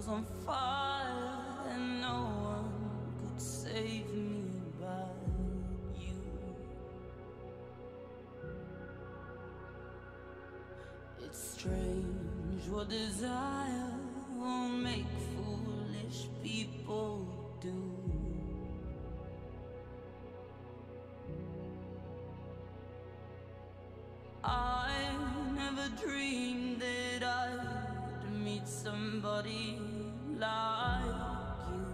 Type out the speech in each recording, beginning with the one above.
was on fire and no one could save me but you. It's strange what desire will make foolish people do. I never dreamed that I'd meet somebody like you,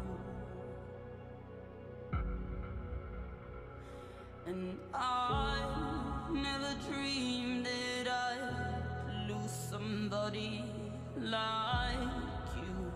and I never dreamed that I'd lose somebody like you.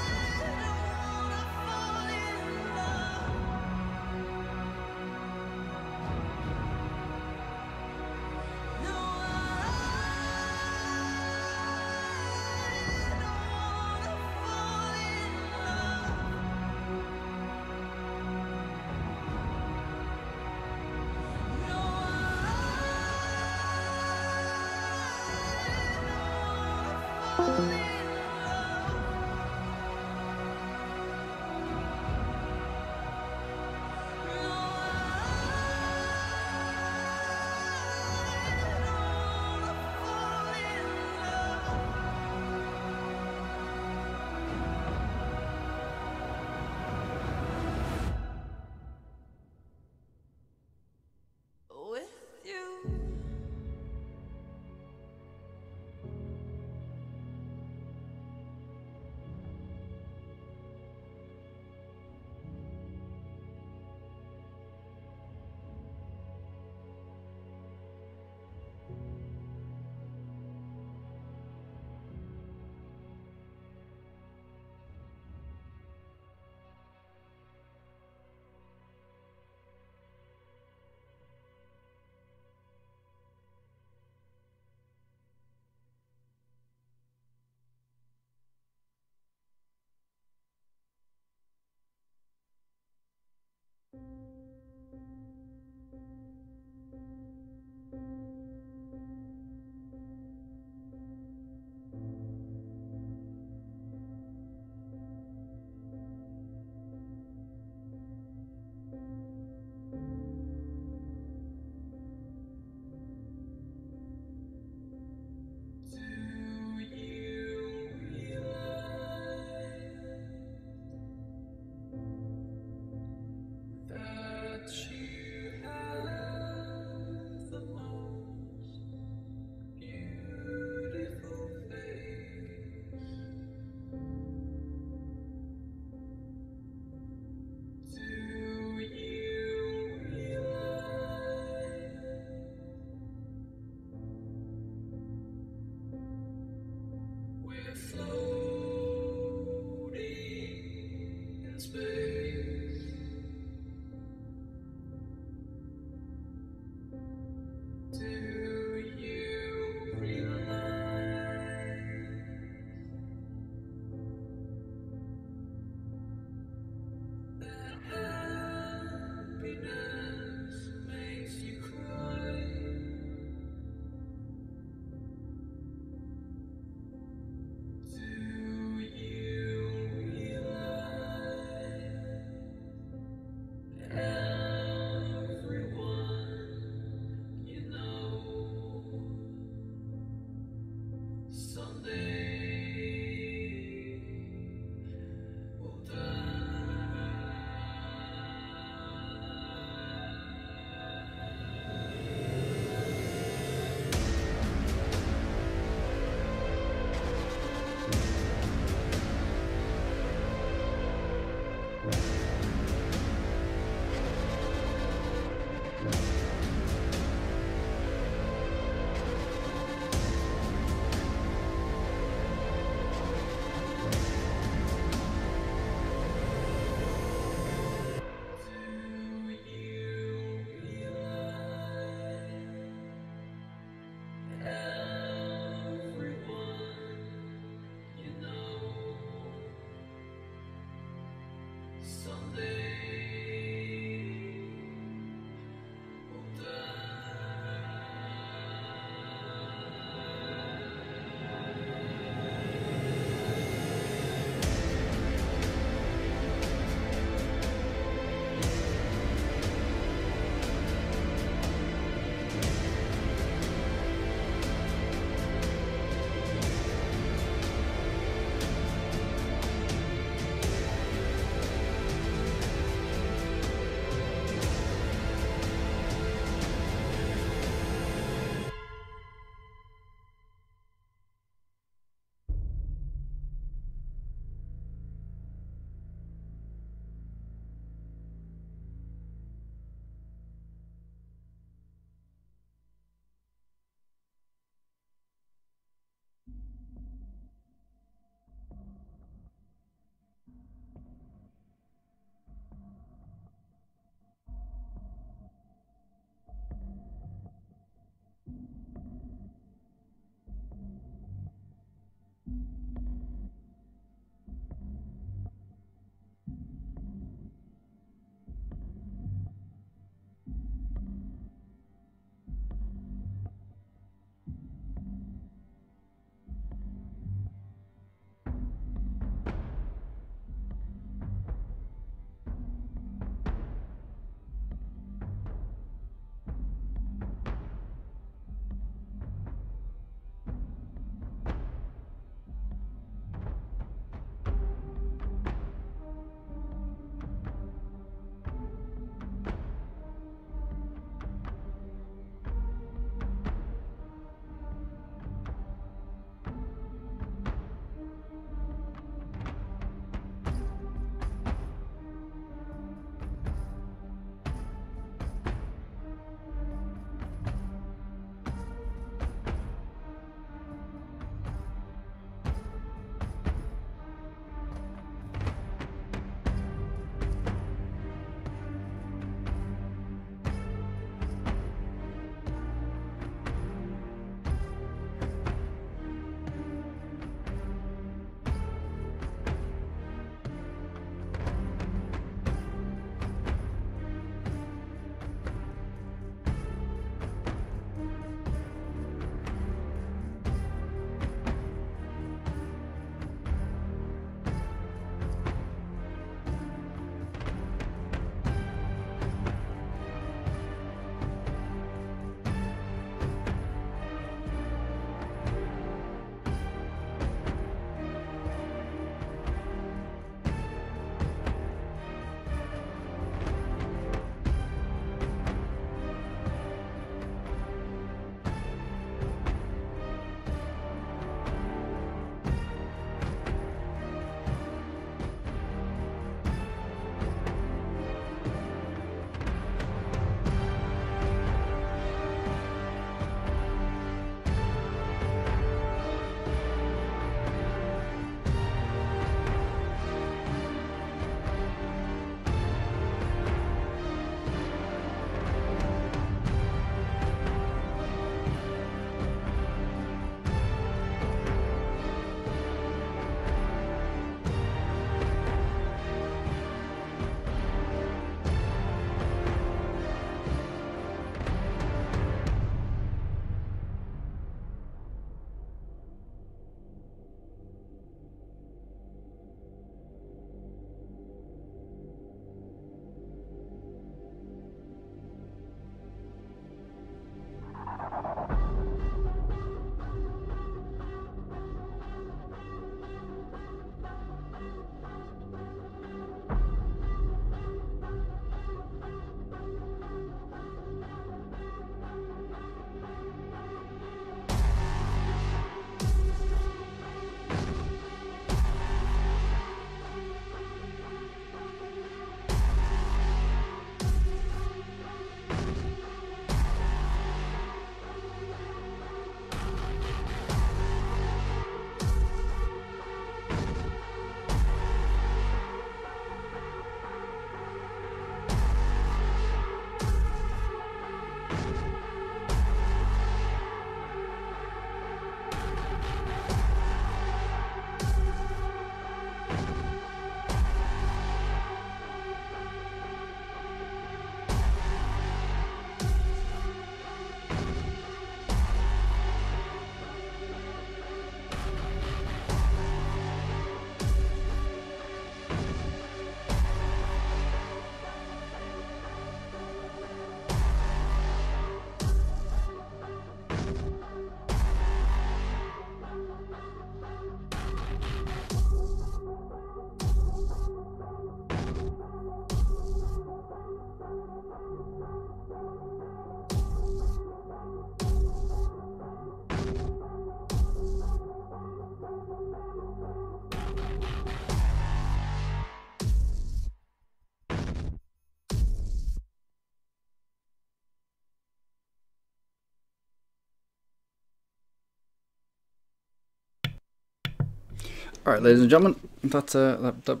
Alright, ladies and gentlemen, that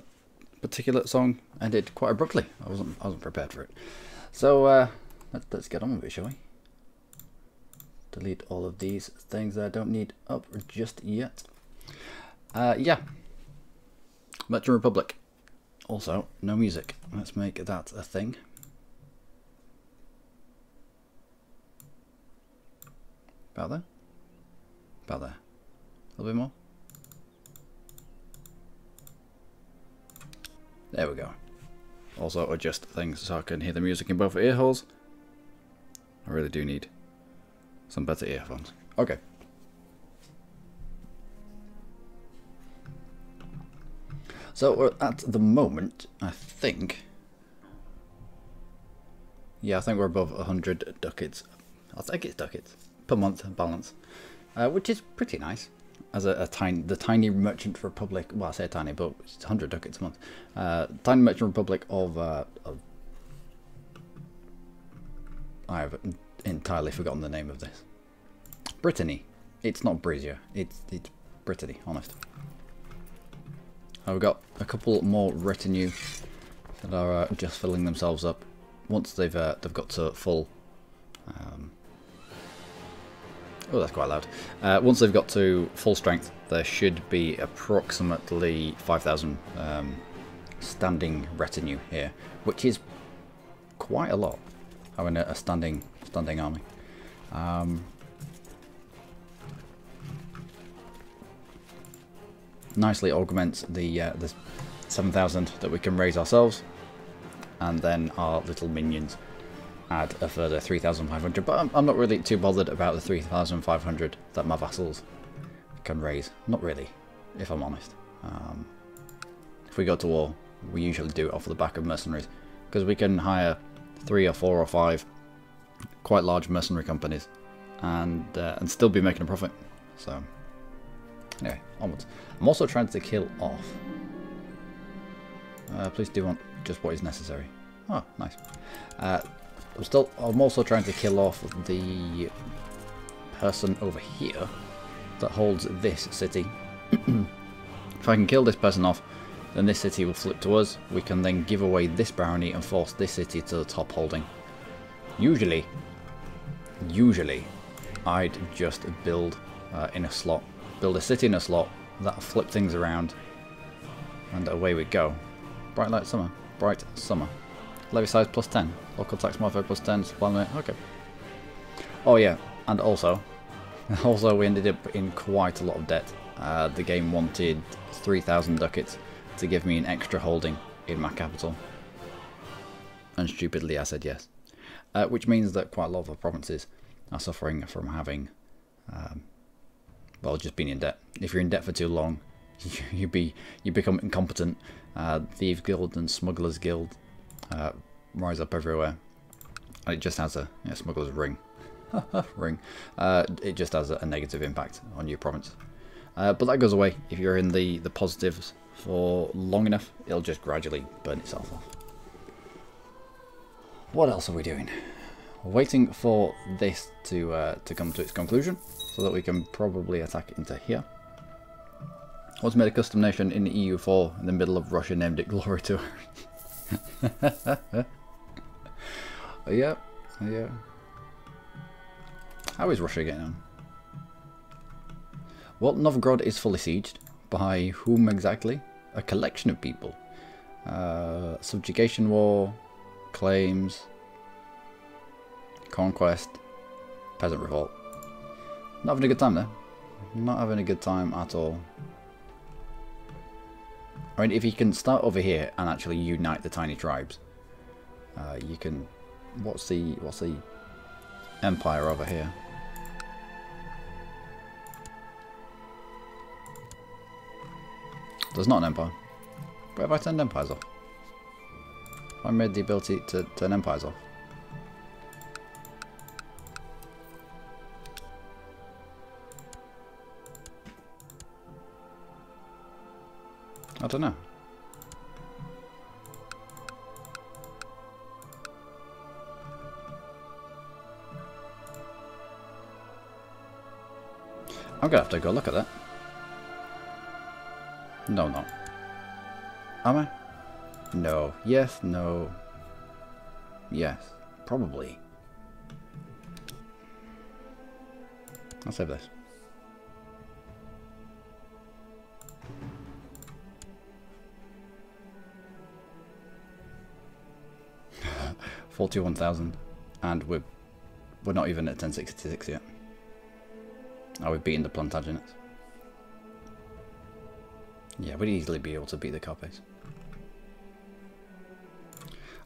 particular song ended quite abruptly. I wasn't prepared for it. So let's get on with it, shall we? Delete all of these things that I don't need up just yet. Yeah. Merchant Republic. Also, no music. Let's make that a thing. About there? About there. A little bit more. There we go. Also adjust things so I can hear the music in both ear holes. I really do need some better earphones. Okay. So we're at the moment, I think... Yeah, I think we're above 100 ducats. I think it's ducats per month balance, which is pretty nice. As the tiny Merchant Republic, well, I say tiny, but it's 100 ducats a month. Tiny Merchant Republic of I have entirely forgotten the name of this. Brittany. It's not Brizia. It's Brittany, honest. We've got a couple more retinue that are just filling themselves up. Once they've got to full. Oh, that's quite loud. Once they've got to full strength, there should be approximately 5,000 standing retinue here, which is quite a lot. Having a standing army. Nicely augments the 7,000 that we can raise ourselves, and then our little minions add a further 3,500, but I'm not really too bothered about the 3,500 that my vassals can raise. Not really, if I'm honest. If we go to war, we usually do it off the back of mercenaries, because we can hire 3 or 4 or 5 quite large mercenary companies and still be making a profit. So anyway, onwards. I'm also trying to kill off. Please do want just what is necessary. Oh, nice. I'm also trying to kill off the person over here that holds this city. If I can kill this person off, then this city will flip to us. We can then give away this barony and force this city to the top holding. Usually, I'd just build in a slot. Build a city in a slot, that'll flip things around, and away we go. Bright light summer. Bright summer. Levy size plus 10. Local tax modifier plus 10. Supply limit. Okay. Oh yeah, and also we ended up in quite a lot of debt. The game wanted 3,000 ducats to give me an extra holding in my capital. And stupidly I said yes. Which means that quite a lot of the provinces are suffering from having, well, just being in debt. If you're in debt for too long, you become incompetent. Thieves Guild and Smugglers Guild rise up everywhere. And it just has a Smuggler's Ring. Ring. It just has a negative impact on your province. But that goes away if you're in the positives for long enough. It'll just gradually burn itself off. What else are we doing? We're waiting for this to come to its conclusion, so that we can probably attack into here. Once made a custom nation in the EU4 in the middle of Russia, named it Glory to Yeah. How is Russia getting on? Well, Novgorod is fully sieged. By whom exactly? A collection of people. Subjugation war, claims, conquest, peasant revolt. Not having a good time there. Not having a good time at all. I mean, if you can start over here and actually unite the tiny tribes, you can. What's the empire over here? There's not an empire. Where have I turned empires off? I made the ability to turn empires off. I don't know. I'm gonna have to go look at that. No, not. Am I? No. Yes, no. Yes. Probably. I'll save this. $41,000, and we're not even at 1066 yet. Oh, we've beaten the Plantagenets. Yeah, we'd easily be able to beat the copies.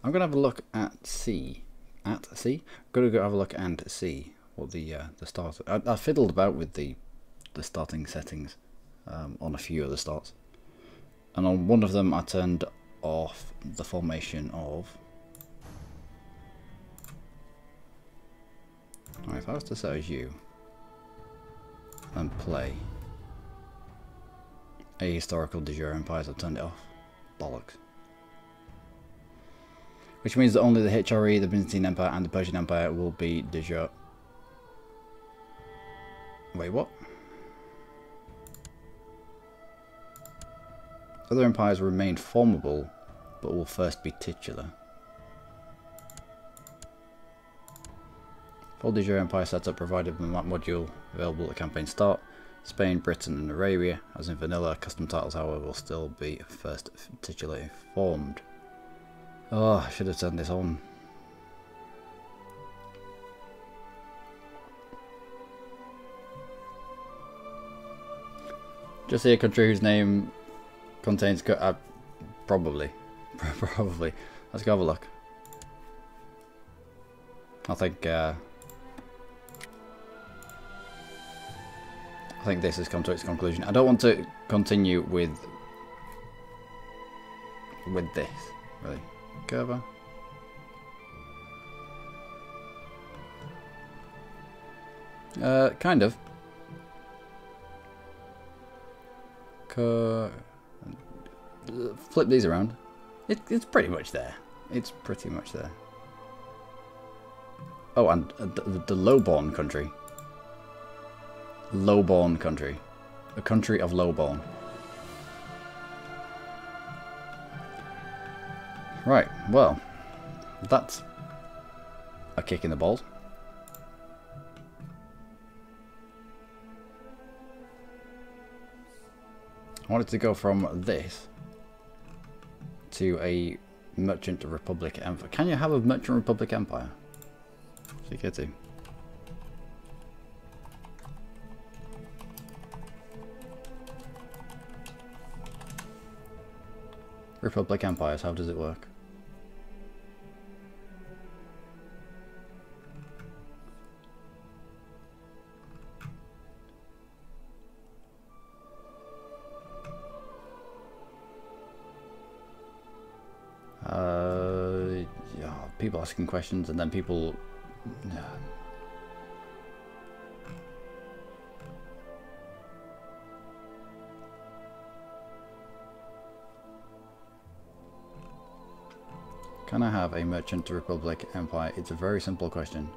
I'm gonna have a look at C. At C? I'm gonna go have a look and see what the start. I fiddled about with the starting settings on a few of the starts, and on one of them I turned off the formation of. Right, if I was to set as you and play a historical de jure empires, I've turned it off. Bollocks. Which means that only the HRE, the Byzantine Empire, and the Persian Empire will be de jure. Wait, what? Other empires remain formable, but will first be titular. Full de jure empire setup provided with the map module available at campaign start. Spain, Britain and Arabia, as in vanilla, custom titles however will still be first titularly formed. Oh, I should have turned this on. Just see a country whose name contains probably. Probably. Let's go have a look. I think this has come to its conclusion. I don't want to continue with this, really. Curva. Kind of. Flip these around. It's pretty much there. It's pretty much there. Oh, and the low-born country. Low-born country. A country of low-born. Right, well, that's a kick in the balls. I wanted to go from this to a Merchant Republic Empire. Can you have a Merchant Republic Empire? CK2. Republic Empires, how does it work? Yeah, people asking questions and then people... Yeah. Can I have a Merchant Republic Empire? It's a very simple question.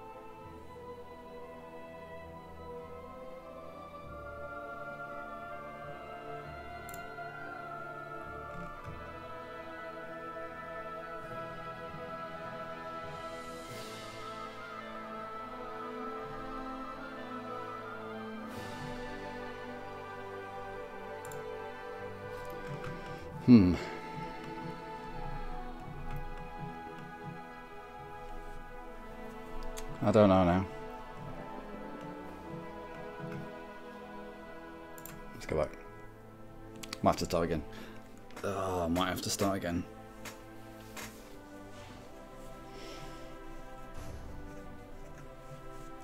I don't know now. Let's go back. Might have to start again. Oh, might have to start again.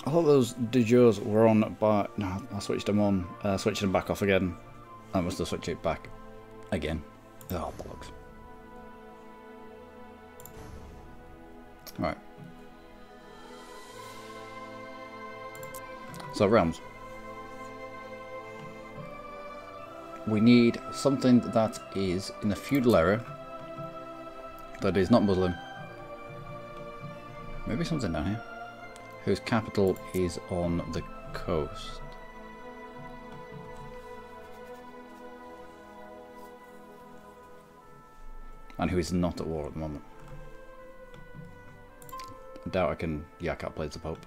I thought those de jures were on, but no, I switched them on. Switched them back off again. I must have switched it back again. Oh, bollocks. Right. So, realms. We need something that is in a feudal era, that is not Muslim. Maybe something down here. Whose capital is on the coast. and who is not at war at the moment. I doubt I can... Yeah, I can't play as the Pope.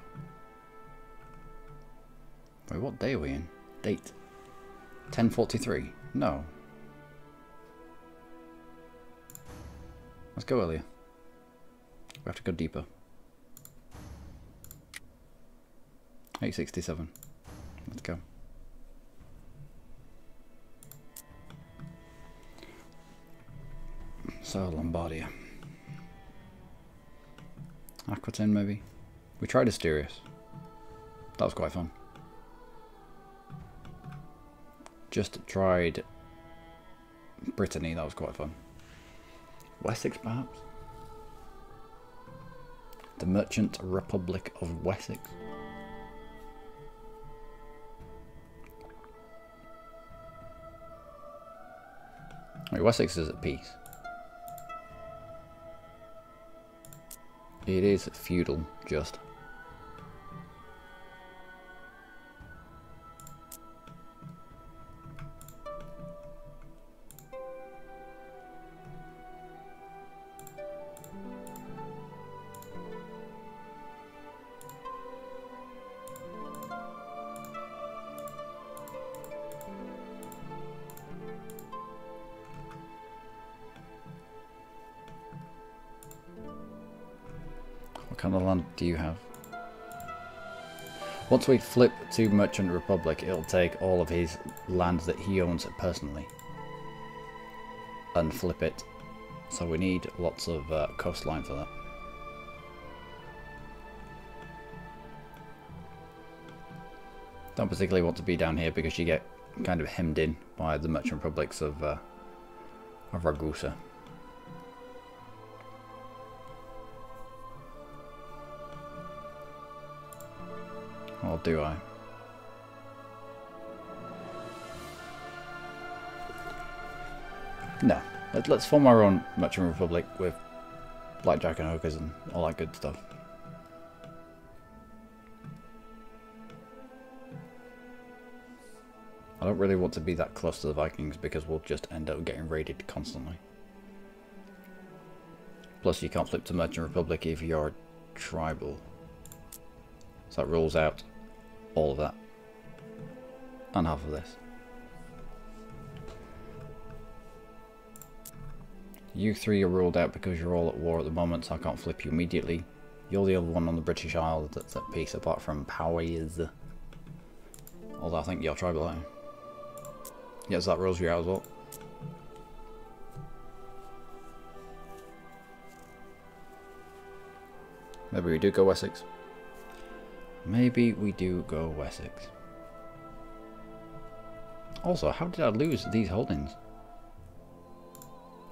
Wait, what day are we in? Date. 10:43. No. Let's go earlier. We have to go deeper. 8:67. Let's go. So, Lombardia. Aquitaine, maybe? We tried Asturias. That was quite fun. Just tried Brittany, that was quite fun. Wessex, perhaps? The Merchant Republic of Wessex. Wait, Wessex is at peace. It is feudal, just. What kind of land do you have? Once we flip to Merchant Republic, it'll take all of his lands that he owns personally and flip it. So we need lots of coastline for that. Don't particularly want to be down here because you get kind of hemmed in by the Merchant Republics of Ragusa. Or do I? No. Let's form our own Merchant Republic with blackjack and hookers and all that good stuff. I don't really want to be that close to the Vikings because we'll just end up getting raided constantly. Plus you can't flip to Merchant Republic if you're tribal. So that rules out all of that. And half of this. You three are ruled out because you're all at war at the moment, so I can't flip you immediately. You're the other one on the British Isles that's at peace, apart from Powys. Although I think you're tribal, aren't you? Yes, that rules you out as well. Maybe we do go Wessex. Maybe we do go Wessex. Also, how did I lose these holdings?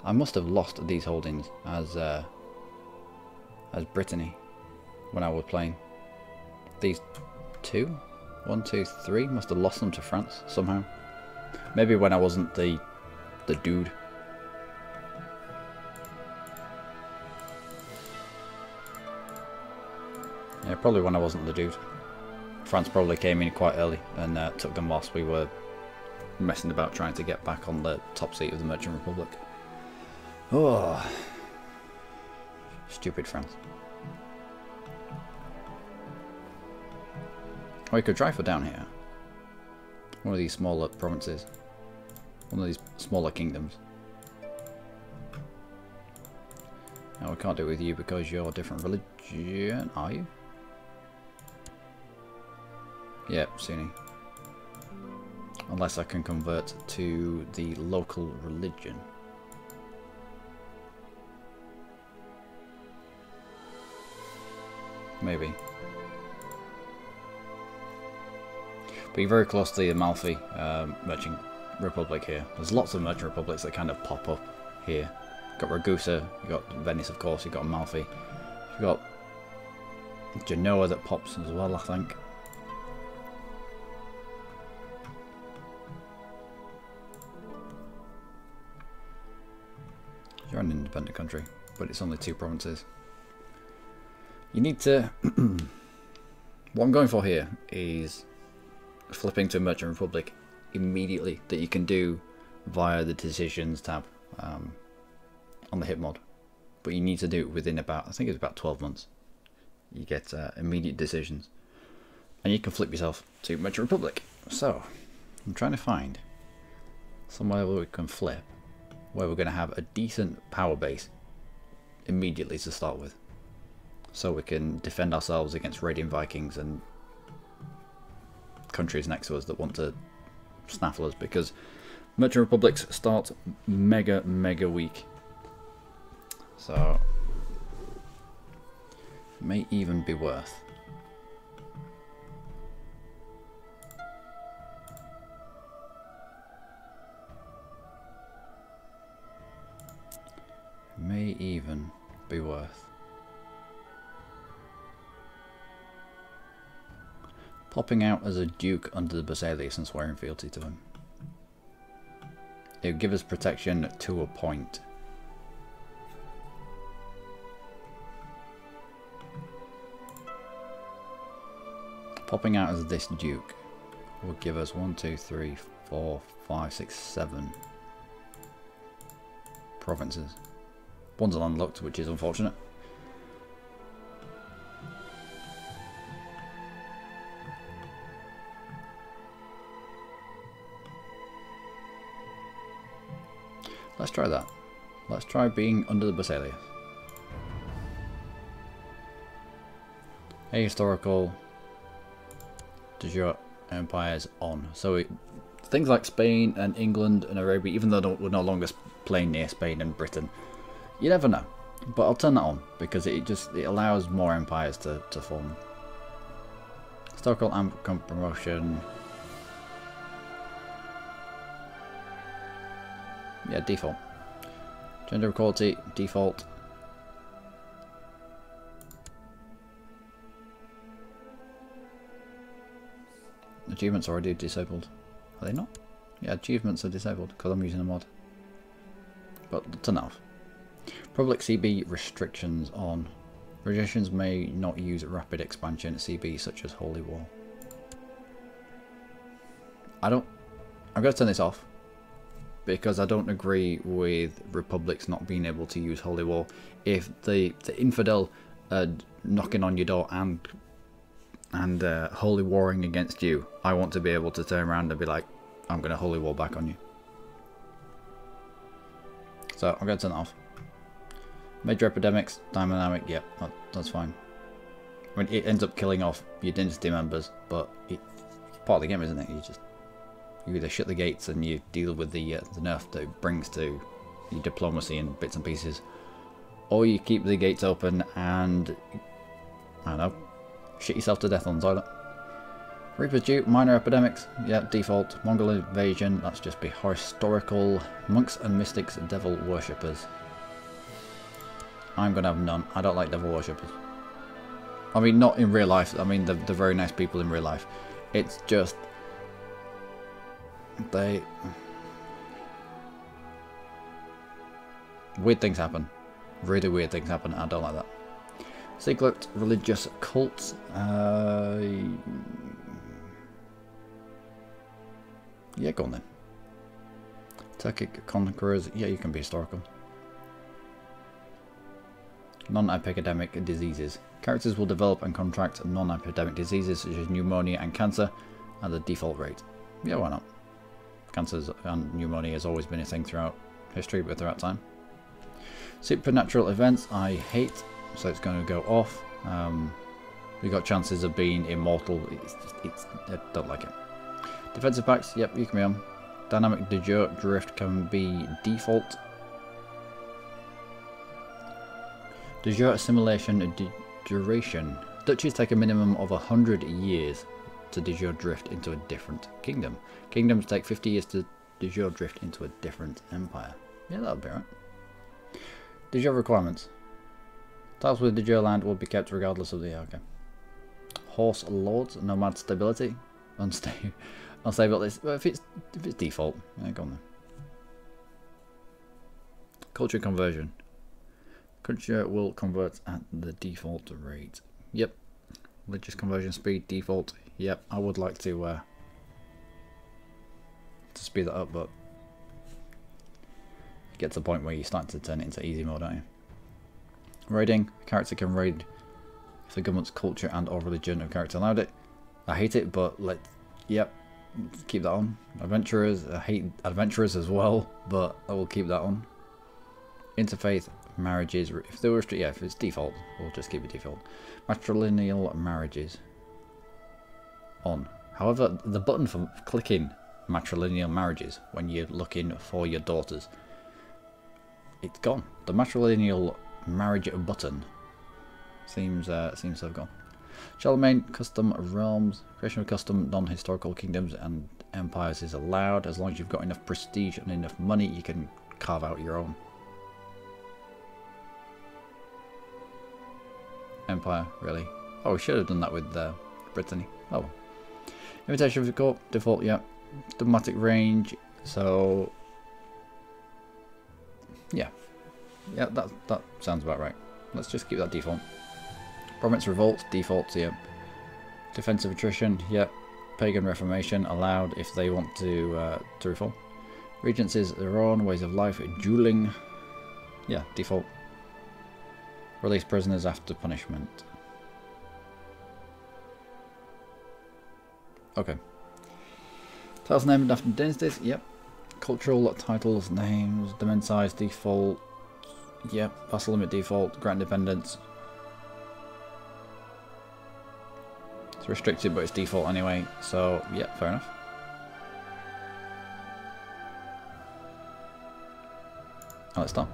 I must have lost these holdings as Brittany when I was playing. These two? 1, 2, 3? Must have lost them to France somehow. Maybe when I wasn't the dude. Yeah, probably when I wasn't the dude. France probably came in quite early and took them whilst we were messing about trying to get back on the top seat of the Merchant Republic. Oh, stupid France. We could try for down here. One of these smaller provinces. One of these smaller kingdoms. Now we can't do it with you because you're a different religion, are you? Yep, Sunni. Unless I can convert to the local religion. Maybe. But you're very close to the Amalfi Merchant Republic here. There's lots of Merchant Republics that kind of pop up here. You've got Ragusa, you've got Venice of course, you've got Amalfi. You've got Genoa that pops as well, I think. You're an independent country, but it's only 2 provinces. You need to... What I'm going for here is flipping to a Merchant Republic immediately that you can do via the Decisions tab on the HIP mod, but you need to do it within about, I think it's about 12 months. You get immediate decisions, and you can flip yourself to Metro Republic. So I'm trying to find somewhere where we can flip, where we're going to have a decent power base immediately to start with, so we can defend ourselves against raiding Vikings and countries next to us that want to snaffle us, because Merchant Republics start mega weak. So it may even be worth popping out as a duke under the Basilius and swearing fealty to him. It would give us protection to a point. Popping out as this duke will give us 1, 2, 3, 4, 5, 6, 7 provinces. One's landlocked, which is unfortunate. Let's try that. Let's try being under the Basilius. Ahistorical de jure empires on. So things like Spain and England and Arabia, even though we're no longer playing near Spain and Britain, you never know. But I'll turn that on because it allows more empires to form. Historical amp promotion. Yeah, default. Gender equality, default. Achievements already disabled. Are they not? Yeah, achievements are disabled because I'm using a mod. But turn that off. Public CB restrictions on. Registrations may not use rapid expansion CB such as Holy War. I'm going to turn this off, because I don't agree with Republics not being able to use Holy War. If the infidel knocking on your door and Holy Warring against you, I want to be able to turn around and be like, I'm going to Holy War back on you. So I'm going to turn that off. Major epidemics, dynamic, yep, that's fine. I mean, it ends up killing off your dynasty members, but it's part of the game, isn't it? You either shut the gates and you deal with the nerf that it brings to your diplomacy and bits and pieces, or you keep the gates open and, I don't know, shit yourself to death on the toilet. Reaper's due, minor epidemics, yeah, default. Mongol invasion, that's just be historical. Monks and mystics, devil worshippers. I'm gonna have none. I don't like devil worshippers. I mean, not in real life. I mean, they're very nice people in real life. It's just weird things happen. Really weird things happen. I don't like that. Secret religious cults. Yeah, go on then. Turkic conquerors. Yeah, you can be historical. Non-epidemic diseases. Characters will develop and contract non-epidemic diseases such as pneumonia and cancer at the default rate. Yeah, why not? Cancers and pneumonia has always been a thing throughout history, but throughout time. Supernatural events I hate, so it's going to go off. We got chances of being immortal. I don't like it. Defensive packs, yep, you can be on. Dynamic de jure drift can be default. De jure assimilation duration. Duchies take a minimum of 100 years to de jure drift into a different kingdom. Kingdoms take 50 years to de jure drift into a different empire. Yeah, that'll be right. De jure requirements. Tiles with de jure land will be kept regardless of the... Okay. Horse lords, nomad stability. Unstable. Well, if it's default, yeah, go on then. Culture conversion. Culture will convert at the default rate. Yep. Religious conversion speed default. Yep. I would like to speed that up, but get to the point where you start to turn it into easy mode, don't you? Raiding. A character can raid if the government's culture and or religion of character allowed it. I hate it, but yep, keep that on. Adventurers. I hate adventurers as well, but I will keep that on. Interfaith marriages. If they were yeah, if it's default, we'll just keep it default. Matrilineal marriages. On. However, the button for clicking matrilineal marriages when you're looking for your daughters, it's gone. The matrilineal marriage button seems to have gone. Charlemagne, custom realms, creation of custom non-historical kingdoms and empires is allowed as long as you've got enough prestige and enough money. You can carve out your own empire. Really? Oh, we should have done that with Brittany. Oh, invitation of the court default. Yeah, diplomatic range. So yeah, that sounds about right. Let's just keep that default. Province revolt default. Yeah. Defensive attrition. Yeah. Pagan reformation allowed if they want to reform. Regencies their own ways of life. Dueling. Yeah, default. Release prisoners after punishment. Okay. Titles named after dynasties. Yep. Cultural titles, names, domain size default. Yep. Vassal limit default. Grant independence. It's restricted, but it's default anyway. So yeah, fair enough. Oh, let's start.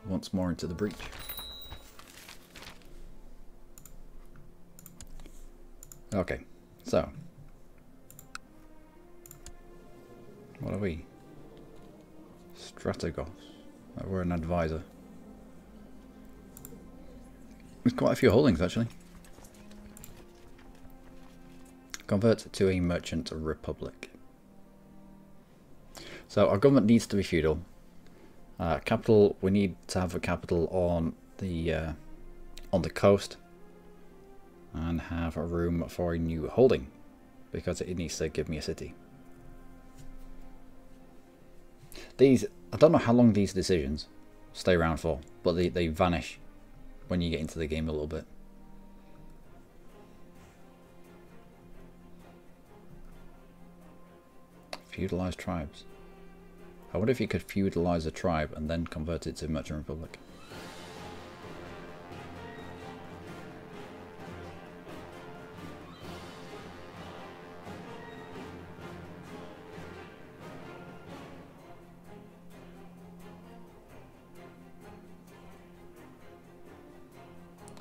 Once more into the breach. Okay, so what are we? Strategos. We're an advisor. There's quite a few holdings actually. Convert to a merchant republic. So our government needs to be feudal. Capital. We need to have a capital on the coast, and have a room for a new holding, because it needs to give me a city. These, I don't know how long these decisions stay around for, but they vanish when you get into the game a little bit. Feudalize tribes. I wonder if you could feudalize a tribe and then convert it to Merchant Republic.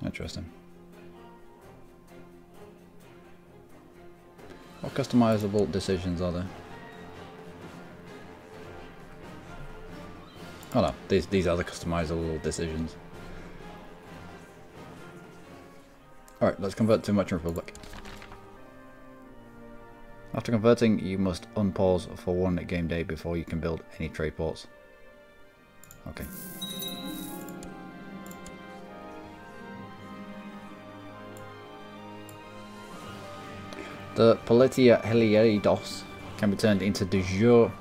Interesting. What customizable decisions are there? Oh no, these are the customizable decisions. Alright, let's convert to Merchant Republic. After converting, you must unpause for one game day before you can build any trade ports. Okay. The Politia Heliados can be turned into de jure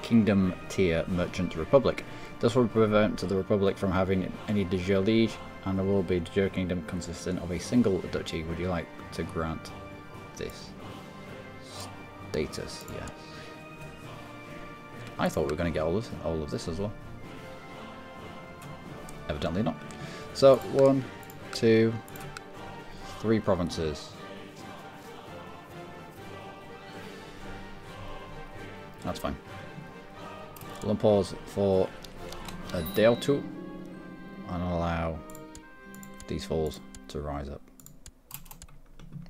Kingdom tier Merchant Republic. This will prevent the Republic from having any de jure liege, and there will be a de jure kingdom consisting of a single duchy. Would you like to grant this status? Yes. I thought we were going to get all of this as well. Evidently not. So 1, 2, 3 provinces. That's fine. We'll pause for a day or two and allow these falls to rise up.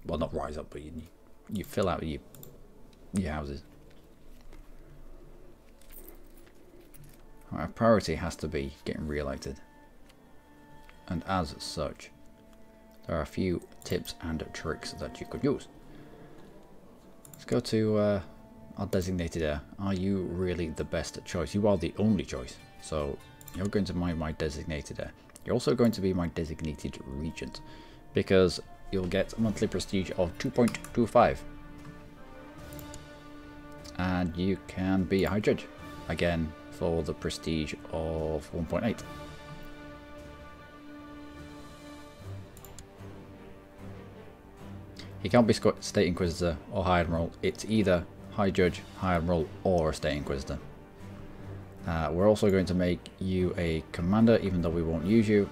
Well, not rise up, but you fill out your houses. Our priority has to be getting re-elected, and as such, there are a few tips and tricks that you could use. Let's go to our designated heir. Are you really the best choice? You are the only choice. So you're going to be my designated heir. You're also going to be my designated regent, because you'll get a monthly prestige of 2.25. And you can be a High Judge, again, for the prestige of 1.8. You can't be State Inquisitor or High Admiral. It's either High Judge, High Admiral, or a State Inquisitor. We're also going to make you a Commander, even though we won't use you.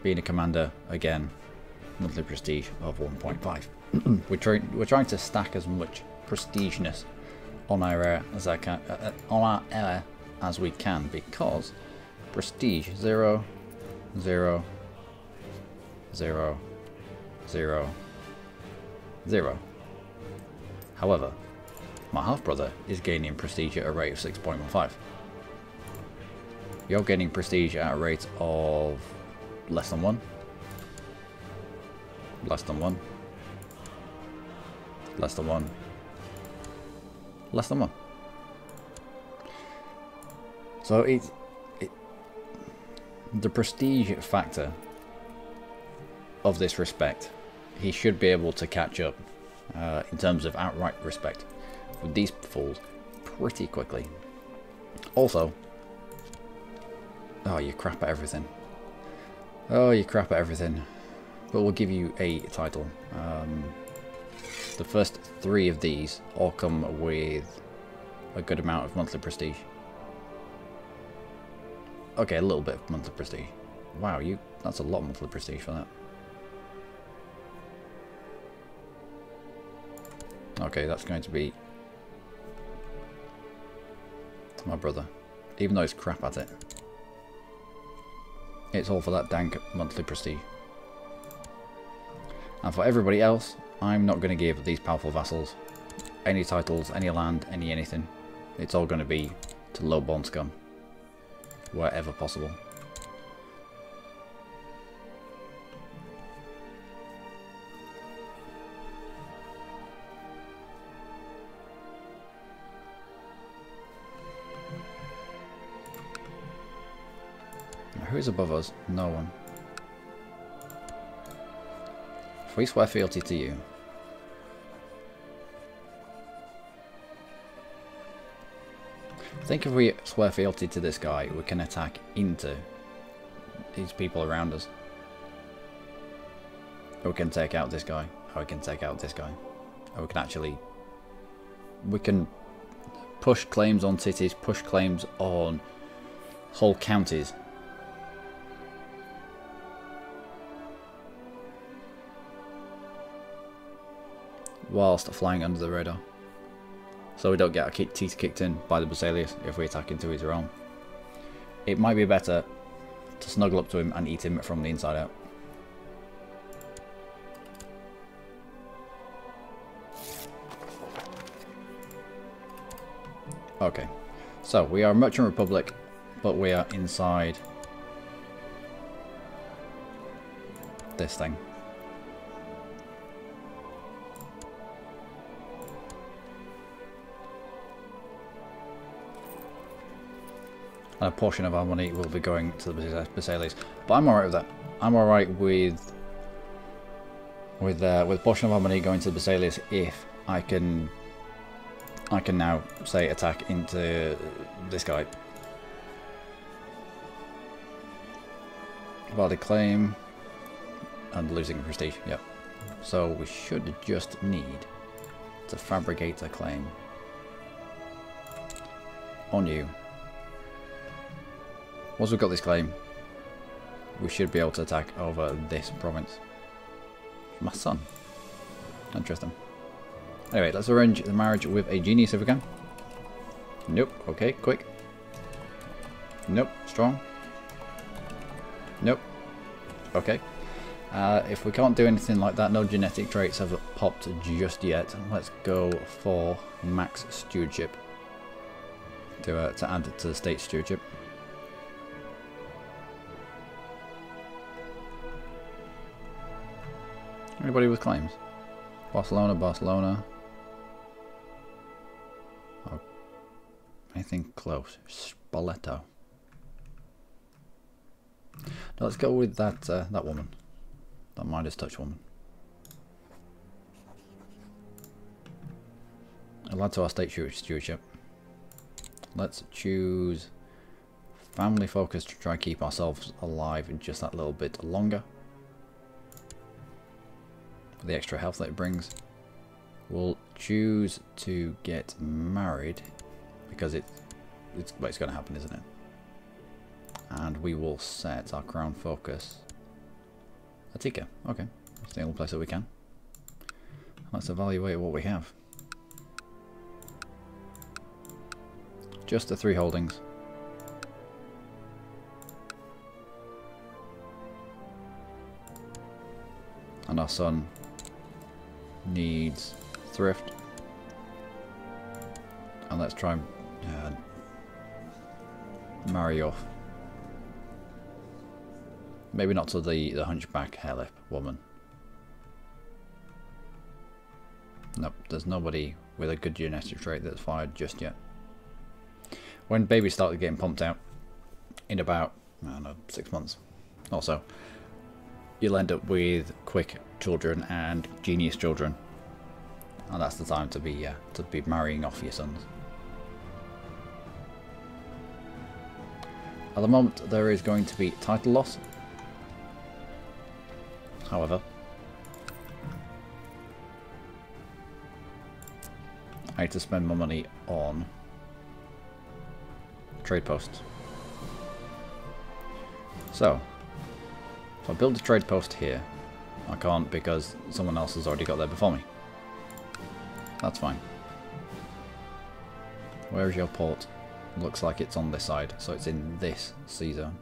Being a Commander, again, monthly prestige of 1.5. We're trying to stack as much prestigeness on our air as we can, because prestige 0, 0, 0, 0, 0. However, my half-brother is gaining prestige at a rate of 6.15. You're gaining prestige at a rate of less than 1. Less than 1. Less than 1. Less than 1. So the prestige factor of this respect, he should be able to catch up in terms of outright respect with these fools pretty quickly. Also, oh, you crap at everything. Oh, you crap at everything. But we'll give you a title. The first 3 of these all come with a good amount of monthly prestige. Okay, a little bit of monthly prestige. Wow, that's a lot of monthly prestige for that. Okay, that's going to be my brother. Even though he's crap at it. It's all for that dank monthly prestige. And for everybody else, I'm not going to give these powerful vassals any titles, any land, anything. It's all going to be to low-born scum, wherever possible. Now, who's above us? No one. If we swear fealty to you, I think if we swear fealty to this guy, we can attack into these people around us. Or we can take out this guy. Or we can take out this guy. Or we can actually... we can push claims on cities, push claims on whole counties. Whilst flying under the radar. So we don't get our teeth kicked in by the Basilius if we attack into his realm. It might be better to snuggle up to him and eat him from the inside out. Okay, so we are a Merchant Republic, but we are inside this thing. And a portion of our money will be going to the Basilius. But I'm alright with that. I'm alright with a portion of our money going to the Basilius if I can now, say, attack into this guy. Valid claim and losing prestige, yep. So we should just need to fabricate a claim on you. Once we've got this claim, we should be able to attack over this province. My son. Interesting. Anyway, let's arrange the marriage with a genius if we can. Nope. Okay, quick. Nope. Strong. Nope. Okay. If we can't do anything like that, no genetic traits have popped just yet. Let's go for max stewardship to add to the state stewardship. Anybody with claims? Barcelona, Barcelona. Oh, anything close? Spoleto. Now let's go with that that woman, that Midas Touch woman. I'll add to our state stewardship. Let's choose family focus to try and keep ourselves alive just that little bit longer. For the extra health that it brings. We'll choose to get married because it's going to happen, isn't it? And we will set our crown focus Atika. Okay, that's the only place that we can. Let's evaluate what we have. Just the 3 holdings. And our son needs thrift. And let's try and marry off. Maybe not to the hunchback hairlip woman. Nope, there's nobody with a good genetic trait that's fired just yet. When babies start getting pumped out in about, I don't know, 6 months or so, you'll end up with quick children and genius children, and that's the time to be marrying off your sons. At the moment, there is going to be title loss. However, I need to spend my money on trade posts. So, if I build a trade post here, I can't because someone else has already got there before me. That's fine. Where is your port? Looks like it's on this side, so it's in this sea zone.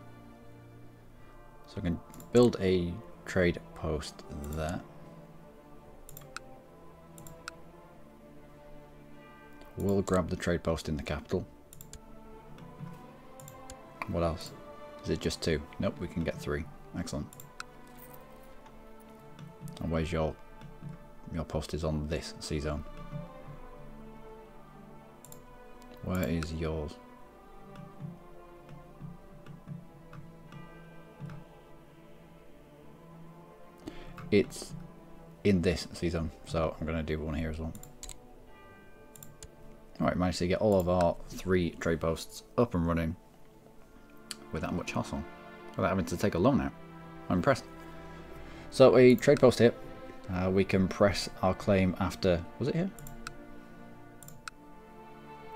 So I can build a trade post there. We'll grab the trade post in the capital. What else? Is it just 2? Nope, we can get 3. Excellent. And where's your post? Is on this sea zone. Where is yours? It's in this sea zone, so I'm going to do one here as well. Alright, managed to get all of our 3 trade posts up and running without much hassle, without having to take a loan out. I'm impressed. So a trade post here, we can press our claim after, was it here?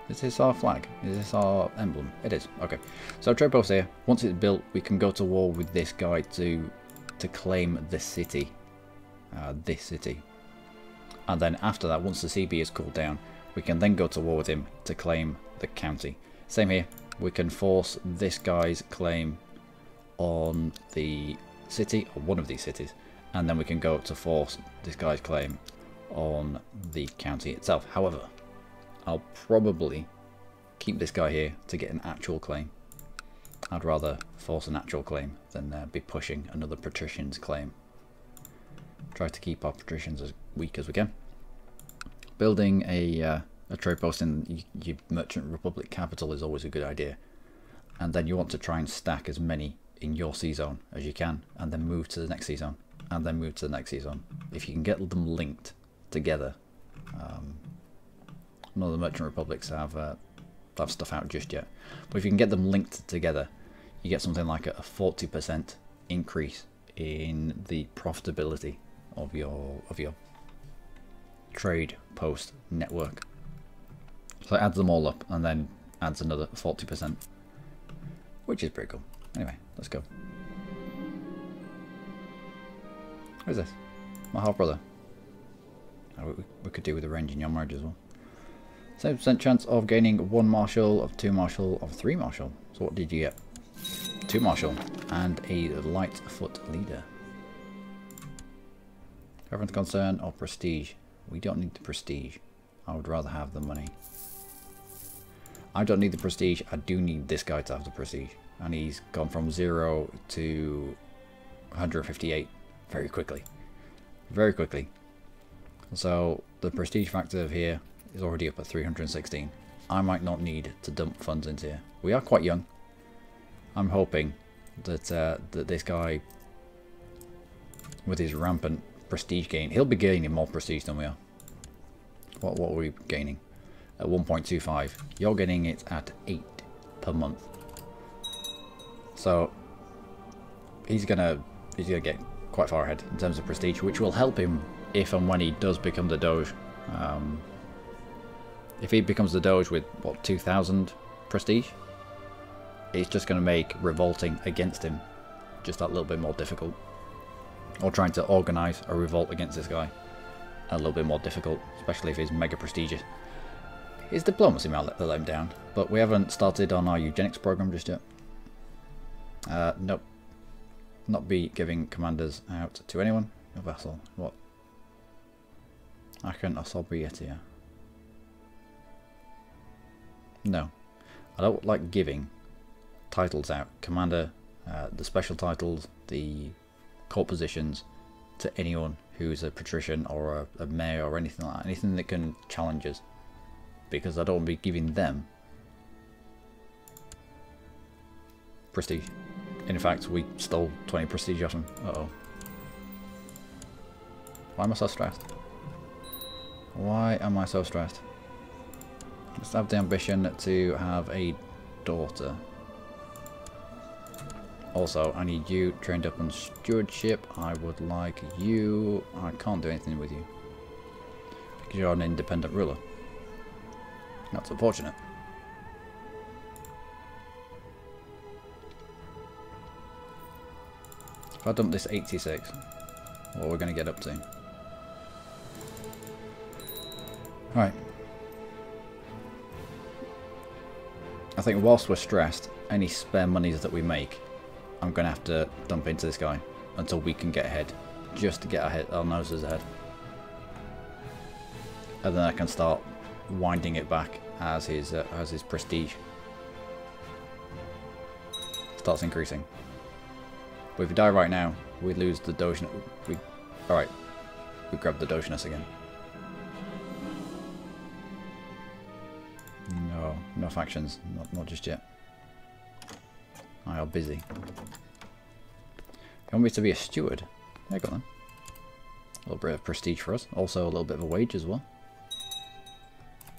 Is this our flag? Is this our emblem? It is. Okay. So trade post here, once it's built, we can go to war with this guy to claim this city. And then after that, once the CB is cooled down, we can then go to war with him to claim the county. Same here. We can force this guy's claim on the city, or one of these cities, and then we can go to force this guy's claim on the county itself. However, I'll probably keep this guy here to get an actual claim. I'd rather force an actual claim than be pushing another patrician's claim. Try to keep our patricians as weak as we can. Building a trade post in your merchant republic capital is always a good idea, and then you want to try and stack as many in your sea zone as you can, and then move to the next sea zone, and then move to the next sea zone. If you can get them linked together, none of the merchant republics have stuff out just yet, but if you can get them linked together, you get something like a 40% increase in the profitability of your trade post network. So it adds them all up and then adds another 40%, which is pretty cool. Anyway, let's go. Who's this? My half brother. Oh, we could do with arranging your marriage as well. 7% chance of gaining 1 marshal, of 2 marshal, of 3 marshal. So what did you get? 2 marshal and a light foot leader. Reverence, concern, or prestige. We don't need the prestige. I would rather have the money. I don't need the prestige. I do need this guy to have the prestige. And he's gone from 0 to 158 very quickly. Very quickly. So the prestige factor of here is already up at 316. I might not need to dump funds into here. We are quite young. I'm hoping that that this guy, with his rampant prestige gain, he'll be gaining more prestige than we are. What are we gaining? at 1.25. You're getting it at 8 per month. So he's gonna get quite far ahead in terms of prestige, which will help him if and when he does become the Doge. If he becomes the Doge with, what, 2,000 prestige, it's just going to make revolting against him just that little bit more difficult. Or trying to organise a revolt against this guy a little bit more difficult, especially if he's mega prestigious. His diplomacy might let him down, but we haven't started on our eugenics program just yet. Nope. Not be giving commanders out to anyone. A vassal. What? Akan Asobrietia. No. I don't like giving titles out. Commander, the special titles, the court positions, to anyone who's a patrician or a mayor or anything like that. Anything that can challenge us. Because I don't want to be giving them prestige. In fact, we stole 20 prestige off him. Uh-oh. Why am I so stressed? Why am I so stressed? Let's have the ambition to have a daughter. Also, I need you trained up on stewardship. I would like you... I can't do anything with you. Because you're an independent ruler. That's unfortunate. If I dump this 86, what we're going to get up to. Right. I think whilst we're stressed, any spare monies that we make, I'm going to have to dump into this guy until we can get ahead. Just to get our noses ahead. And then I can start winding it back as his prestige starts increasing. But if we die right now, we lose the Dogeness. Alright, we grab the Dogeness again. No factions, not just yet. I are busy. You want me to be a steward? Yeah, go on then. A little bit of prestige for us. Also a little bit of a wage as well.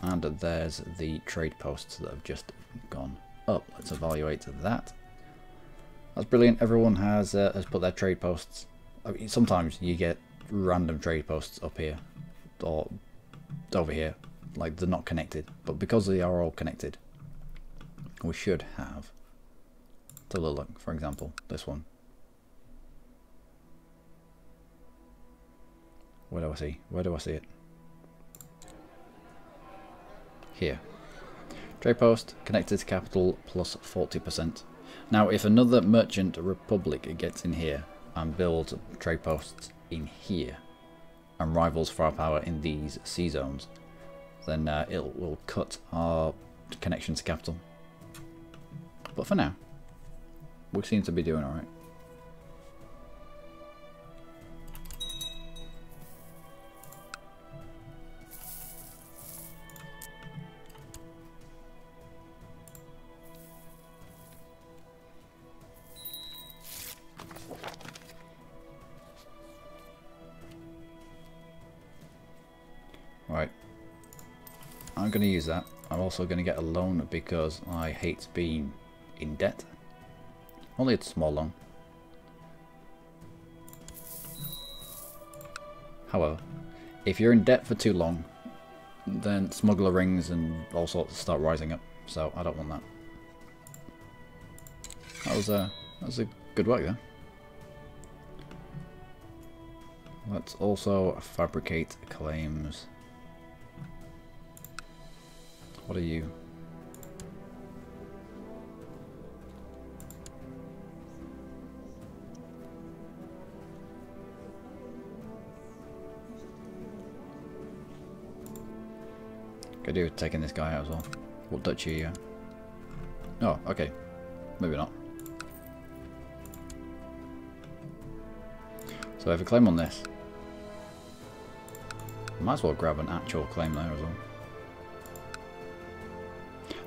And there's the trade posts that have just gone up. Let's evaluate that. That's brilliant. Everyone has put their trade posts. I mean, sometimes you get random trade posts up here or over here, like they're not connected. But because they are all connected, we should have. To look, for example, this one. Where do I see? Where do I see it? Here. Trade post connected to capital plus 40%. Now, if another merchant republic gets in here and builds trade posts in here and rivals firepower in these sea zones, then it will cut our connection to capital. But for now, we seem to be doing alright. Right, I'm going to use that. I'm also going to get a loan because I hate being in debt. Only a small loan. However, if you're in debt for too long, then smuggler rings and all sorts start rising up. So I don't want that. That was a good work there. Let's also fabricate claims. What are you? Could do with taking this guy out as well. What duchy are you? Oh, okay. Maybe not. So if I claim on this, might as well grab an actual claim there as well.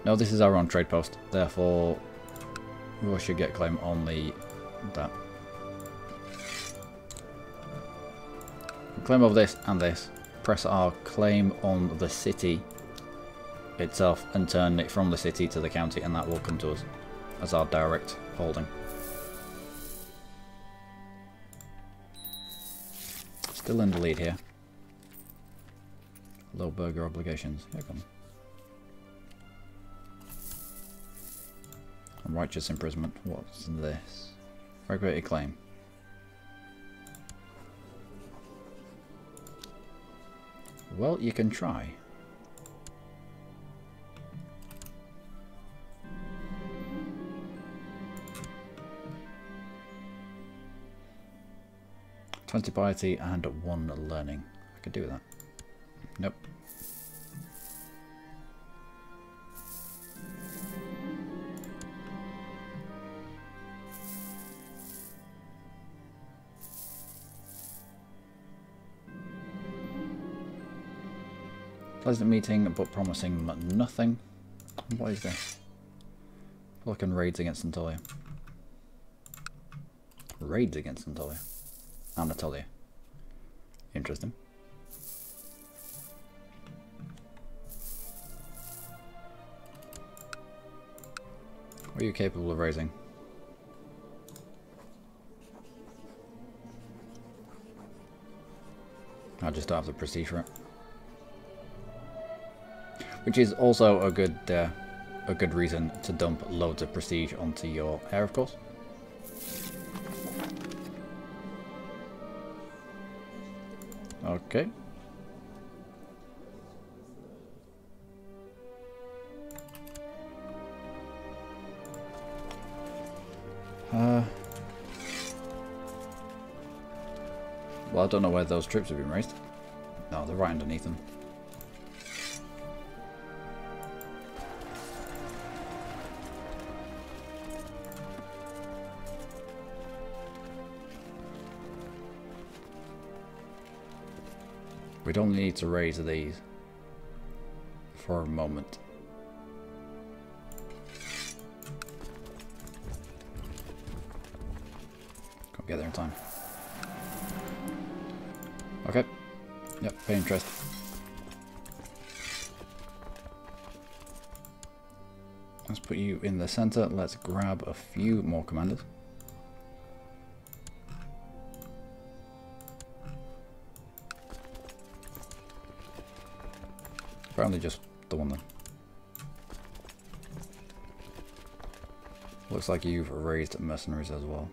No, this is our own trade post, therefore we should get claim on that. Claim over this and this. Press our claim on the city itself and turn it from the city to the county, and that will come to us as our direct holding. Still in the lead here. Low burger obligations. Here come. Righteous imprisonment. What's this? Regulated claim. Well, you can try. "20 piety and 1 learning." I could do that. Nope. Pleasant meeting, but promising nothing. What is this? Pelican raids against Anatolia. Raids against Anatolia. Interesting. What are you capable of raising? I just don't have the prestige for it. Which is also a good reason to dump loads of prestige onto your heir, of course. Okay. Well, I don't know where those troops have been raised. No, they're right underneath them. We'd only need to raise these for a moment. Can't get there in time. Okay. Yep, pay interest. Let's put you in the center. Let's grab a few more commanders. Apparently just the one then. Looks like you've raised mercenaries as well.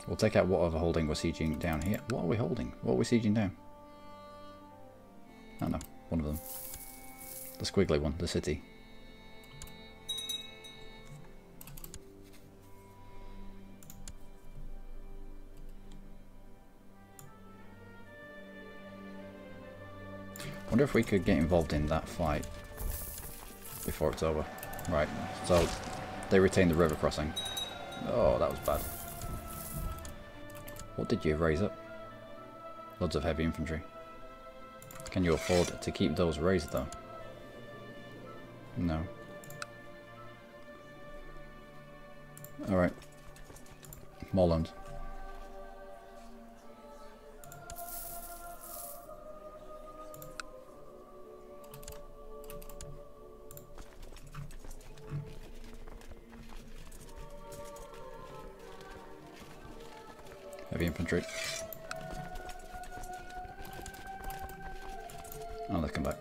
We'll take out whatever holding we're sieging down here. What are we holding? What are we sieging down? I don't know. One of them. The squiggly one. The city. Wonder if we could get involved in that fight before it's over. Right, so they retain the river crossing. Oh, that was bad. What did you raise up? Loads of heavy infantry. Can you afford to keep those raised though? No. Alright. Molland. Heavy infantry. Oh, let's come back.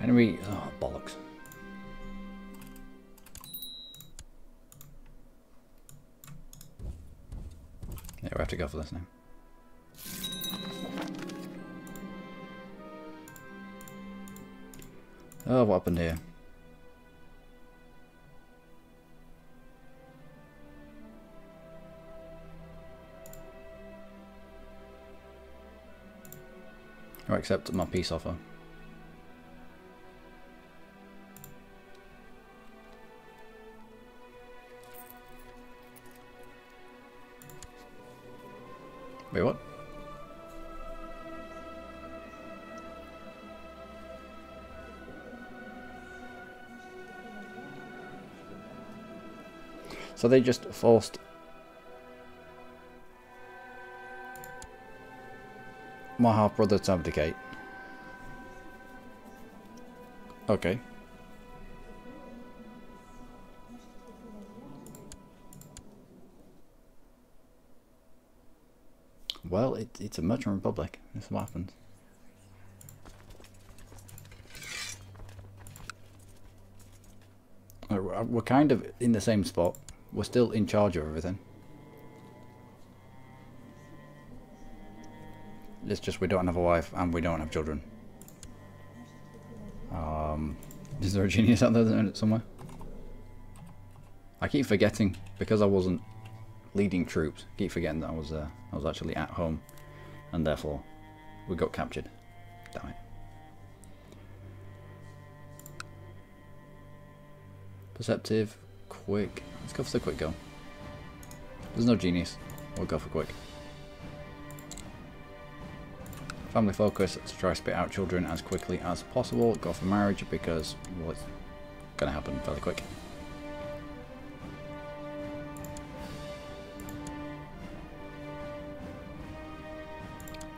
Henry, oh bollocks. Yeah, we have to go for this now. Oh, what happened here? I accept my peace offer. Wait, what? So they just forced my half-brother to abdicate. Okay. Well, it's a merchant republic. That's what happens. We're kind of in the same spot. We're still in charge of everything. It's just we don't have a wife and we don't have children. Is there a genius out there somewhere? I keep forgetting, because I wasn't leading troops, I keep forgetting that I was actually at home, and therefore we got captured. Damn it. Perceptive, quick. Let's go for the quick go. There's no genius. We'll go for quick. Family focus, to try to spit out children as quickly as possible. Go for marriage because, well, it's going to happen fairly quick.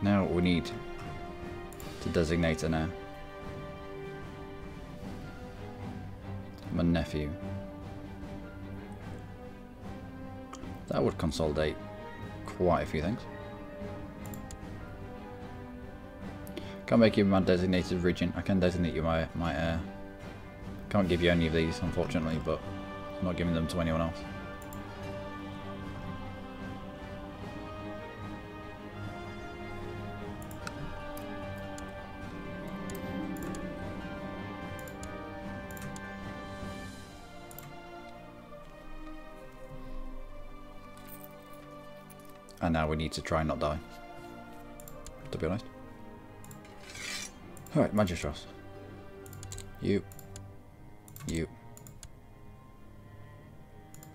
Now we need to designate an heir. My nephew. That would consolidate quite a few things. Can't make you my designated regent. I can designate you my heir. Can't give you any of these, unfortunately, but I'm not giving them to anyone else. And now we need to try and not die, to be honest. Alright, Magistros. You. You.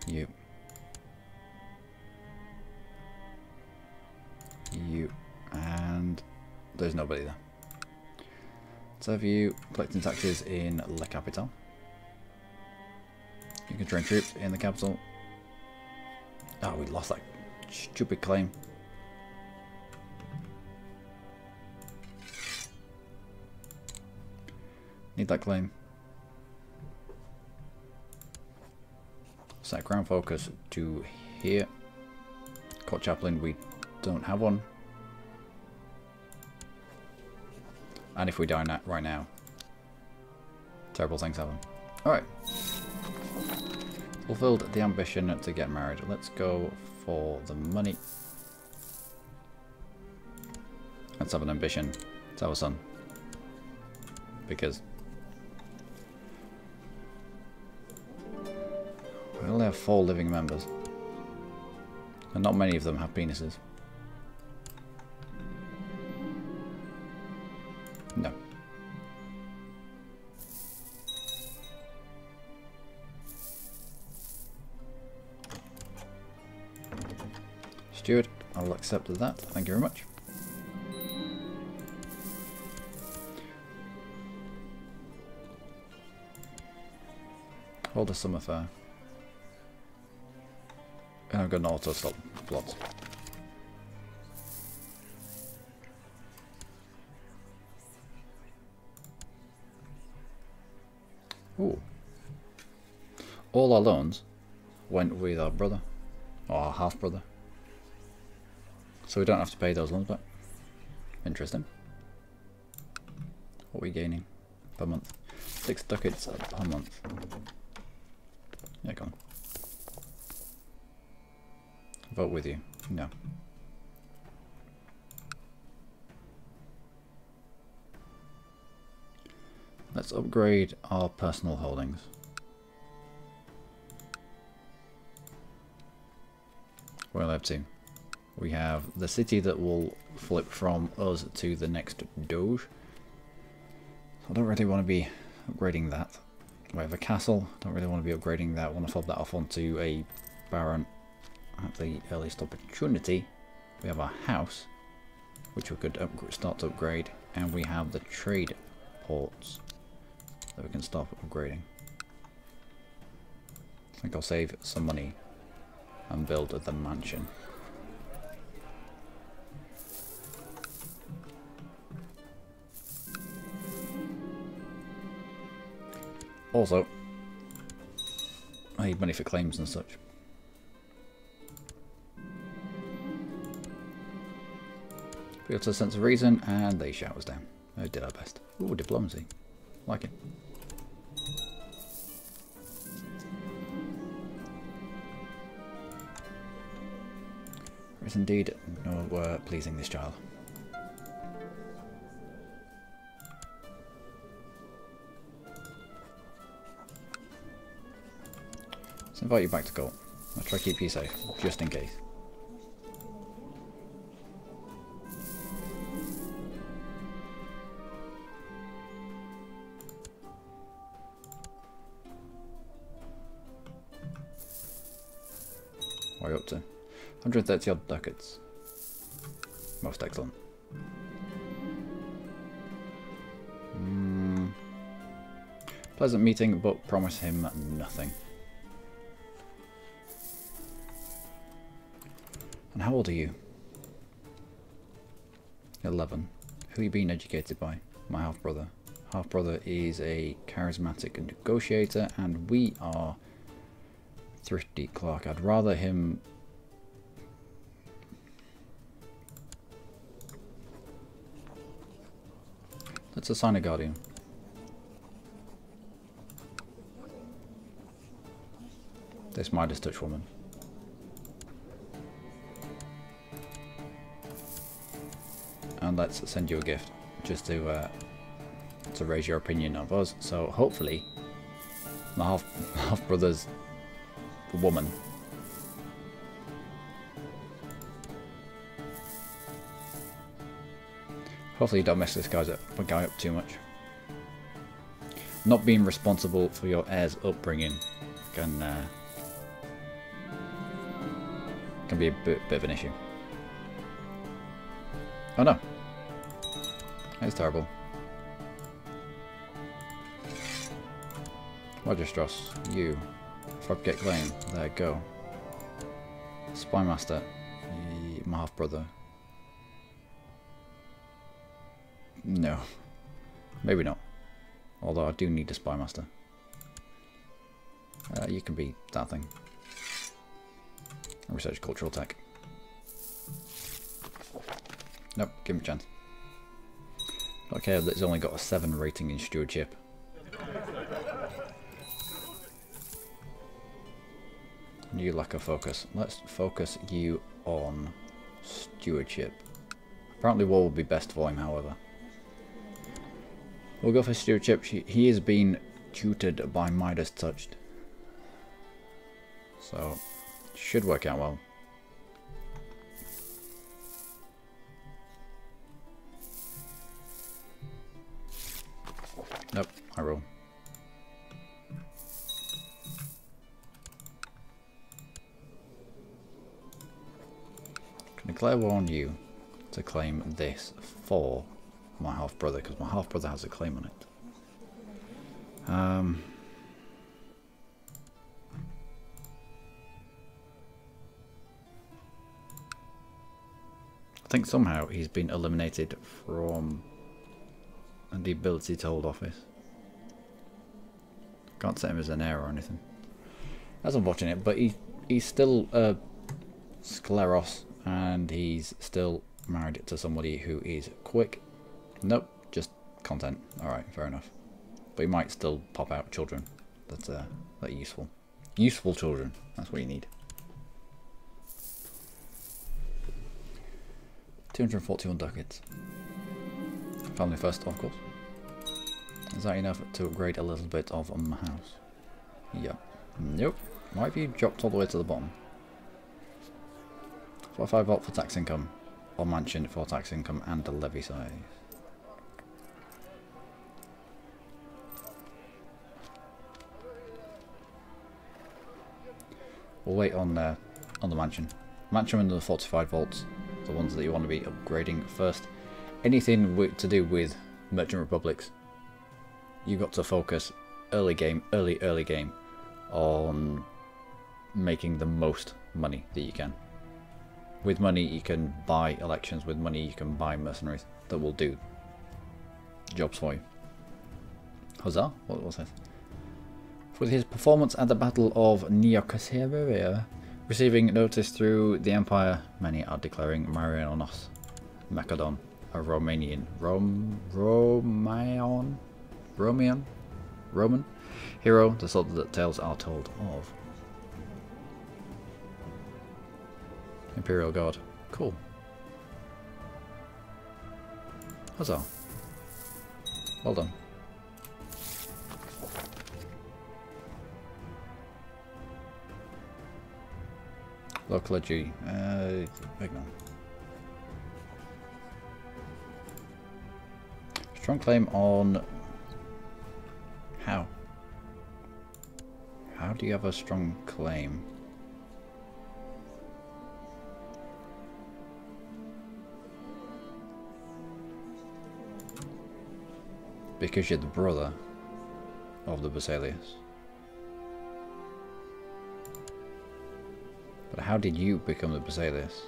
You. You. And there's nobody there. Let's have you collecting taxes in La Capitale. You can train troops in the capital. Oh, we lost that stupid claim. Need that claim. Set ground focus to here. Court chaplain, we don't have one. And if we die right now, terrible things happen. Alright. Fulfilled the ambition to get married. Let's go for the money. Let's have an ambition to have a son. Because we only have 4 living members. And not many of them have penises. No. Steward, I'll accept that. Thank you very much. Hold a summer fair. And I've got an auto stop plot. Ooh. All our loans went with our brother, or our half brother. So we don't have to pay those loans back. Interesting. What are we gaining per month? 6 ducats per month. Yeah, come on. Vote with you. No. Let's upgrade our personal holdings. Where are we up to? We have the city that will flip from us to the next Doge. I don't really want to be upgrading that. We have a castle. Don't really want to be upgrading that. I want to fob that off onto a baron at the earliest opportunity. We have our house, which we could start to upgrade, and we have the trade ports that we can start upgrading. I think I'll save some money and build the mansion. Also, I need money for claims and such. We got a sense of reason, and they shout us down. We did our best. Ooh, diplomacy. Like it. There is indeed no pleasing this child. Let's invite you back to court. I'll try to keep you safe, just in case. What are you up to? 130 odd ducats. Most excellent. Pleasant meeting, but promise him nothing. And how old are you? 11. Who are you being educated by? My half-brother. Half-brother is a charismatic negotiator, and we are thrifty clerk. I'd rather him... Let's assign a guardian. This Midas Touch woman. And let's send you a gift, just to raise your opinion of us. So hopefully, my half brother's woman hopefully you don't mess this guy up too much. Not being responsible for your heir's upbringing can be a bit of an issue. Oh no. That's terrible. Magistros, you. Forget claim. There, go. Spymaster, my half brother. No. Maybe not. Although I do need a spymaster. You can be that thing. Research cultural tech. Nope, give him a chance. Okay, that's only got a 7 rating in stewardship. You lack a focus. Let's focus you on stewardship. Apparently war will be best for him, however. We'll go for stewardship. He is being tutored by Midas Touched. So, should work out well. Nope, I roll. Can declare war on you to claim this for my half brother, because my half brother has a claim on it. I think somehow he's been eliminated from the ability to hold office. Can't set him as an heir or anything. As I'm watching it, but he's still Scleros, and he's still married to somebody who is quick. Nope, just content. Alright, fair enough. But he might still pop out children. That are useful. Useful children, that's what you need. 241 ducats. Family first, of course. Is that enough to upgrade a little bit of my house? Yep. Nope. Why have you dropped all the way to the bottom? 45 volt for tax income, or mansion for tax income and the levy size. We'll wait on the mansion. Mansion and the 45 volts, the ones that you want to be upgrading first. Anything to do with Merchant Republics, you've got to focus early game on making the most money that you can. With money you can buy elections, with money you can buy mercenaries that will do jobs for you. Huzzah? What was that? For his performance at the Battle of Neocaesarea, receiving notice through the Empire, many are declaring Marianos Macedon a Romanian Roman hero, the sort that tales are told of. Imperial Guard. Cool. Huzzah. Well done. Low clergy. Ignore. Strong claim on... How? How do you have a strong claim? Because you're the brother of the Basilius. But how did you become the Basilius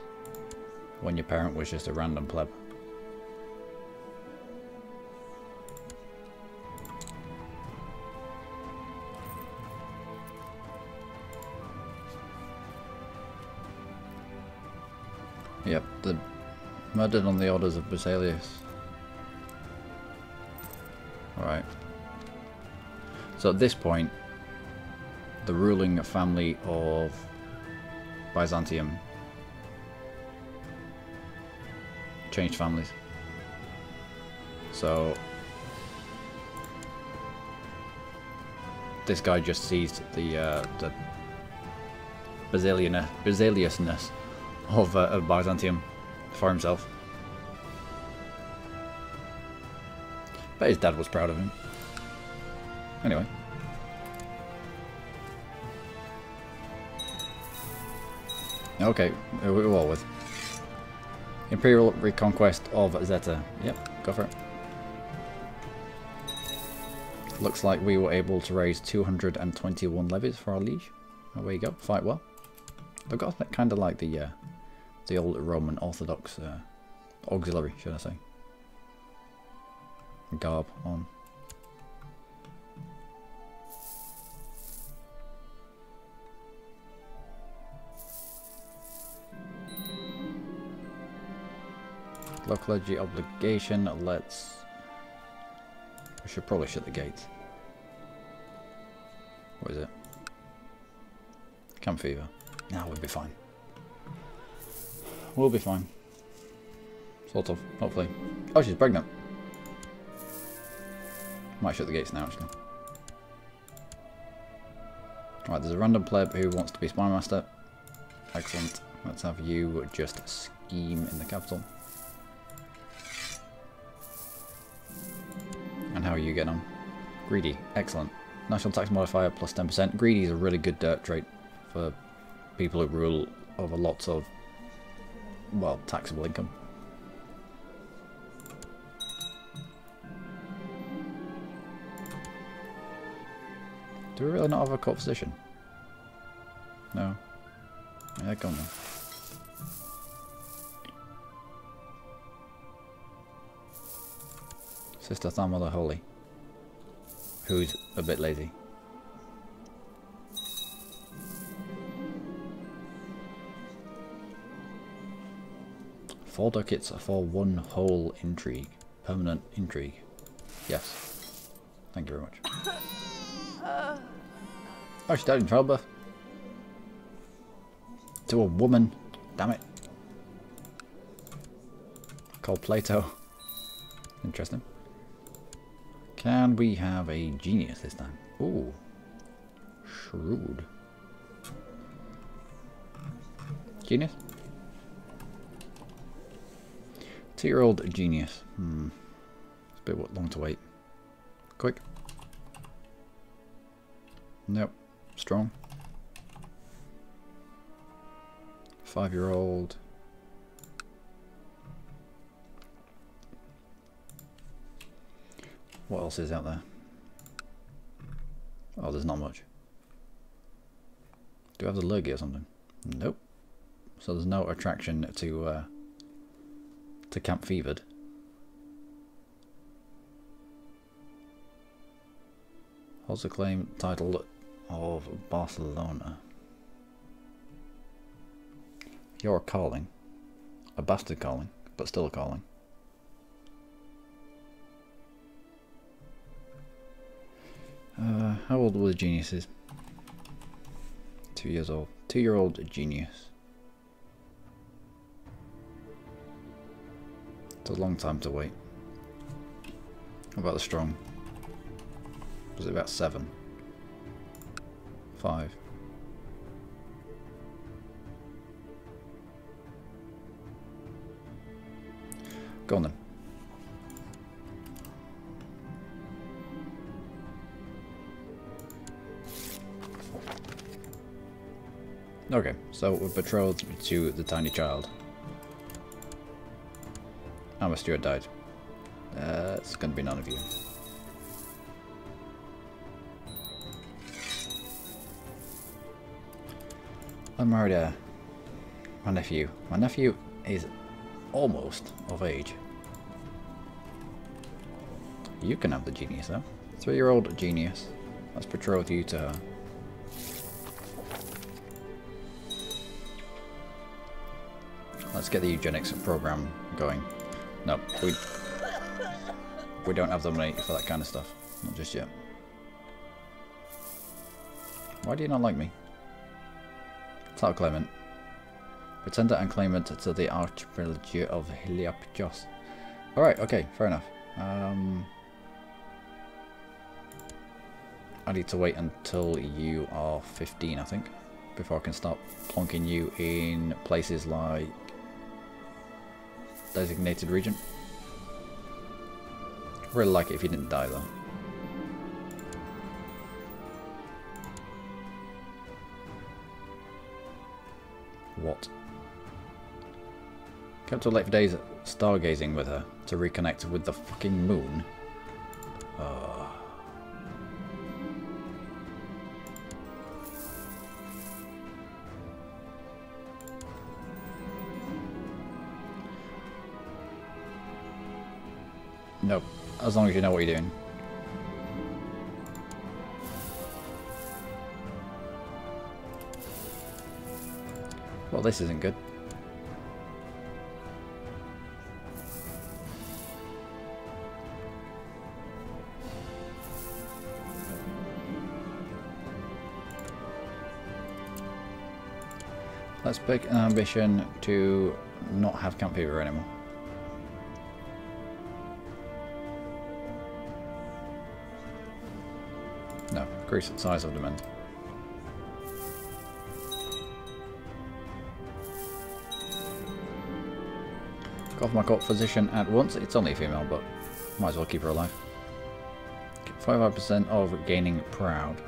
when your parent was just a random pleb? Yep, the murdered on the orders of Basilius. Alright. So at this point, the ruling family of Byzantium changed families. So this guy just seized the Basiliusness of Byzantium for himself. Bet his dad was proud of him. Anyway. Okay, who are we all with? Imperial reconquest of Zeta. Yep, go for it. Looks like we were able to raise 221 levies for our liege. Away you go, fight well. They've got kind of like the old Roman Orthodox auxiliary, should I say. Garb on. Low clergy obligation, let's... I should probably shut the gates. What is it? Camp fever. Nah, we'll be fine. We'll be fine. Sort of, hopefully. Oh, she's pregnant. Might shut the gates now, actually. Right, there's a random pleb who wants to be spy master. Excellent. Let's have you just scheme in the capital. And how are you getting on? Greedy. Excellent. National tax modifier plus 10%. Greedy is a really good trait for people who rule over lots of, well, taxable income. Do we really not have a court physician? No. Yeah, go on then. Sister Thamma Holy, who's a bit lazy. Four ducats for one whole intrigue. Permanent intrigue. Yes. Thank you very much. Oh, she died in childbirth. To a woman. Damn it. Called Plato. Interesting. Can we have a genius this time? Ooh. Shrewd. Genius? 2-year-old genius. It's a bit long to wait. Quick. Nope. Strong. 5-year-old. What else is out there? Oh, there's not much. Do I have the lurgy or something? Nope. So there's no attraction to Camp Fevered. Holds the claim title of Barcelona. You're a calling. A bastard calling, but still a calling. How old were the geniuses? 2 years old. 2-year-old genius. It's a long time to wait. How about the strong? Was it about 7? 5? Go on then. Okay, so we're betrothed to the tiny child. And my steward died. It's gonna be none of you. I married my nephew. My nephew is almost of age. You can have the genius though. 3-year-old genius. Let's betroth you to her. Let's get the eugenics program going. No, we don't have the money for that kind of stuff. Not just yet. Why do you not like me? Title claimant. Pretender and claimant to the archipelago of Heliopjos. Alright, okay, fair enough. I need to wait until you are 15, I think, before I can start plonking you in places like designated region. I'd really like it if you didn't die though. What? Kept till late for days stargazing with her to reconnect with the fucking moon. Nope, as long as you know what you're doing. Well, this isn't good. Let's pick an ambition to not have Camp Fever anymore. No, increase the size of demand. Go off my court physician at once. It's only a female, but might as well keep her alive. 55% of gaining proud,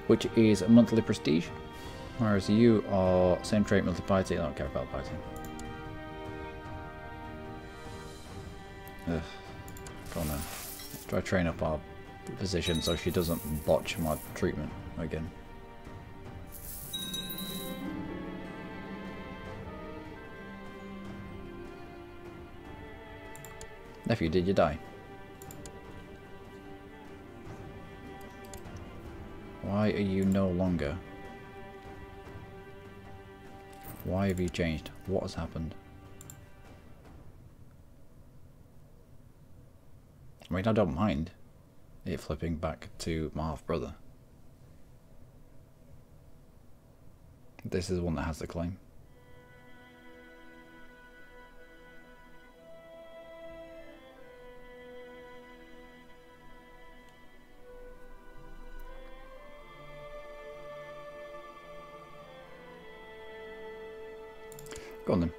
which is a monthly prestige. Whereas you are same trait, monthly piety. I don't care about piety. Ugh. Go on then. Let's try to train up our physician so she doesn't botch my treatment again. Nephew, did you die? Why are you no longer? Why have you changed? What has happened? I mean, I don't mind it flipping back to my half-brother. This is the one that has the claim. Go on then.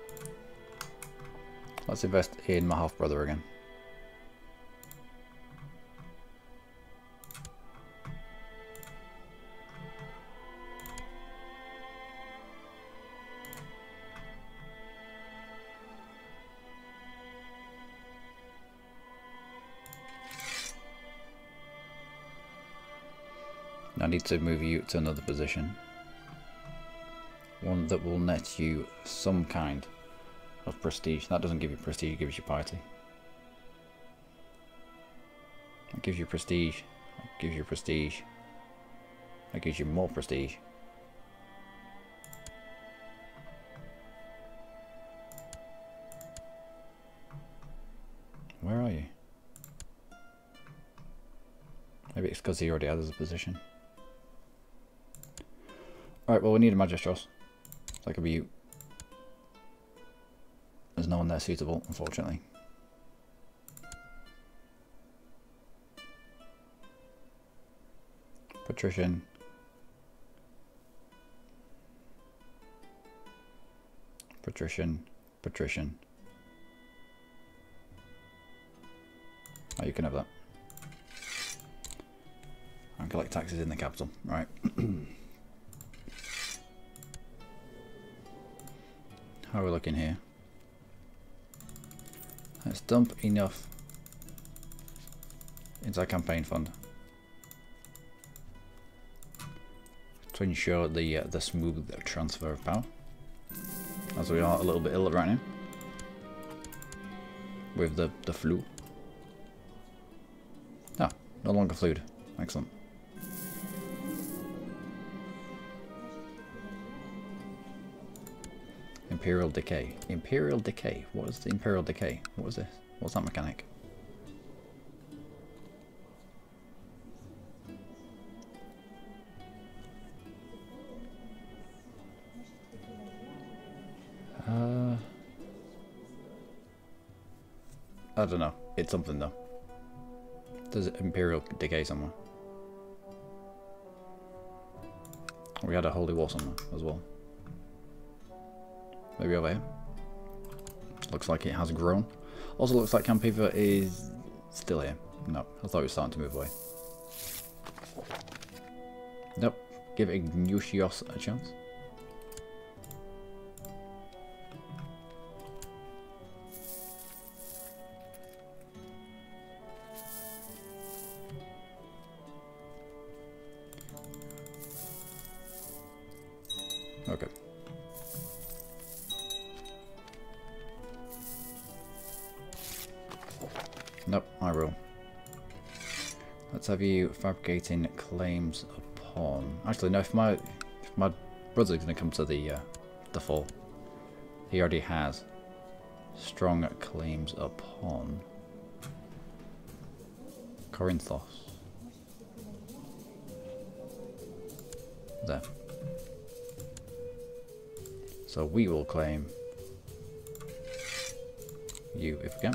Let's invest in my half-brother again. I need to move you to another position. One that will net you some kind of prestige. That doesn't give you prestige, it gives you piety. That gives you prestige. That gives you prestige. That gives you more prestige. Where are you? Maybe it's because he already has a position. Alright, well we need a Magistros. That could be you. There's no one there suitable, unfortunately. Patrician. Patrician. Patrician. Oh, you can have that. And collect taxes in the capital. Right. How are we looking here? Let's dump enough into our campaign fund to ensure the smooth transfer of power, as we are a little bit ill right now with the flu. Ah, no longer flued. Excellent. Imperial Decay. Imperial Decay. What is the Imperial Decay? What is this? What's that mechanic? I don't know. It's something though. There's Imperial Decay somewhere. We had a Holy War somewhere as well. Maybe over here. Looks like it has grown. Also looks like Campiva is still here. No, I thought it was starting to move away. Nope. Give Ignatius a chance. Okay. Nope, I will. Let's have you fabricating claims upon. Actually, no. If my brother's going to come to the fall, he already has strong claims upon Corinthos. There. So we will claim you if we can.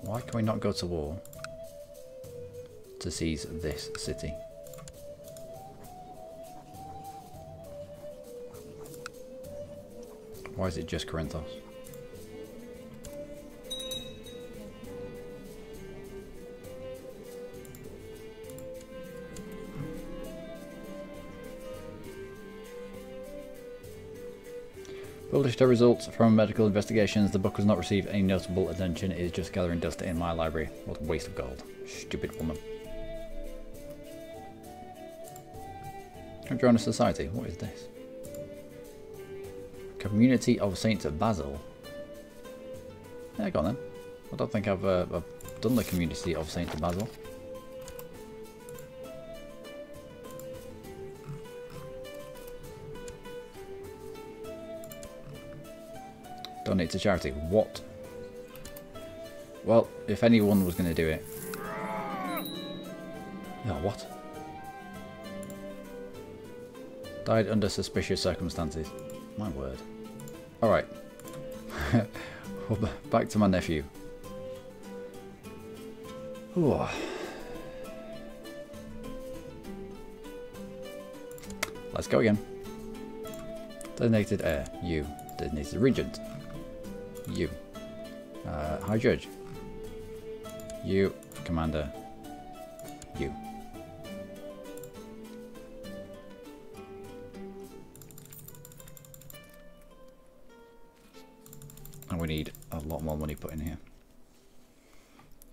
Why can we not go to war to seize this city? Why is it just Corinthos? Published the results from medical investigations. The book has not received any notable attention. It is just gathering dust in my library. What a waste of gold. Stupid woman. Join a society. What is this? Community of Saint Basil. Yeah, go on then. I don't think I've done the Community of Saint Basil. Donate to charity. What? Well, if anyone was going to do it. Oh, what? Died under suspicious circumstances. My word. Alright. Well, back to my nephew. Ooh. Let's go again. Designated heir. You. Designated regent. You. High Judge. You. Commander. You. And we need a lot more money put in here.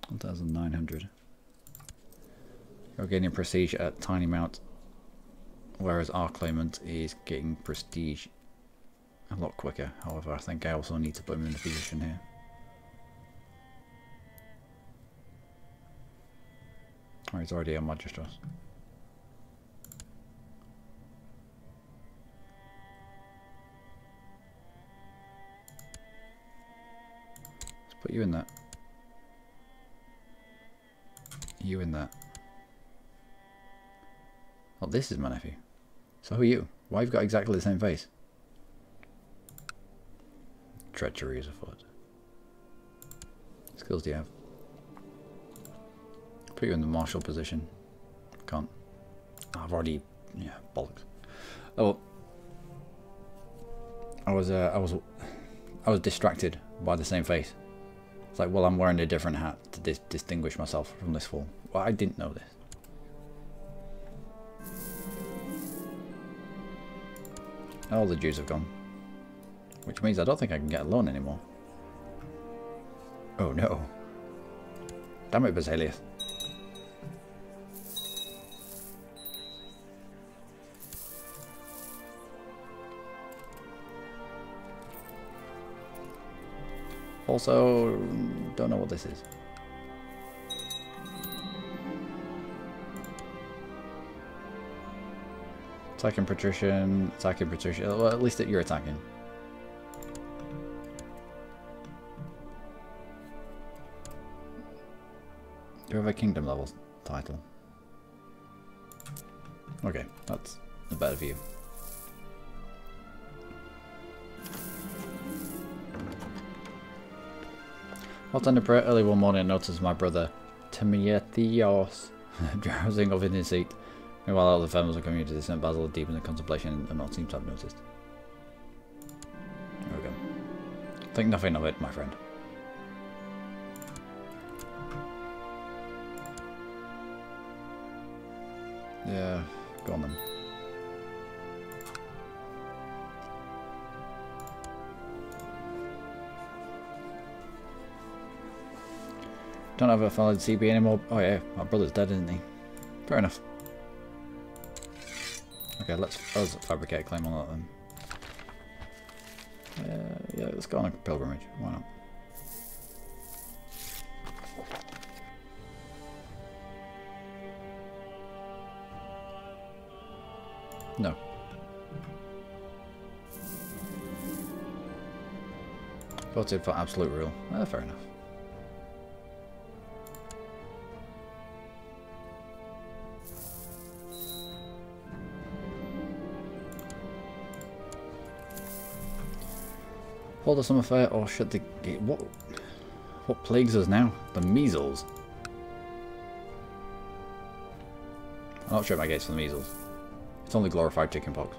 1,900. You're gaining prestige at a tiny amount, whereas our claimant is getting prestige a lot quicker. However, I think I also need to put him in a position here. Oh, he's already on Magistros. Let's put you in that. You in that. Oh, this is my nephew. So who are you? Why have you got exactly the same face? Treachery is afoot. What skills do you have? Put you in the martial position. Can't. I've already. Yeah, bollocks. Oh, I was distracted by the same face. It's like, well, I'm wearing a different hat to distinguish myself from this fool. Well, I didn't know this. All the Jews have gone. Which means I don't think I can get a loan anymore. Oh no. Damn it, Basilius. Also, don't know what this is. Attacking patrician, well, at least you're attacking. Do you have a kingdom level title? Okay, that's a better view. While tending prayer early one morning, I noticed my brother Timiothios drowsing off in his seat. Meanwhile, all the families of the community sent Basil deep in the contemplation and not seem to have noticed. There we go. Think nothing of it, my friend. Yeah, go on then. Don't have a valid CB anymore. Oh yeah, my brother's dead, isn't he? Fair enough. Okay, let's fabricate a claim on that then. Yeah, let's go on a pilgrimage. Why not? No. Voted for absolute rule. Fair enough. Hold a summer fair or shut the gate. What plagues us now? The measles. I'm not shut my gates for the measles. It's only glorified chickenpox.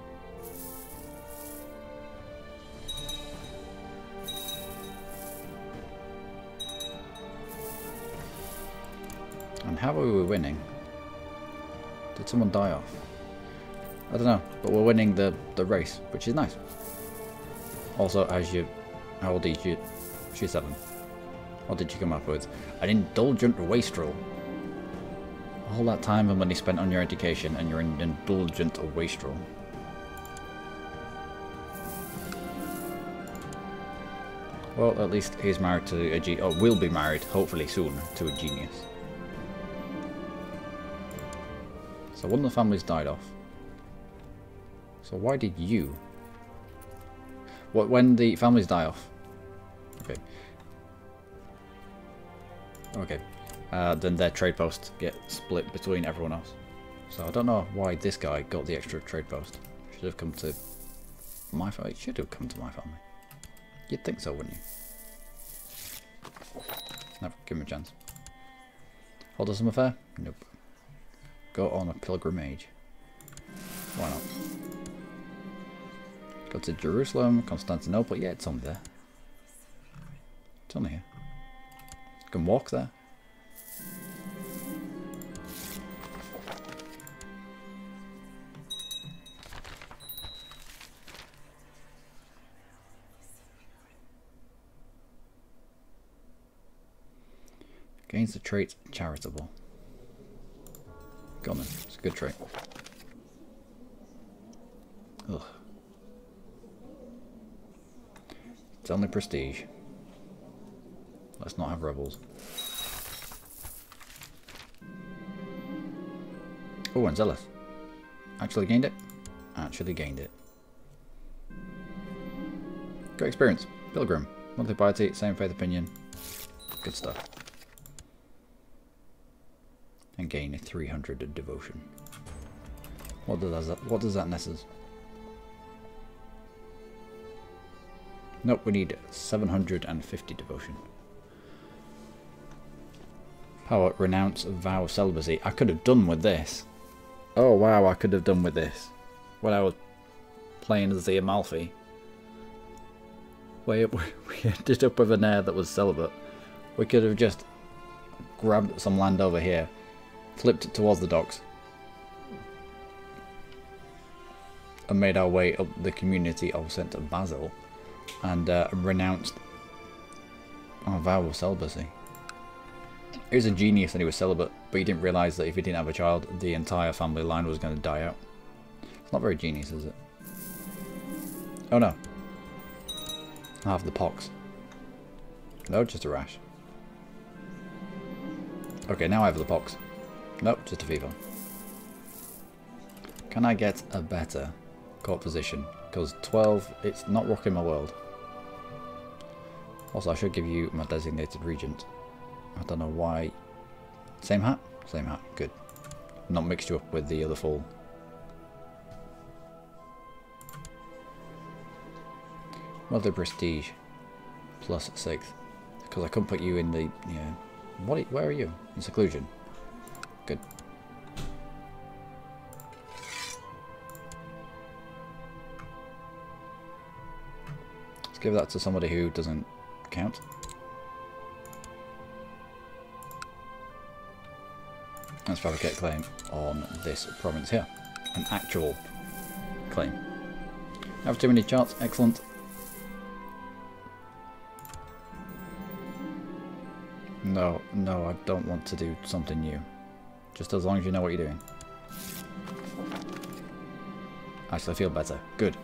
And how are we winning? Did someone die off? I don't know, but we're winning the race, which is nice. Also, how old is you? She's 7. What did you come up with? An indulgent wastrel. All that time and money spent on your education, and you're an indulgent wastrel. Well, at least he's married to a genius. Oh, will be married, hopefully soon, to a genius. So one of the families died off. So why did you? When the families die off? Okay. Okay. Then their trade posts get split between everyone else. So I don't know why this guy got the extra trade post. Should have come to my family. Should have come to my family. You'd think so, wouldn't you? No, give him a chance. Hold a summer fair? Nope. Go on a pilgrimage. Why not? Go to Jerusalem, Constantinople. Yeah, it's only there. It's only here. You can walk there. Gains the trait charitable. Go on then, it's a good trait. Ugh. It's only prestige. Let's not have rebels. Oh, and zealous. Actually gained it. Actually gained it. Great experience. Pilgrim. Monthly piety, same faith opinion. Good stuff. And gain 300 devotion. What does that net us? Nope, we need 750 devotion. Power, renounce, vow of celibacy. I could have done with this. Oh wow, I could have done with this when I was playing as the Amalfi. We ended up with an heir that was celibate. We could have just grabbed some land over here, flipped it towards the docks, and made our way up the community of St. Basil, and renounced our vow of celibacy. He was a genius and he was celibate, but he didn't realise that if he didn't have a child, the entire family line was going to die out. It's not very genius, is it? Oh no. I have the pox. No, just a rash. Okay, now I have the pox. Nope, just a fever. Can I get a better court position? Because 12, it's not rocking my world. Also, I should give you my designated regent. I don't know why. Same hat? Same hat. Good. Not mixed you up with the other fool. Mother prestige. Plus 6. Because I couldn't put you in the... Yeah. Where are you? In seclusion. Good. Let's give that to somebody who doesn't count. Let's fabricate a claim on this province here. An actual claim. I have too many charts. Excellent. No, no, I don't want to do something new. Just as long as you know what you're doing. Actually, I feel better. Good.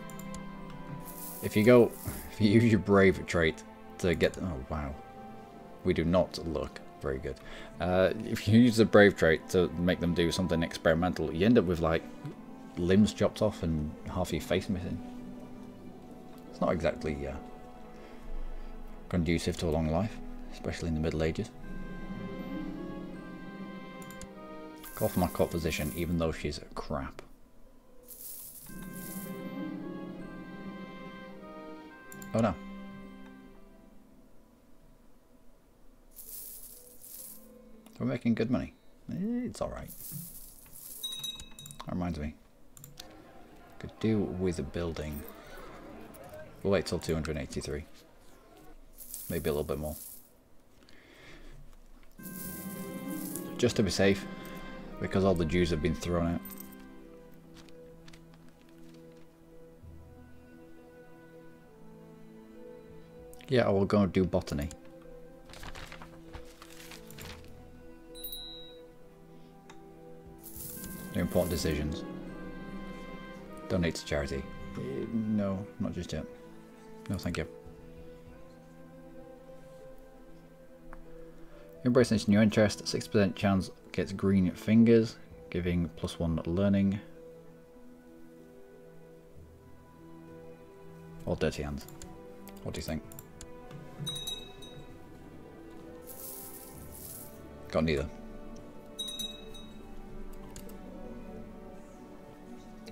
If you use your brave trait to get... Oh, wow. We do not look very good. If you use the brave trait to make them do something experimental, you end up with, like, limbs chopped off and half your face missing. It's not exactly conducive to a long life, especially in the Middle Ages. Call for my court position, even though she's crap. Oh no. We're making good money. It's alright. That reminds me. Could do with a building. We'll wait till 283. Maybe a little bit more. Just to be safe, because all the Jews have been thrown out. Yeah, I will go and do botany. No important decisions. Donate to charity. No, not just yet. No, thank you. Embrace this new interest. 6% chance gets green fingers, giving +1 learning. Or dirty hands. What do you think? Got neither.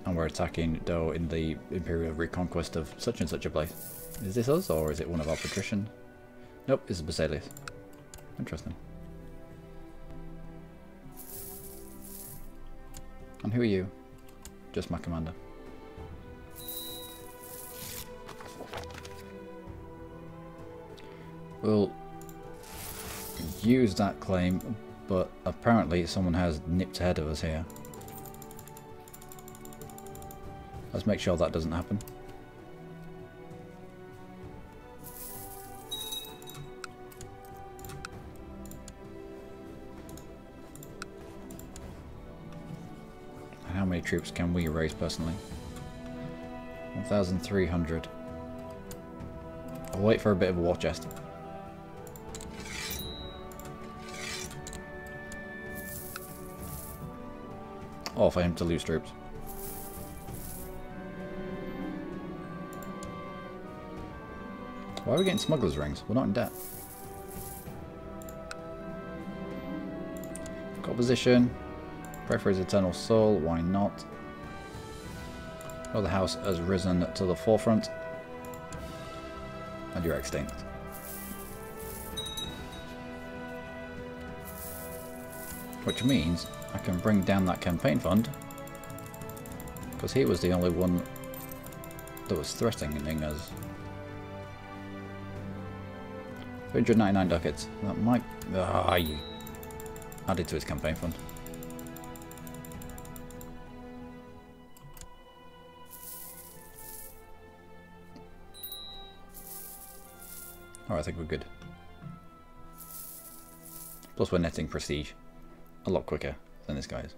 And we're attacking though in the Imperial reconquest of such and such a place. Is this us or is it one of our patricians? Nope, it's Basilius. Interesting. And who are you? Just my commander. We'll use that claim, but apparently someone has nipped ahead of us here. Let's make sure that doesn't happen. many troops can we raise personally? 1,300. I'll wait for a bit of a war chest. Or for him to lose troops. Why are we getting smugglers' rings? We're not in debt. Got position. Pray for his eternal soul. Why not? The house has risen to the forefront. And you're extinct. Which means I can bring down that campaign fund. Because he was the only one that was threatening us. 399 ducats. That might... you added to his campaign fund. Oh, I think we're good. Plus we're netting prestige a lot quicker than this guy is.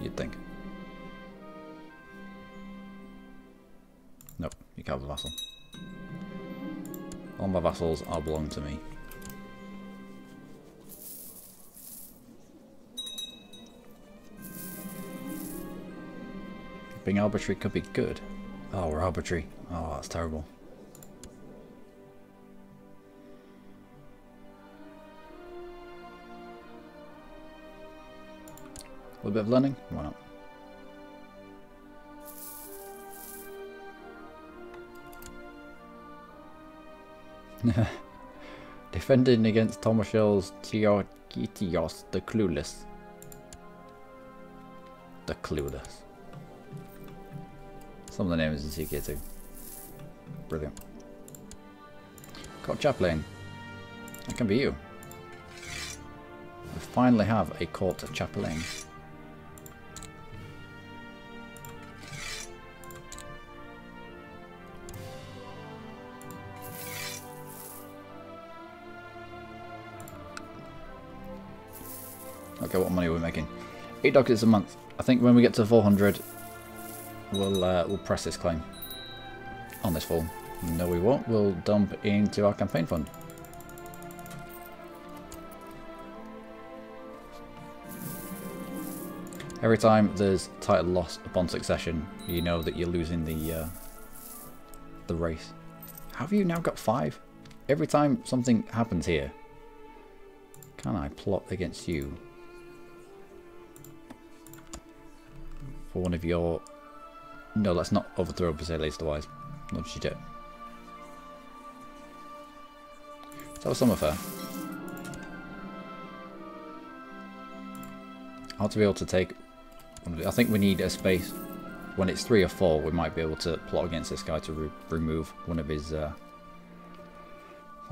You'd think. Nope, you can't have a vassal. All my vassals are belong to me. Being arbitrary could be good. Oh, we're arbitrary. Oh, that's terrible. A little bit of learning? Why not? Defending against Tomashell's CK2 the Clueless. The Clueless. Some of the names in CK2. Brilliant. Court Chaplain. That can be you. We finally have a Court Chaplain. Okay, what money are we making? 8 ducats a month. I think when we get to 400, we'll press this claim on this fall. No, we won't. We'll dump into our campaign fund. Every time there's title loss upon succession, you know that you're losing the race. Have you now got 5? Every time something happens here, can I plot against you? For one of your... No, let's not overthrow Basileus otherwise. Not just it. Let's have a summer fair. I ought to be able to take... I think we need a space. When it's 3 or 4, we might be able to plot against this guy to remove one of his... one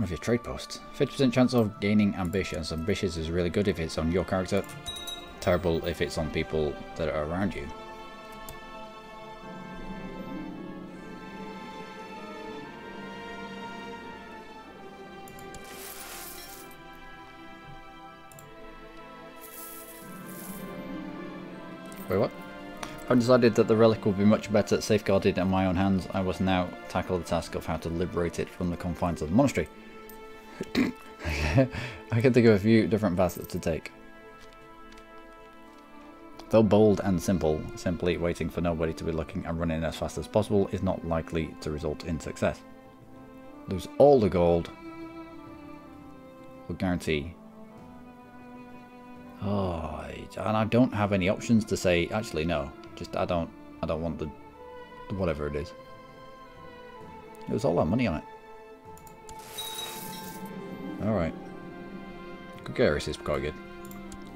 of your trade posts. 50% chance of gaining ambitious. Ambitious is really good if it's on your character. Terrible if it's on people that are around you. Wait, what? I've decided that the relic would be much better safeguarded in my own hands. I must now tackle the task of how to liberate it from the confines of the monastery. I can think of a few different paths to take. Though bold and simple, simply waiting for nobody to be looking and running as fast as possible is not likely to result in success. Lose all the gold will guarantee. Oh, and I don't have any options to say, actually no, just I don't want the whatever it is. It was all that money on it. Alright. Gregarious is quite good.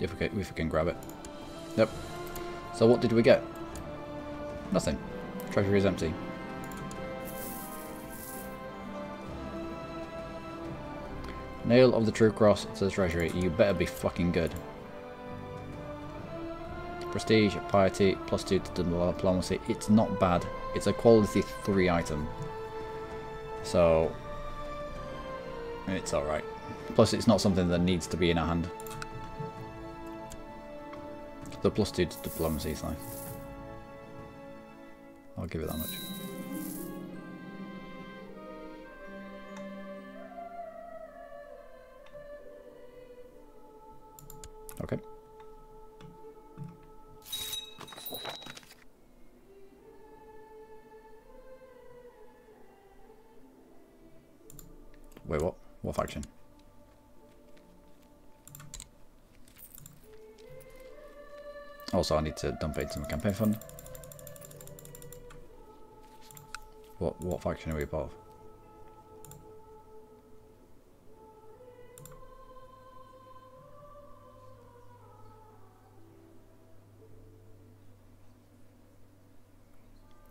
If we can grab it. Yep. So what did we get? Nothing. Treasury is empty. Nail of the True Cross to the treasury. You better be fucking good. Prestige, piety, +2 to diplomacy. It's not bad. It's a quality 3 item. So it's alright. Plus it's not something that needs to be in our hand. The +2 to diplomacy is nice. I'll give it that much. Okay. Wait, what? What faction? Also, I need to dump it into my campaign fund. What faction are we part of?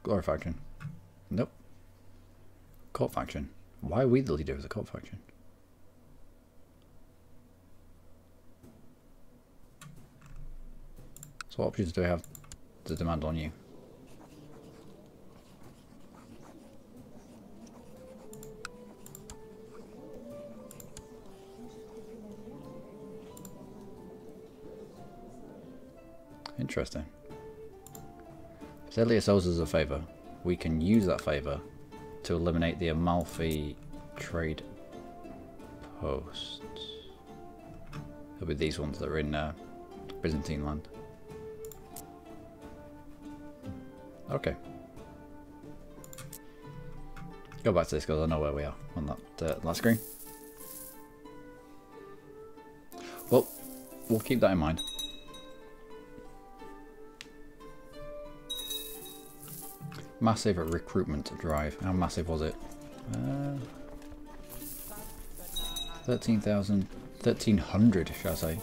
Glory faction. Nope. Court faction. Why are we the leader of the court faction? So what options do we have to demand on you? Interesting. Zelius owes us a favour. We can use that favour to eliminate the Amalfi trade posts. It'll be these ones that are in Byzantine land. Okay. Go back to this because I know where we are on that last screen. Well, we'll keep that in mind. Massive recruitment drive. How massive was it? 13,000, 1,300, should I say?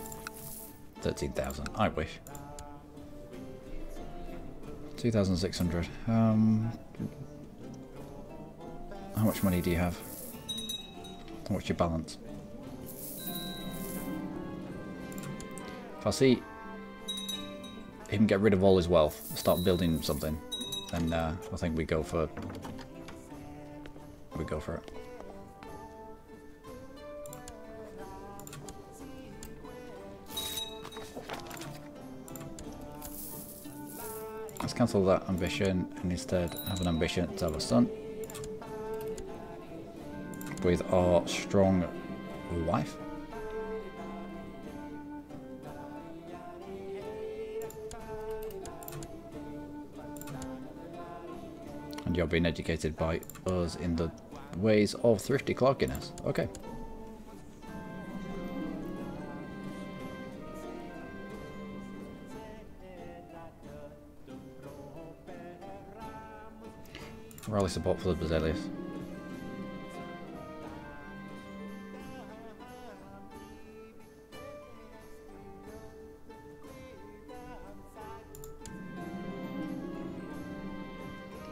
13,000. I wish. 2,600. How much money do you have? What's your balance? If I see him get rid of all his wealth, start building something, then I think we go for it. Let's cancel that ambition and instead have an ambition to have a son with our strong wife. And you're being educated by us in the ways of thrifty clerkiness. Okay. Rally support for the Basilius.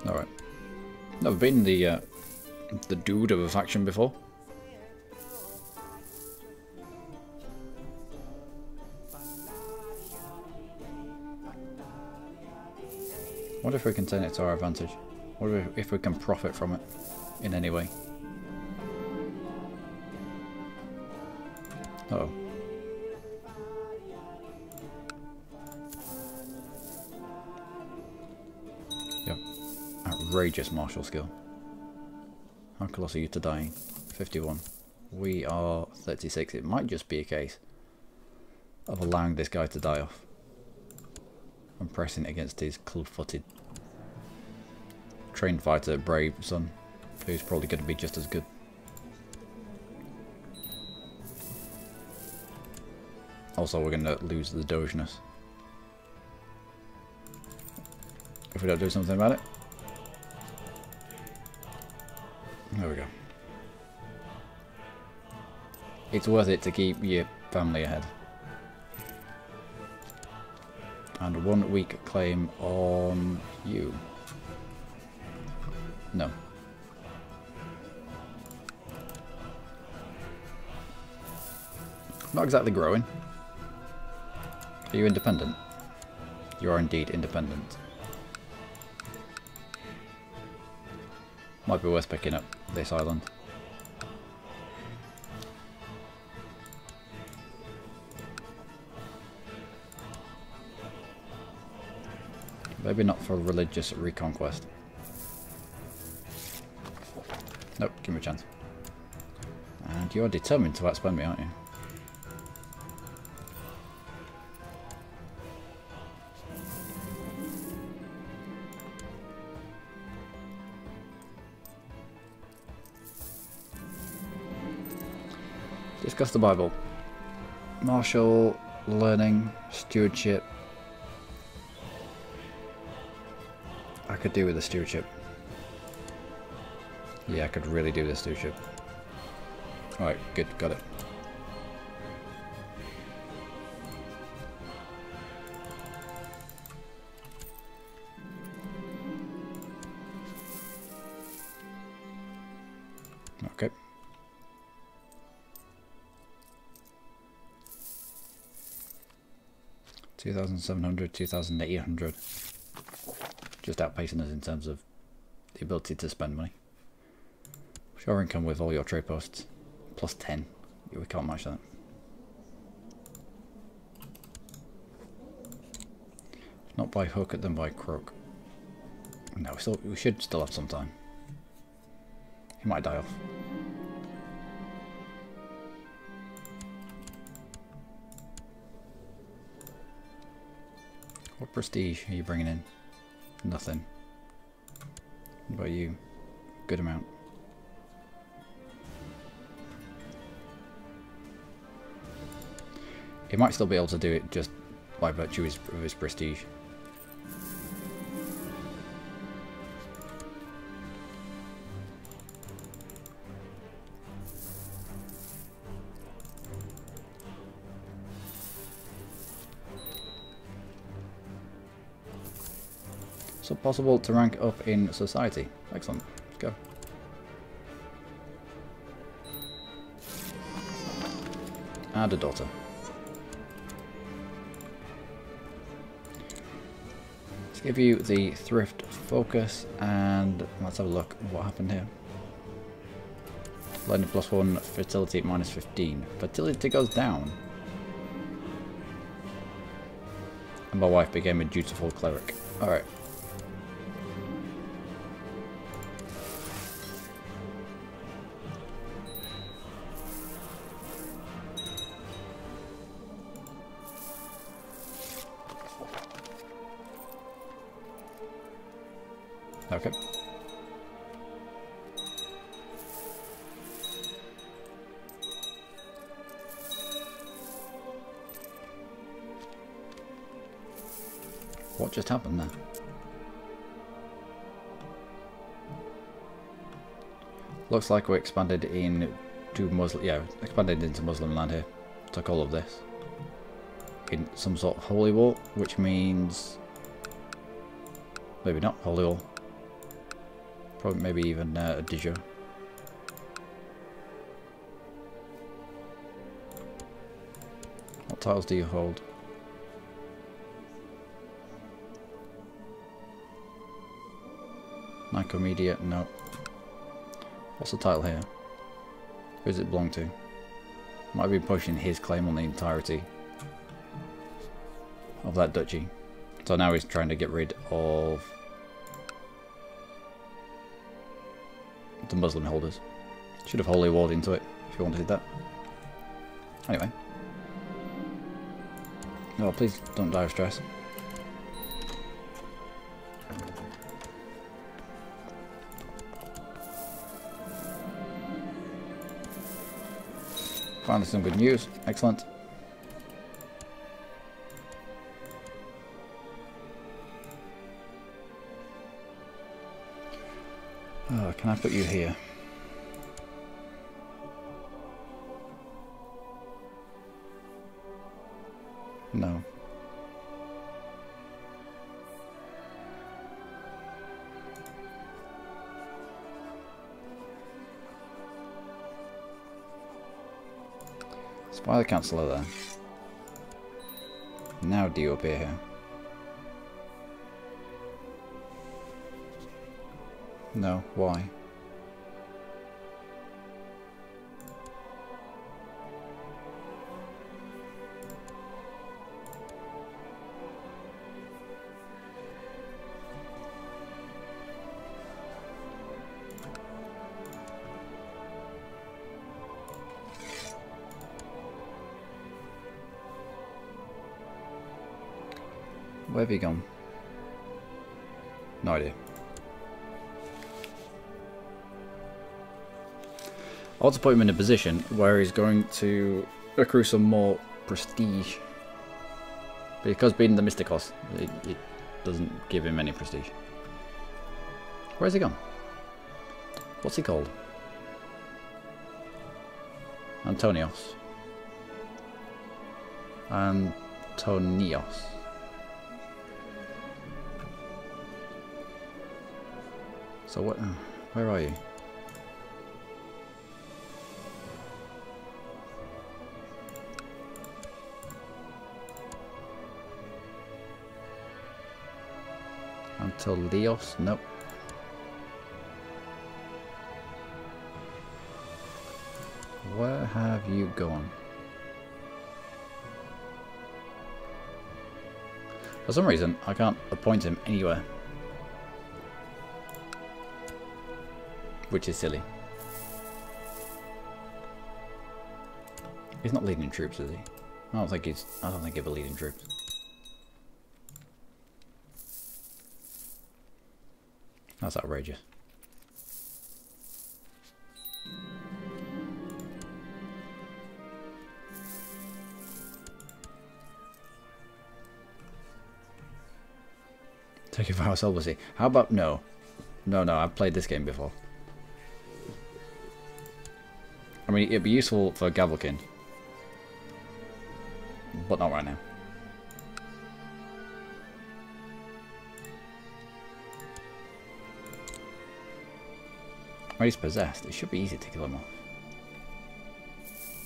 Alright. Never been the dude of a faction before. What if we can turn it to our advantage? What if we can profit from it in any way? Uh-oh. Yep. Outrageous martial skill. How close are you to dying? 51. We are 36. It might just be a case of allowing this guy to die off and pressing it against his club-footed trained fighter, brave son, who's probably going to be just as good. Also, we're going to lose the dogeness if we don't do something about it. There we go. It's worth it to keep your family ahead. And 1 week claim on you. No. Not exactly growing. Are you independent? You are indeed independent. Might be worth picking up this island. Maybe not for religious reconquest. Nope, give me a chance. And you're determined to outspend me, aren't you? Discuss the Bible. Martial, learning, stewardship. I could do with the stewardship. Yeah, I could really do the stewardship. Alright, good, got it. Okay. $2,700, $2,800. Just outpacing us in terms of the ability to spend money. Shore income with all your trade posts. Plus 10. Yeah, we can't match that. If not by hook, then by crook. No, we should still have some time. He might die off. What prestige are you bringing in? Nothing. What about you? Good amount. He might still be able to do it just by virtue of his prestige. So possible to rank up in society. Excellent. Let's go. Add a daughter. Let's give you the thrift focus and let's have a look at what happened here. Learning +1, fertility -15. Fertility goes down. And my wife became a dutiful cleric. Alright. Okay. What just happened there? Looks like we expanded into Muslim. Yeah, expanded into Muslim land here. Took all of this in some sort of holy war, which means maybe not holy war. Probably maybe even a de jure. What titles do you hold? Nicomedia? No. What's the title here? Who does it belong to? Might be pushing his claim on the entirety of that duchy. So now he's trying to get rid of the Muslim holders. Should have holy warred into it if you wanted that. Anyway. Oh, please don't die of stress. Finally some good news. Excellent. Oh, can I put you here? No. Spy the Chancellor there. Now do you appear here? No, why? Where have you gone? No idea. I want to put him in a position where he's going to accrue some more prestige. Because being the Mysticos, it doesn't give him any prestige. Where's he gone? What's he called? Antonios. Antonios. So what? Where are you? Antolios? Nope. Where have you gone? For some reason, I can't appoint him anywhere. Which is silly. He's not leading troops, is he? I don't think he'll be leading troops. That's outrageous. Take your vow celibacy. How about no? No, I've played this game before. I mean, it'd be useful for Gavelkin. But not right now. When he's possessed, it should be easy to kill him off.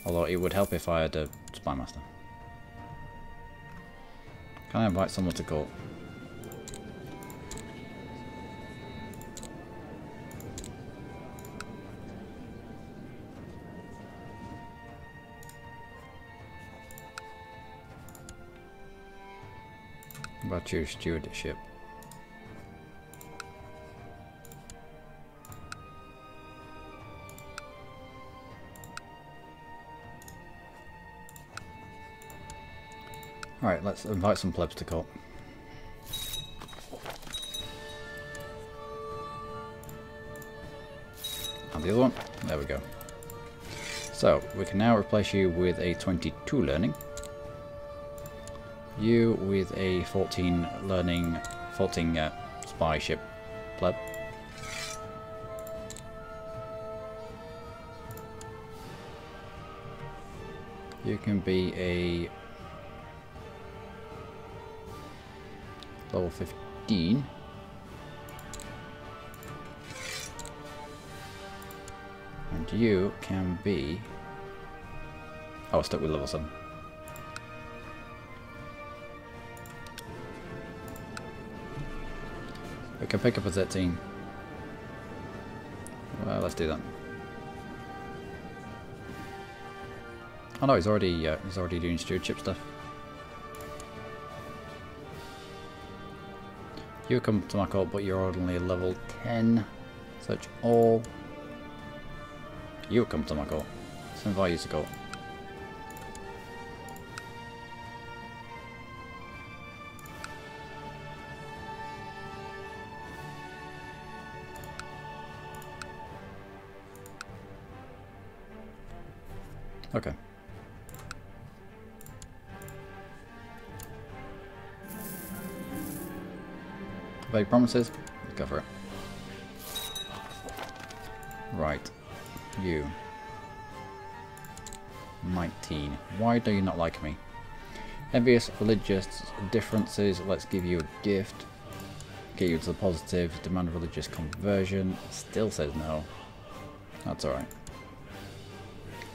Although it would help if I had a Spy Master. Can I invite someone to court? What about your stewardship? Alright, let's invite some plebs to court. And the other one. There we go. So, we can now replace you with a 22 learning. You with a 14 learning, 14 spy ship pleb. You can be a level 15. And you can be... Oh, stuck with level 7. We can pick up a 13. Well, let's do that. Oh no, he's already doing stewardship stuff. You come to my court, but you're only level 10. Search all. You come to my court. Let's invite you to court. Okay. Vague promises? Let's go for it. Right. You. 19. Why do you not like me? Envious religious differences. Let's give you a gift. Get you to the positive. Demand religious conversion. Still says no. That's alright.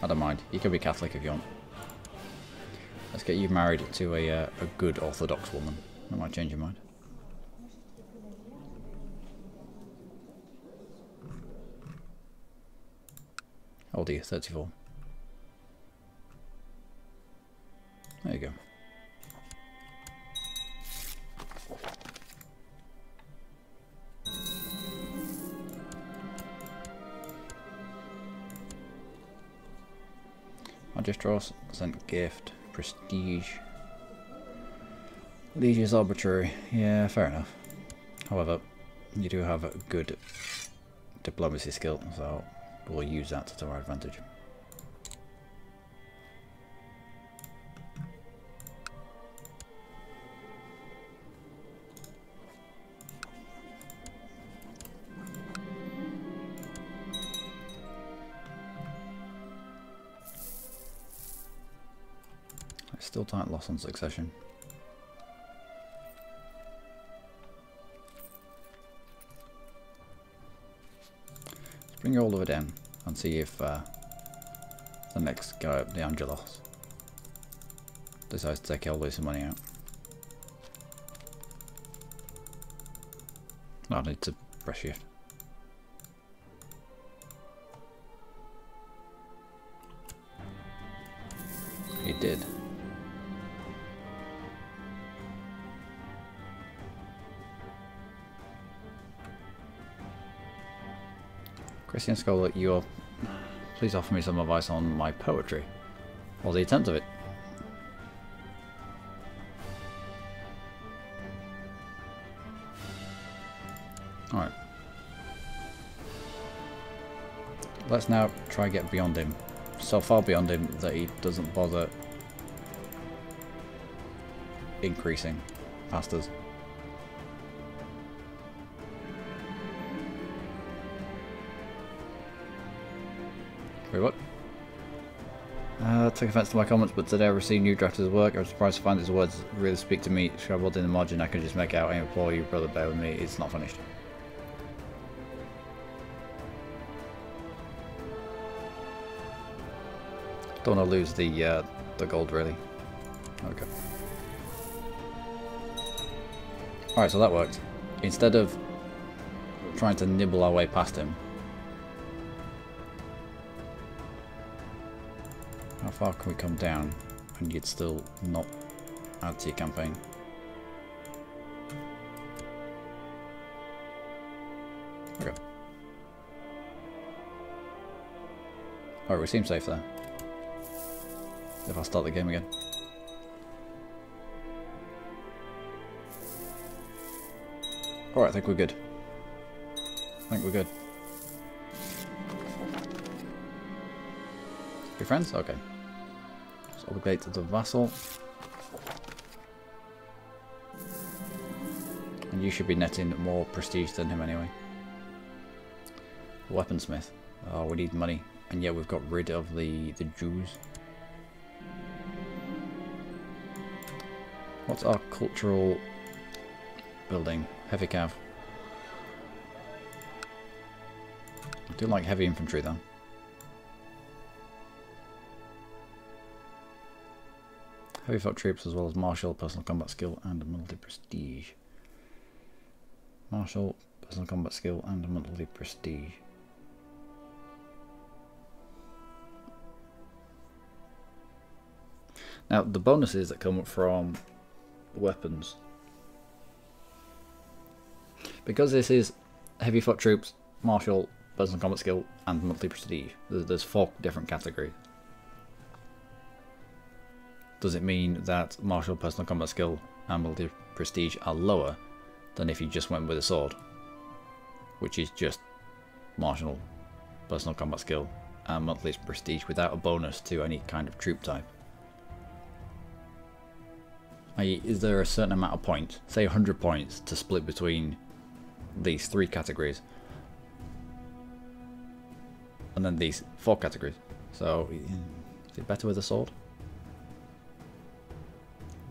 I don't mind. You can be Catholic if you want. Let's get you married to a good Orthodox woman. That might change your mind. How old are you? 34. There you go. Magistros, sent gift, prestige. Liege is arbitrary. Yeah, fair enough. However, you do have a good diplomacy skill, so we'll use that to our advantage. I still don't loss on succession. Bring you all the way down and see if the next guy up, the Angelos, decides to take all this money out. I need to press shift. He did. Christian Scholar, please offer me some advice on my poetry, or the attempt of it. Alright. Let's now try and get beyond him. So far beyond him that he doesn't bother increasing past us. Wait, what? Take offense to my comments, but today I received new drafters' work. I was surprised to find these words really speak to me. Scribbled in the margin, I can just make out. I implore you, brother, bear with me. It's not finished. Don't want to lose the gold, really. Okay. Alright, so that worked. Instead of trying to nibble our way past him, how far can we come down and you'd still not add to your campaign? Okay. Alright, we seem safe there. If I start the game again. Alright, I think we're good. I think we're good. Be friends? Okay. So obligate to the vassal. And you should be netting more prestige than him anyway. Weaponsmith. Oh, we need money. And yet we've got rid of the Jews. What's our cultural building? Heavy cav. I do like heavy infantry though. Heavy foot troops as well as martial, personal combat skill and multi-prestige. Martial, personal combat skill and multi-prestige. Now the bonuses that come from weapons, because this is heavy foot troops, martial, personal combat skill and monthly prestige, there's 4 different categories. Does it mean that martial, personal combat skill and monthly prestige are lower than if you just went with a sword, which is just martial, personal combat skill and monthly prestige without a bonus to any kind of troop type? Is there a certain amount of points, say 100 points, to split between these 3 categories and then these 4 categories? So is it better with a sword?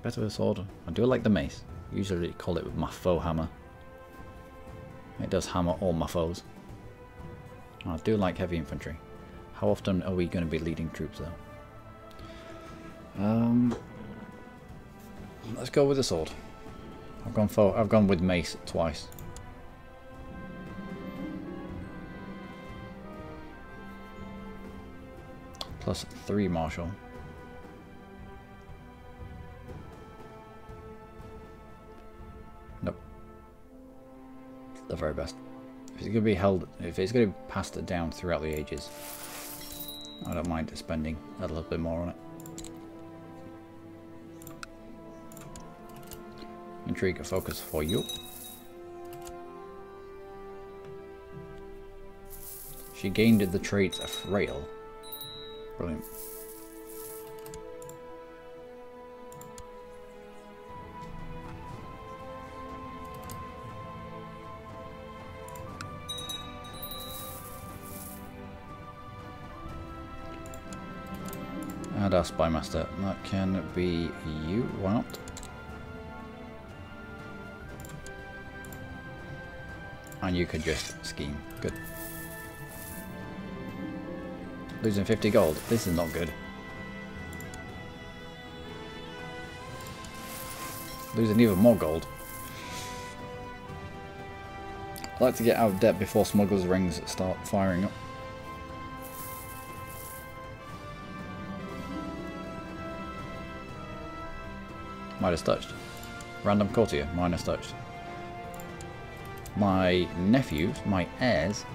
Better with a sword. I do like the mace. Usually call it my foe hammer. It does hammer all my foes. I do like heavy infantry. How often are we going to be leading troops though? Let's go with the sword. I've gone with mace twice. Plus 3 martial. Nope. The very best. If it's going to be held, if it's going to be passed down throughout the ages, I don't mind spending a little bit more on it. Intrigue focus for you. She gained the trait Frail. Brilliant. And our Spymaster. That can be you. Why not? And you could just scheme. Good. Losing 50 gold. This is not good. Losing even more gold. I'd like to get out of debt before smugglers' rings start firing up. Minus touched. Random courtier. Minus touched. My nephew's, my heir's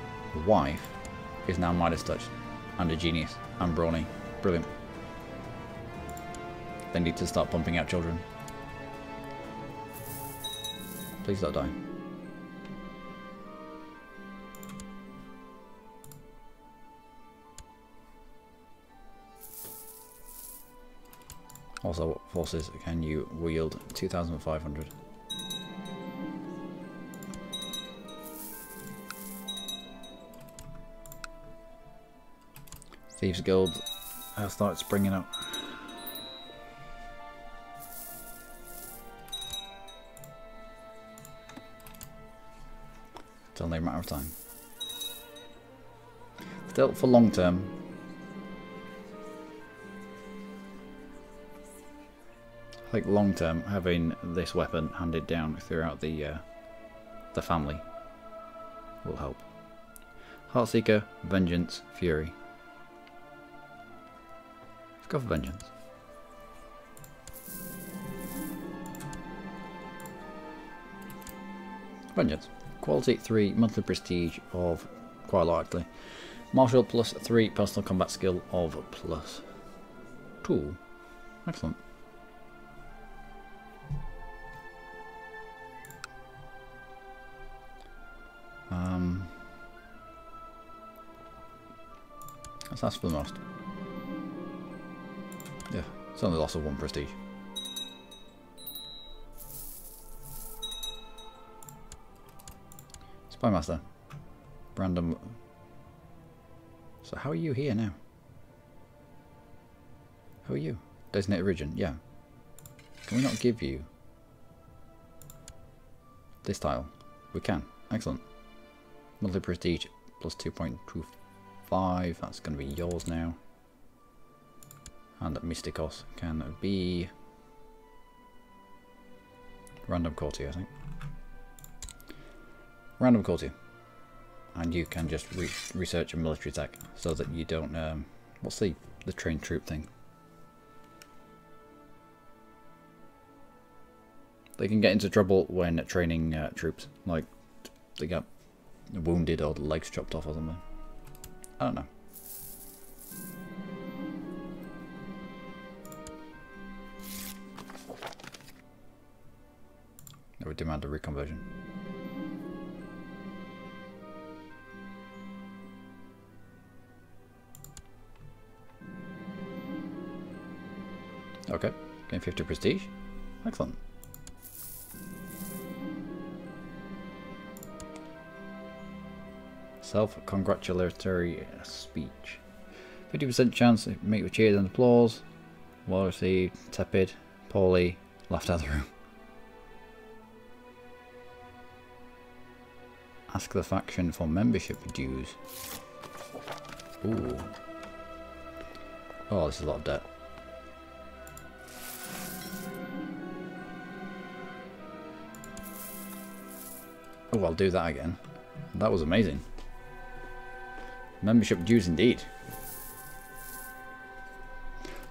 wife is now Midas touched. And a genius. And brawny. Brilliant. They need to start pumping out children. Please don't die. Also, what forces can you wield? 2,500. Thieves Guild started springing up. It's only a matter of time. Still, for long term, I think long term having this weapon handed down throughout the family will help. Heartseeker, Vengeance, Fury. Let's go for Vengeance. Vengeance. Quality 3, monthly prestige of quite a lot actually. Martial plus 3, personal combat skill of plus 2. Excellent. Let's ask for the most. Yeah, it's only loss of 1 prestige. Spymaster. Random. So how are you here now? Who are you? Designated region, yeah. Can we not give you this tile? We can. Excellent. Monthly prestige plus 2.25. That's going to be yours now. And Mysticos can be random courtier, I think. Random courtier. And you can just research a military tech so that you don't what's the trained troop thing? They can get into trouble when training troops, like they get wounded or the legs chopped off or something. I don't know. They would demand a reconversion. Okay, gain 50 prestige. Excellent. Self-congratulatory speech. 50% chance to make with cheers and applause. Well received, tepid, poorly, laughed out of the room. Ask the faction for membership dues. Ooh. Oh, this is a lot of debt. Oh, I'll do that again. That was amazing. Membership dues indeed.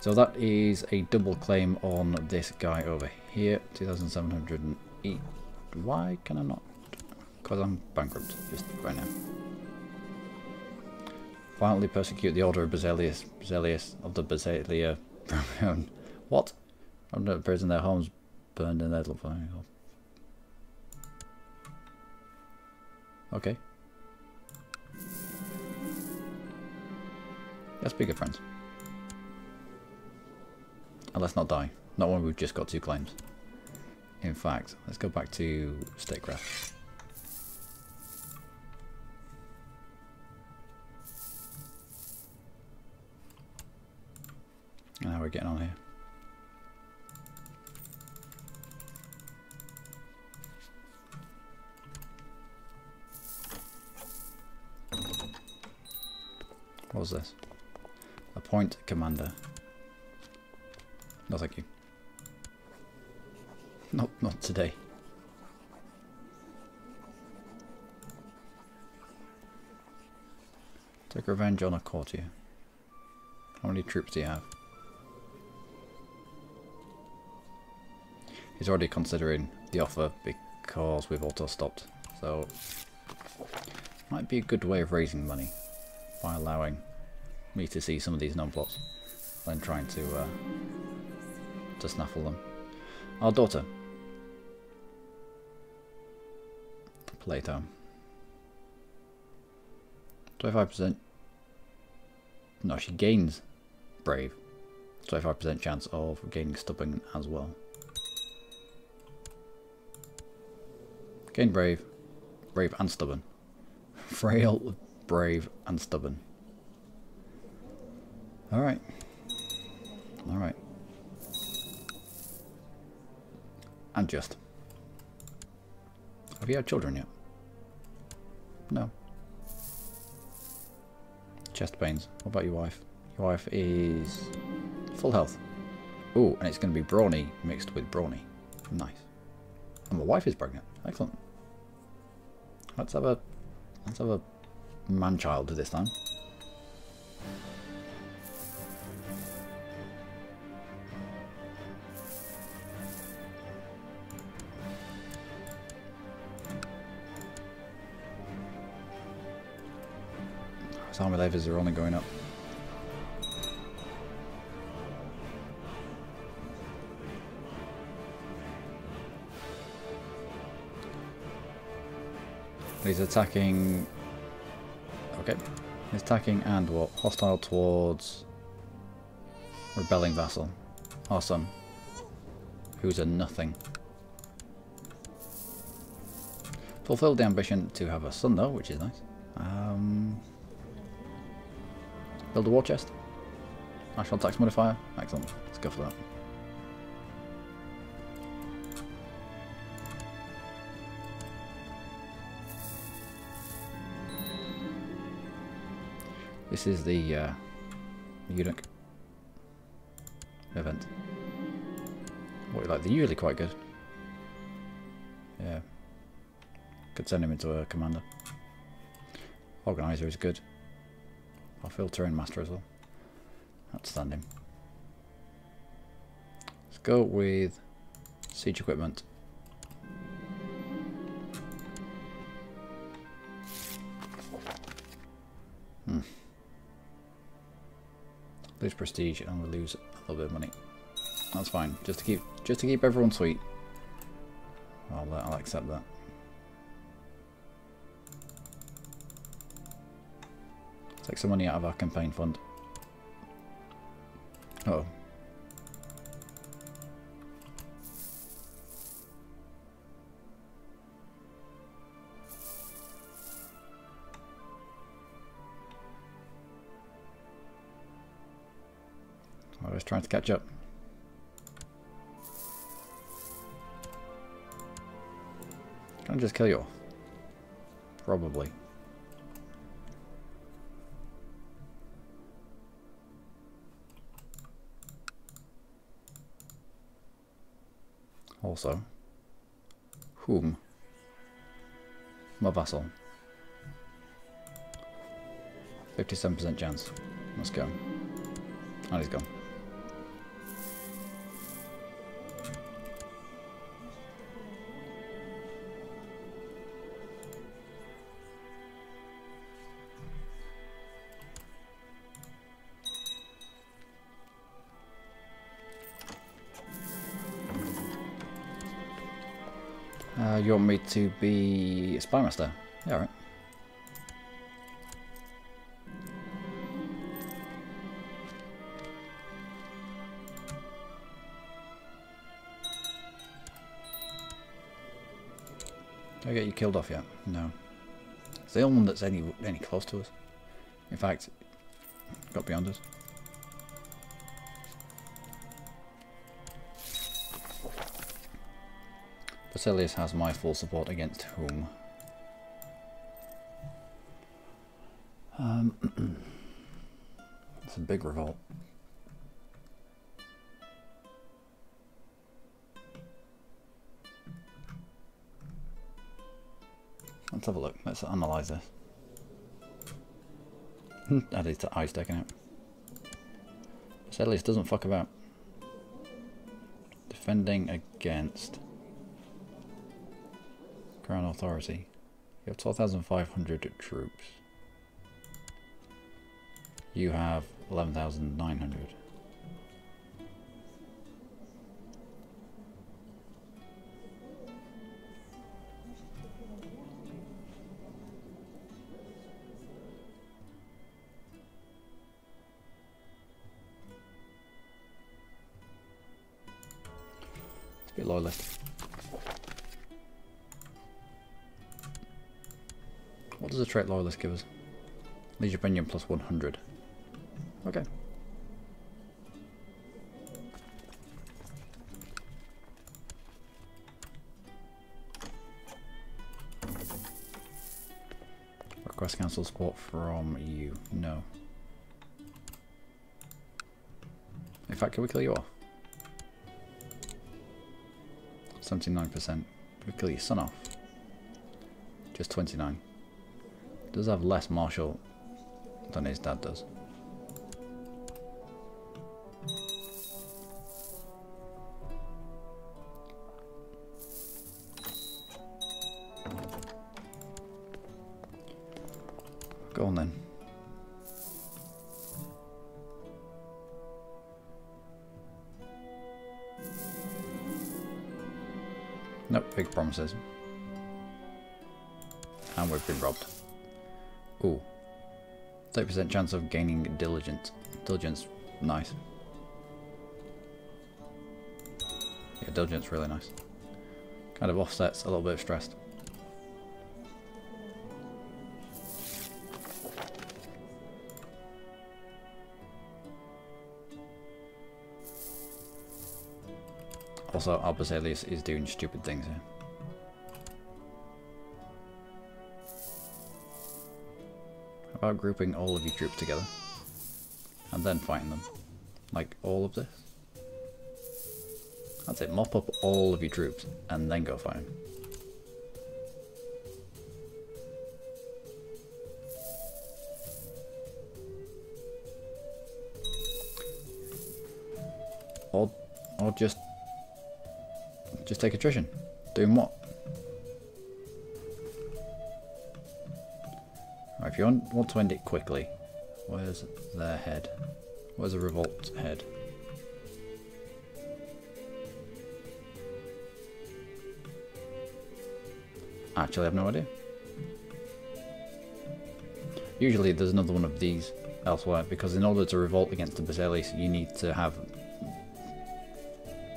So that is a double claim on this guy over here. 2,708. Why can I not? Because I'm bankrupt just right now. Violently persecute the order of Basilius of the Basilia. What? Under prison, their homes burned in their little fire. Okay. Let's be good friends. And let's not die. Not when we've just got 2 claims. In fact, let's go back to statecraft. And how we're getting on here. What was this? Appoint commander. No, thank you. Not today. Take revenge on a courtier. How many troops do you have? He's already considering the offer because we've auto stopped. So might be a good way of raising money by allowing me to see some of these non-plots, then trying to snaffle them. Our daughter. Playtime. 25%. No, she gains brave. 25% chance of gaining stubborn as well. Gain brave. Brave and stubborn. Frail, brave and stubborn. Alright. Alright. And just. Have you had children yet? No. Chest pains. What about your wife? Your wife is full health. Ooh, and it's going to be brawny mixed with brawny. Nice. And my wife is pregnant. Excellent. Let's have a man-child this time. His army levels are only going up. He's attacking. Okay. He's attacking and what? Hostile towards rebelling vassal. Our son. Who's a nothing. Fulfilled the ambition to have a son though, which is nice. Build a war chest. National tax modifier. Excellent. Let's go for that. This is the eunuch event. What do you like? They're usually quite good. Yeah. Could send him into a commander. Organizer is good. I'll filter in master as well. Outstanding. Let's go with siege equipment. Lose prestige and we lose a little bit of money. That's fine. Just to keep everyone sweet. I'll accept that. Take some money out of our campaign fund. Uh oh. I was trying to catch up. Can I just kill you off? Probably. Also, whom? My vassal. 57% chance. Let's go. And he's gone. You want me to be a spy master? Yeah, alright. Did I get you killed off yet? No. It's the only one that's any close to us. In fact, got beyond us. Basilius has my full support against whom? It's a big revolt. Let's have a look. Let's analyse this. That is the eyes taken out. Basilius doesn't fuck about. Defending against Crown Authority. You have 12,500 troops. You have 11,900. It's a bit loyalist. What does a trait loyalist give us? League opinion plus 100. Okay. Request council support from you. No. In fact, can we kill you off? 79%. Can we kill your son off? Just 29. Does have less martial than his dad does. Go on then. Nope, big promises. And we've been robbed. Ooh. 30% chance of gaining diligence. Diligence, nice. Yeah, diligence, really nice. Kind of offsets a little bit of stress. Also, our Basilius is doing stupid things here. How about grouping all of your troops together and then fighting them? Like all of this? That's it, mop up all of your troops and then go fight them. Or just take attrition. Doing what? Right, if you want to end it quickly, where's their head? Where's the revolt head? Actually, I have no idea. Usually there's another one of these elsewhere, because in order to revolt against the Basilius, you need to have,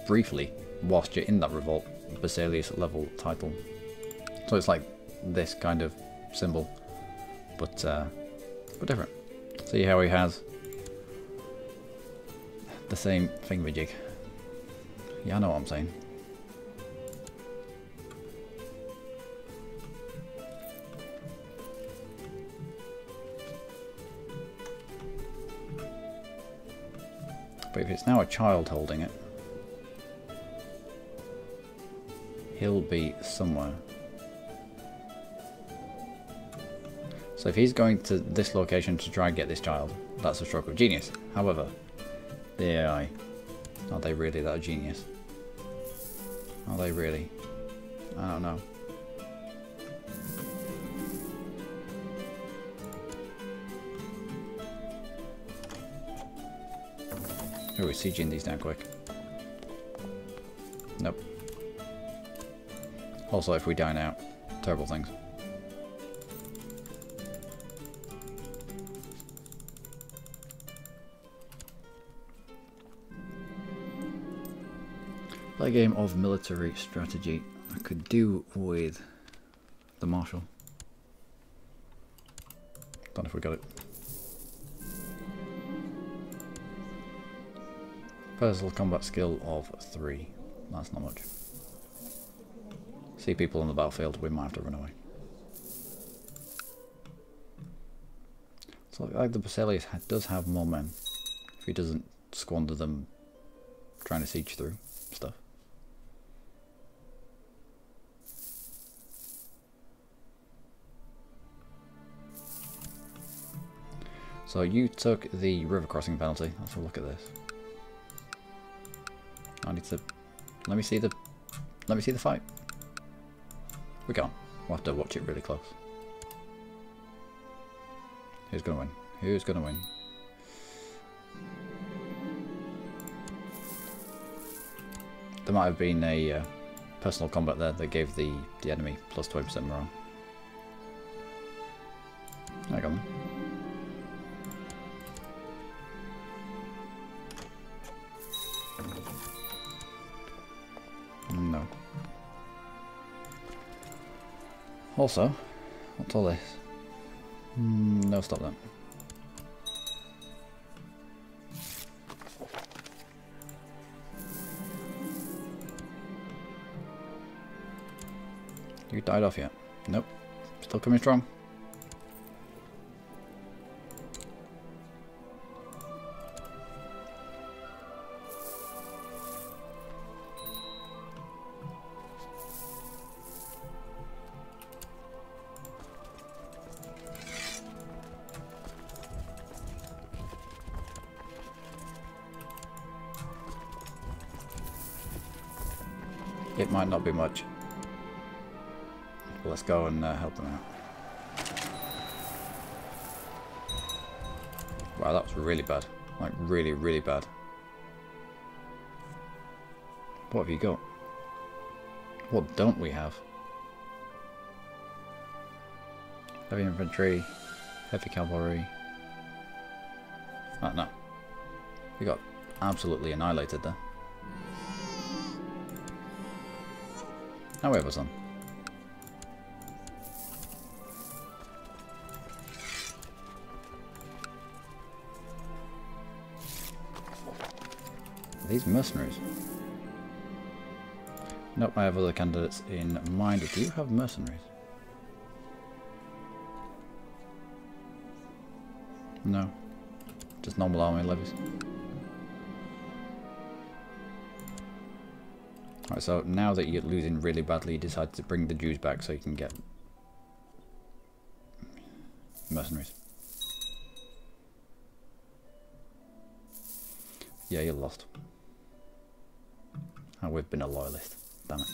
briefly, whilst you're in that revolt, Basilius level title. So it's like this kind of symbol, but different. See how he has the same thingamajig. Yeah, I know what I'm saying. But if it's now a child holding it, he'll be somewhere. So if he's going to this location to try and get this child, that's a stroke of genius. However, the AI, are they really that genius? Are they really? I don't know. Oh, we're sieging these down quick. Nope. Also, if we die now, terrible things. Play a game of military strategy. I could do with the Marshal. Don't know if we got it. Personal combat skill of 3. That's not much. See people on the battlefield, we might have to run away. So like the Basilius does have more men, if he doesn't squander them trying to siege through stuff. So you took the river crossing penalty. Let's have a look at this. I need to let me see the fight. We can't. We'll have to watch it really close. Who's gonna win? Who's gonna win? There might have been a personal combat there that gave the enemy plus 20% morale. I got them. No. Also, what's all this? No, stop that. You died off yet? Nope. Still coming strong. It might not be much. But let's go and help them out. Wow, that was really bad. Like, really, really bad. What have you got? What don't we have? Heavy infantry, heavy cavalry. Oh, no. We got absolutely annihilated there. Now we have a son. These mercenaries. Nope, I have other candidates in mind. Do you have mercenaries? No. Just normal army levies. Alright, so now that you're losing really badly, you decide to bring the Jews back so you can get mercenaries. Yeah, you're lost. Oh, we've been a loyalist. Damn it.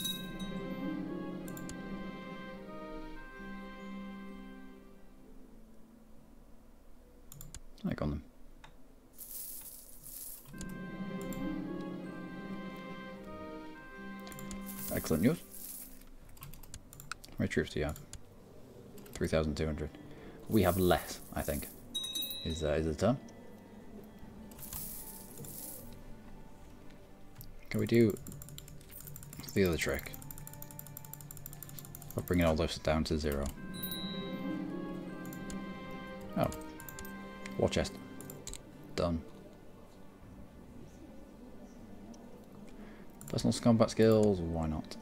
I got them. Excellent news. How many troops do you have? 3,200. We have less, I think. Is the term? Can we do the other trick of bringing all this down to 0? Oh, war chest. Done. Personal combat skills, why not?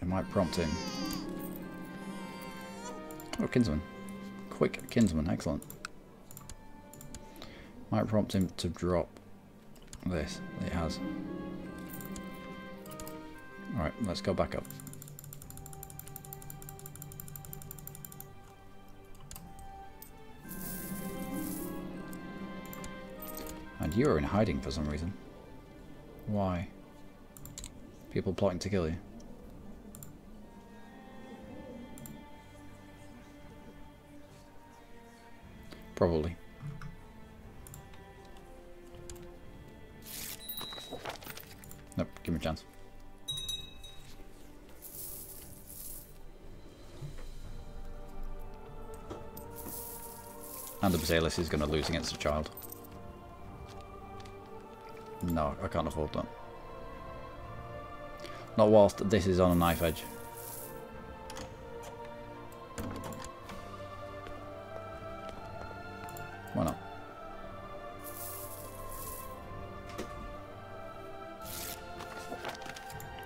It might prompt him. Oh, kinsman. Quick kinsman, excellent. Might prompt him to drop this. It has. Alright, let's go back up. And you are in hiding for some reason. Why? People plotting to kill you. Probably. Nope, give me a chance. And the Basilius is going to lose against a child. No, I can't afford that. Not whilst this is on a knife edge. Why not?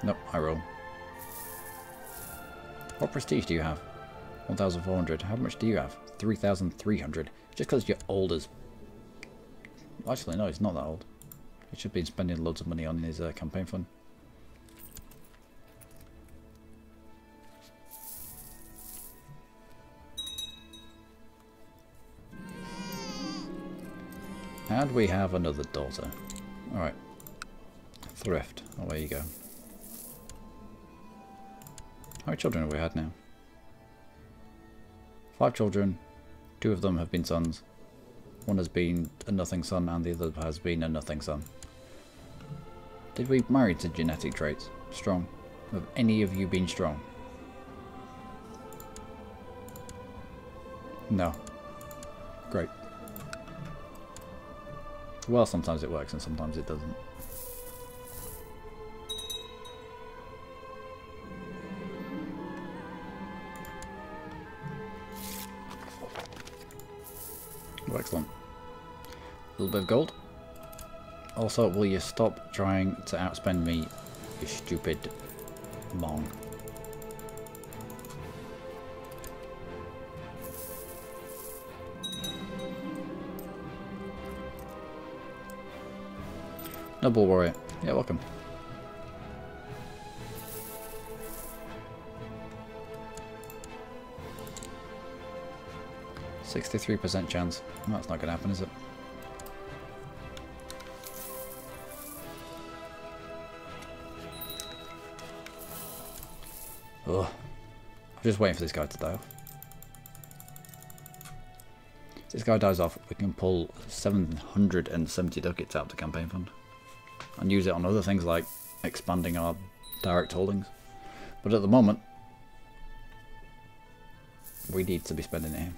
Nope, I roll. What prestige do you have? 1,400. How much do you have? 3,300. Just because you're old as... Actually, no, he's not that old. He should be spending loads of money on his campaign fund. And we have another daughter. Alright. Thrift. Away you go. How many children have we had now? 5 children. 2 of them have been sons. 1 has been a nothing son and the other has been a nothing son. Did we marry to genetic traits? Strong. Have any of you been strong? No. Great. Well, sometimes it works and sometimes it doesn't. Oh, excellent. A little bit of gold. Also, will you stop trying to outspend me, you stupid mong? Noble warrior. Yeah, welcome. %63% chance. Well, that's not going to happen, is it? Ugh. I'm just waiting for this guy to die off. If this guy dies off, we can pull 770 ducats out of the campaign fund. And use it on other things like expanding our direct holdings. But at the moment, we need to be spending it here.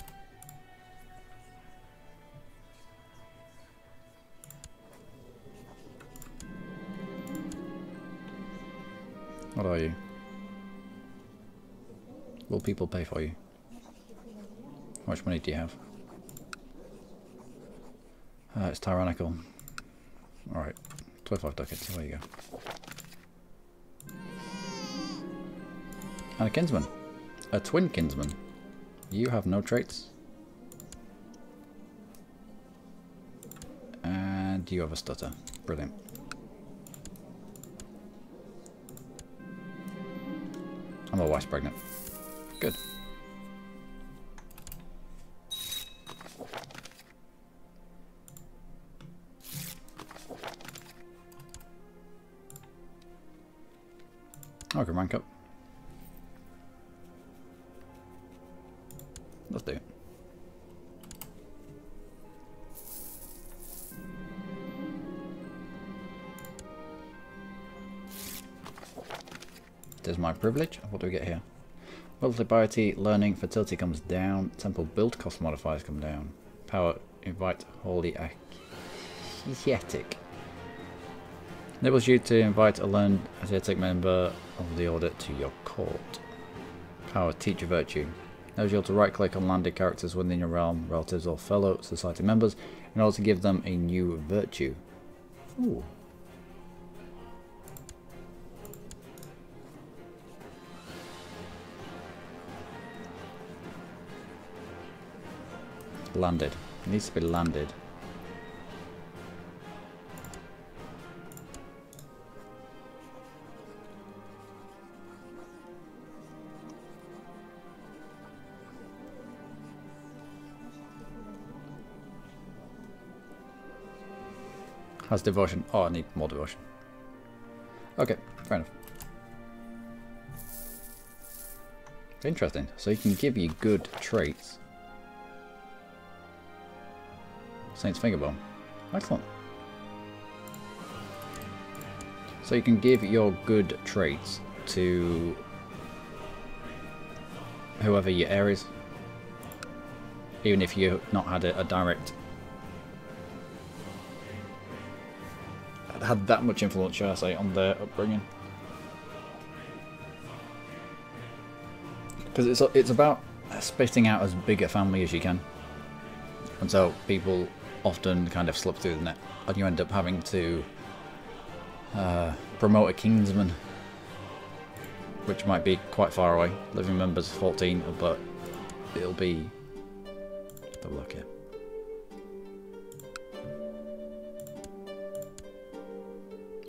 What are you? Will people pay for you? How much money do you have? It's tyrannical. Alright. 25 ducats, there you go. And a kinsman. A twin kinsman. You have no traits. And you have a stutter. Brilliant. And my wife's pregnant. Good. I can rank up. Let's do it. There's my privilege. What do we get here? Multiplicity, learning, fertility comes down. Temple build cost modifiers come down. Power, invite, holy, asiatic. Enables you to invite a learned Asiatic member of the order to your court. Power, teach virtue. Enables you to right click on landed characters within your realm, relatives or fellow society members in order to give them a new virtue. Ooh. Landed. It needs to be landed. Has devotion. Oh, I need more devotion. Okay, fair enough. Interesting. So he can give you good traits. Saint's Fingerbone. Excellent. So you can give your good traits to whoever your heir is, even if you've not had a direct had that much influence, shall I say, on their upbringing. Because it's about spitting out as big a family as you can. And so people often kind of slip through the net, and you end up having to promote a kinsman, which might be quite far away. Living members 14, but it'll be... Let's have a look here.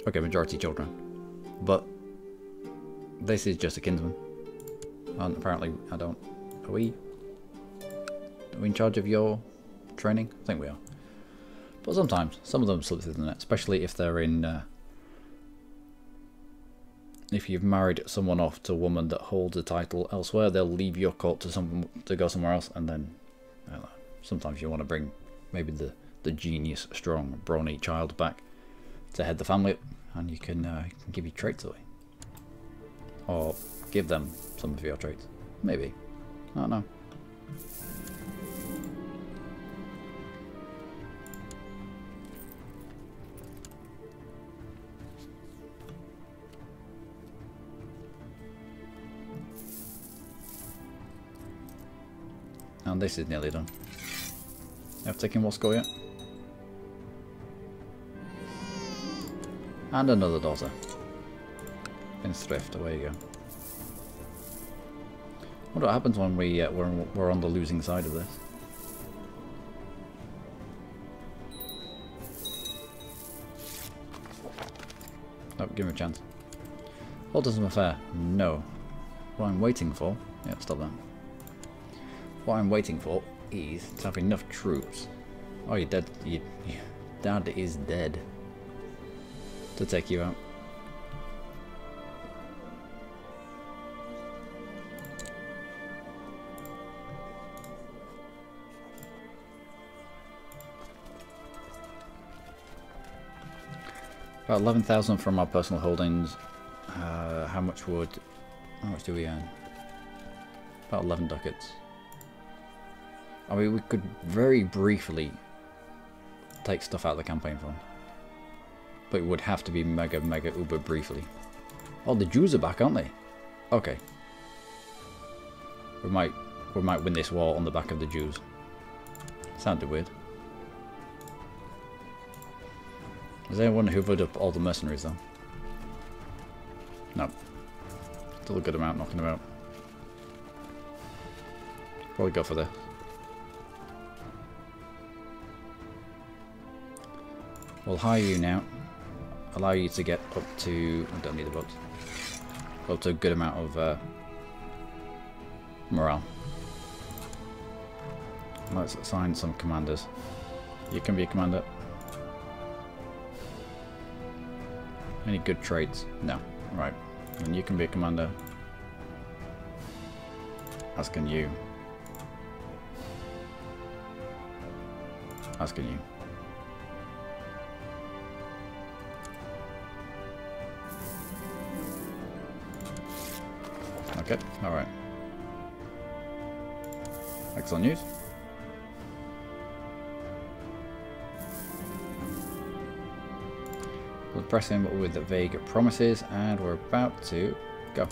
Okay, majority children. But this is just a kinsman. And apparently I don't... Are we in charge of your training? I think we are. But sometimes, some of them slip through the net, especially if they're in... if you've married someone off to a woman that holds a title elsewhere, they'll leave your court to go somewhere else, and then I don't know, sometimes you want to bring maybe the genius, strong, brawny child back to head the family up, and you can give your traits away, or give them some of your traits. Maybe, I don't know. And this is nearly done. Have taken what score yet? And another daughter. In thrift, away you go. Wonder what happens when we're on the losing side of this. Oh, give me a chance. Autism affair? No. What I'm waiting for... Yeah, stop that. What I'm waiting for is to have enough troops. Oh, you're dead. Your dad is dead. To take you out. About 11,000 from our personal holdings. How much do we earn? About 11 ducats. I mean, we could very briefly take stuff out of the campaign fund. But it would have to be mega uber briefly. Oh, the Jews are back, aren't they? Okay. We might win this war on the back of the Jews. Sounded weird. Has anyone hoovered up all the mercenaries though? No. Still a good amount knocking about. Probably go for this. We'll hire you now. Allow you to get up to... I don't need the books. Up to a good amount of morale. Let's assign some commanders. You can be a commander. Any good traits? No. Right. And you can be a commander. As can you. As can you. Okay, alright. Excellent news. We're pressing with vague promises, and we're about to go.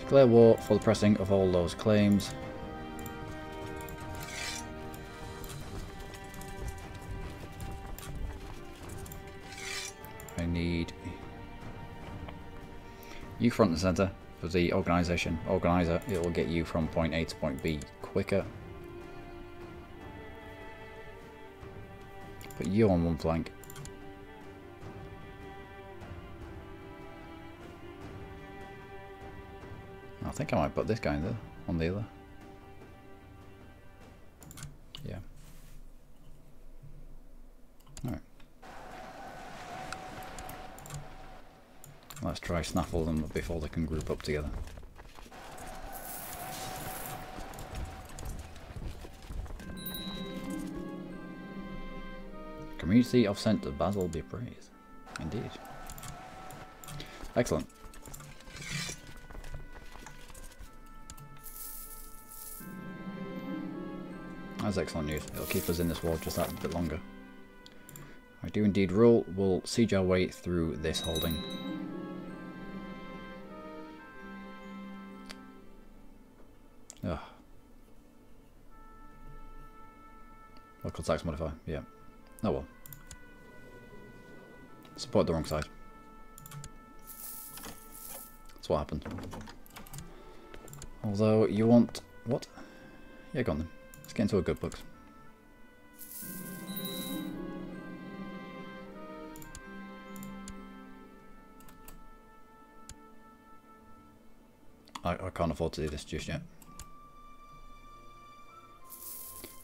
Declare war for the pressing of all those claims. I need you front and center for the organization. Organizer, it will get you from point A to point B quicker. Put you on one flank. I think I might put this guy on the other. Yeah. Alright. Let's try snaffle them before they can group up together. Community of St. Basil be praised. Indeed. Excellent. That's excellent news. It'll keep us in this war just that bit longer. I do indeed rule. We'll siege our way through this holding. Ugh. Local tax modifier, yeah. Oh well. Support the wrong side. That's what happened. Although you want... what? Yeah, go on then. Let's get into a good books. I can't afford to do this just yet.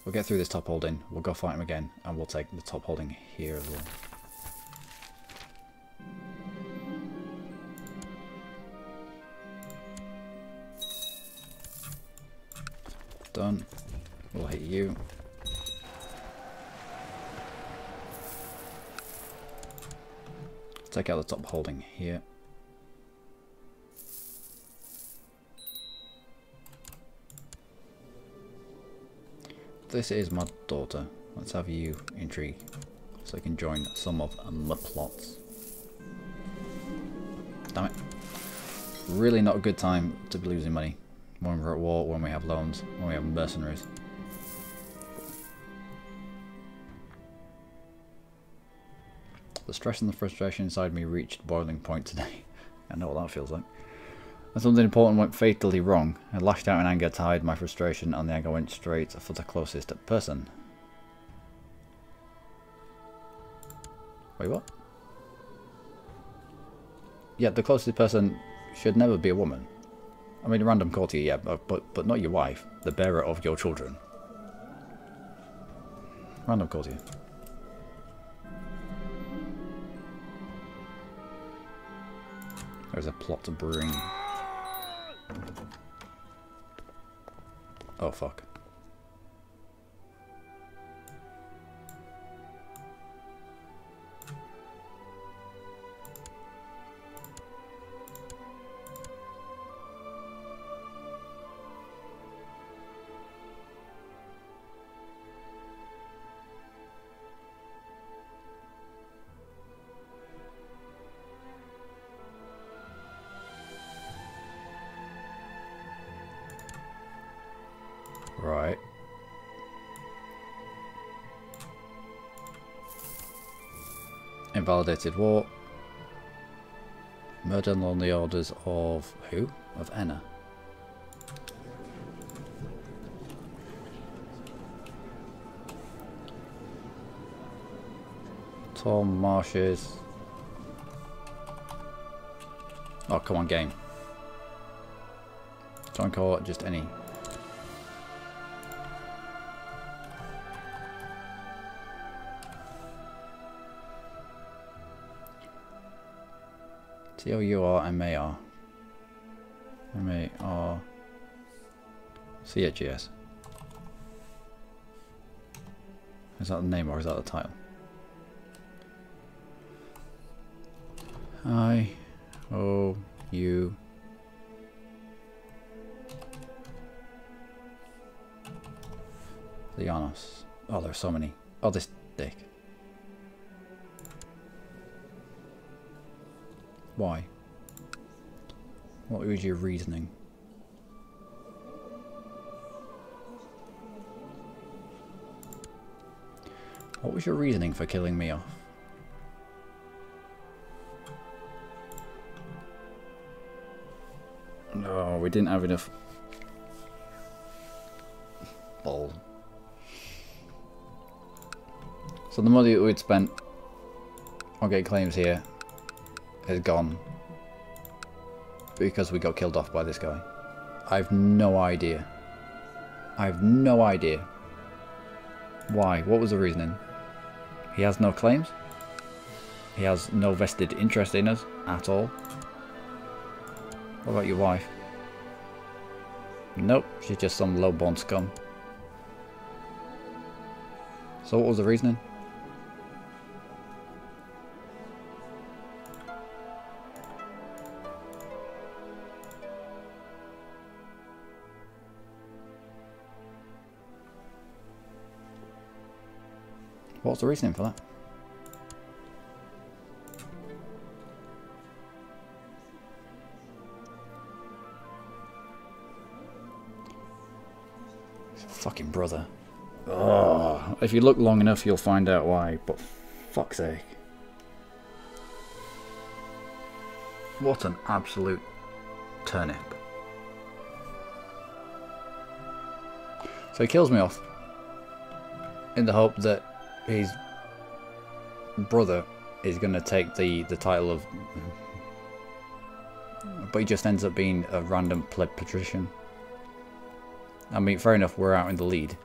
We'll get through this top holding, we'll go fight him again, and we'll take the top holding here as well. Done. We'll hit you. Take out the top holding here. This is my daughter. Let's have you intrigue so you can join some of my plots. Damn it. Really not a good time to be losing money. When we're at war, when we have loans, when we have mercenaries. The stress and the frustration inside me reached boiling point today. I know what that feels like. When something important went fatally wrong, I lashed out in anger to hide my frustration, and the anger went straight for the closest person. Wait, what? Yeah, the closest person should never be a woman. I mean, a random courtier, yeah, but not your wife, the bearer of your children. Random courtier. There's a plot to brewing. Oh fuck. Right. Invalidated war. Murder on the orders of who? Of Enna. Tom Marshes. Oh, come on, game. Join court, just any. Tourmar. MAR. CHES. Is that the name or is that the title? I-O-U. Lianos. Oh, there's so many. Oh, this dick. Why? What was your reasoning? What was your reasoning for killing me off? No, we didn't have enough balls. So the money that we'd spent on getting claims here is gone because we got killed off by this guy. I have no idea. I have no idea. Why? What was the reasoning? He has no claims. He has no vested interest in us at all. What about your wife? Nope, she's just some low-born scum. So what was the reasoning? What's the reasoning for that? Fucking brother. Oh, if you look long enough, you'll find out why. But fuck's sake, what an absolute turnip! So he kills me off in the hope that his brother is going to take the title of, but he just ends up being a random pleb patrician. I mean, fair enough, we're out in the lead.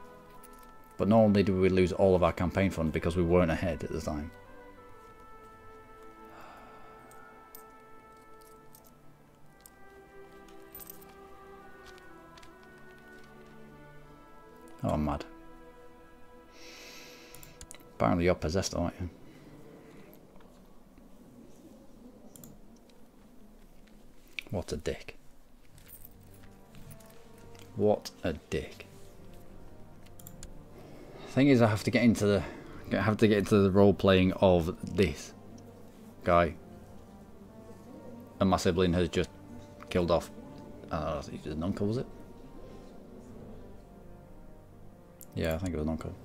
But not only did we lose all of our campaign fund because we weren't ahead at the time. Oh, I'm mad. Apparently you're possessed, aren't you? What a dick. What a dick. Thing is, I have to get into the role playing of this guy, and my sibling has just killed off. An uncle, was it? Yeah, I think it was an uncle.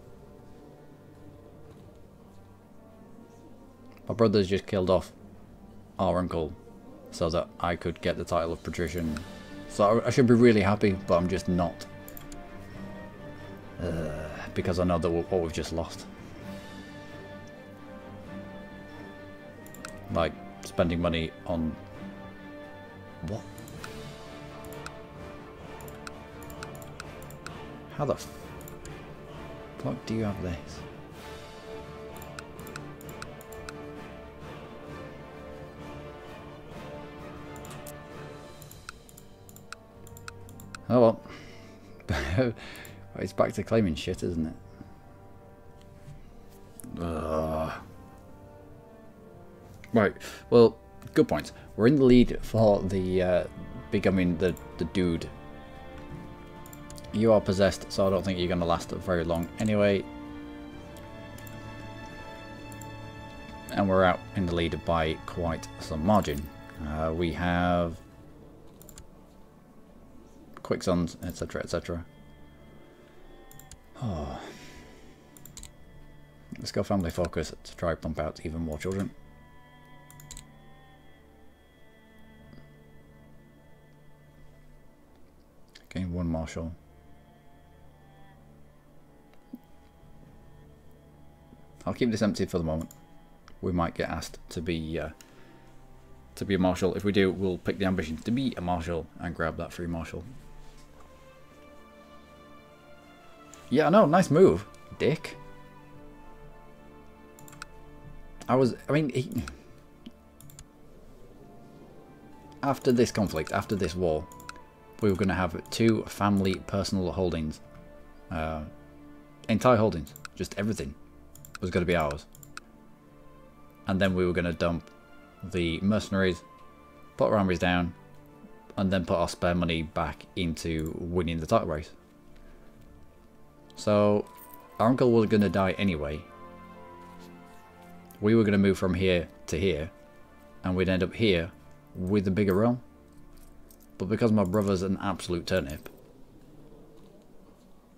My brother's just killed off our uncle, so that I could get the title of patrician. So I should be really happy, but I'm just not. Because I know that what we've just lost. Like, spending money on... What? How the fuck do you have this? Oh well. It's back to claiming shit, isn't it? Right, well, good points. We're in the lead for the becoming the dude. You are possessed, so I don't think you're going to last very long anyway. And we're out in the lead by quite some margin. We have quick sons, etc, etc. Oh. Let's go family focus to try pump out even more children. Gain one marshal. I'll keep this empty for the moment. We might get asked to be a marshal. If we do, we'll pick the ambition to be a marshal and grab that free marshal. Yeah, I know, nice move, dick. After this conflict, after this war, we were going to have 2 family personal holdings. Entire holdings, just everything was going to be ours. And then we were going to dump the mercenaries, put our armies down, and then put our spare money back into winning the title race. So, our uncle was going to die anyway. We were going to move from here to here, and we'd end up here with a bigger realm. But because my brother's an absolute turnip,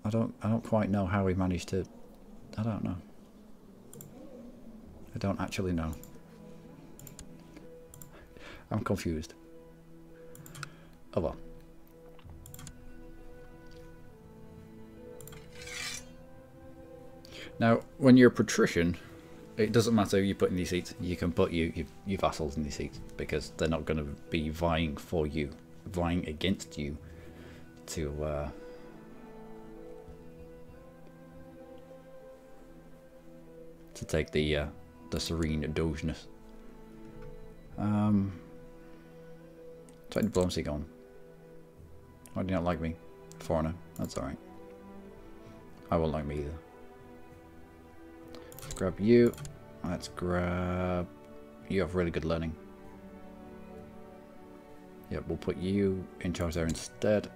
I don't quite know how he managed to. I don't know. I don't actually know. I'm confused. Oh well. Now, when you're a patrician, it doesn't matter who you put in these seats. You can put your vassals in these seats because they're not going to be vying for you, vying against you to take the serene dogeness. Try diplomacy going. Why do you not like me? Foreigner. That's alright. I won't like me either. Let's grab you. Let's grab... You have really good learning. Yep, we'll put you in charge there instead.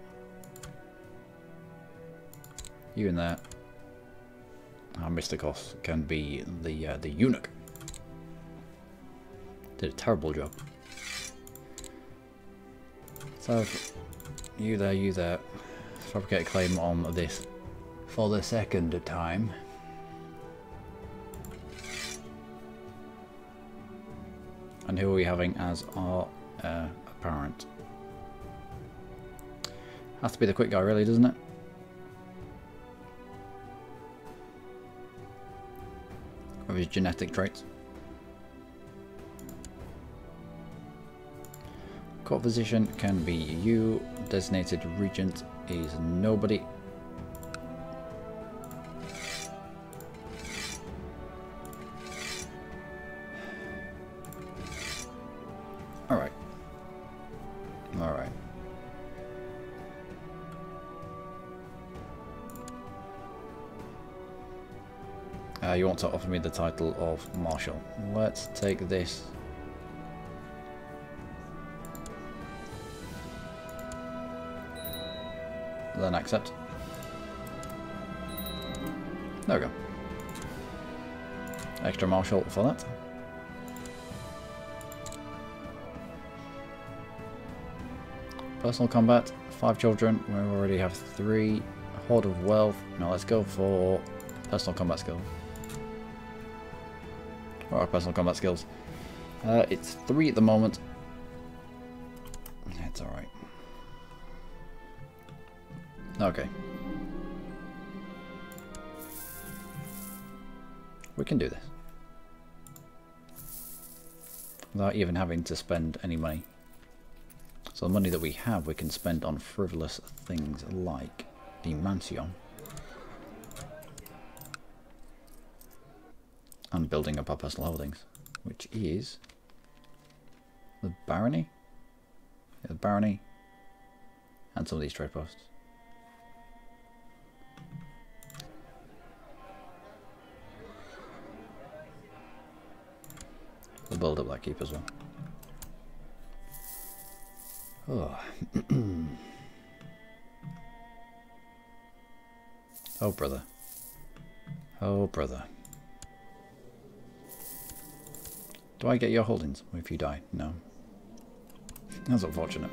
You in there. Our Mysticos can be the eunuch. Did a terrible job. So, you there. Fabricate a claim on this for the second time. And who are we having as our apparent? Has to be the quick guy, really, doesn't it? Of his genetic traits. Court physician can be you. Designated regent is nobody. Alright. Alright. You want to offer me the title of Marshal. Let's take this. Then accept. There we go. Extra Marshal for that. Personal combat, 5 children. We already have 3. Hoard of wealth. Now let's go for personal combat skill. What are personal combat skills? It's 3 at the moment. It's alright. Okay. We can do this. Without even having to spend any money. So the money that we have we can spend on frivolous things like the mansion. And building up our personal holdings. Which is the barony? Yeah, the barony. And some of these trade posts. We'll build up that keep as well. Oh. Oh, brother. Oh, brother. Do I get your holdings if you die? No. That's unfortunate.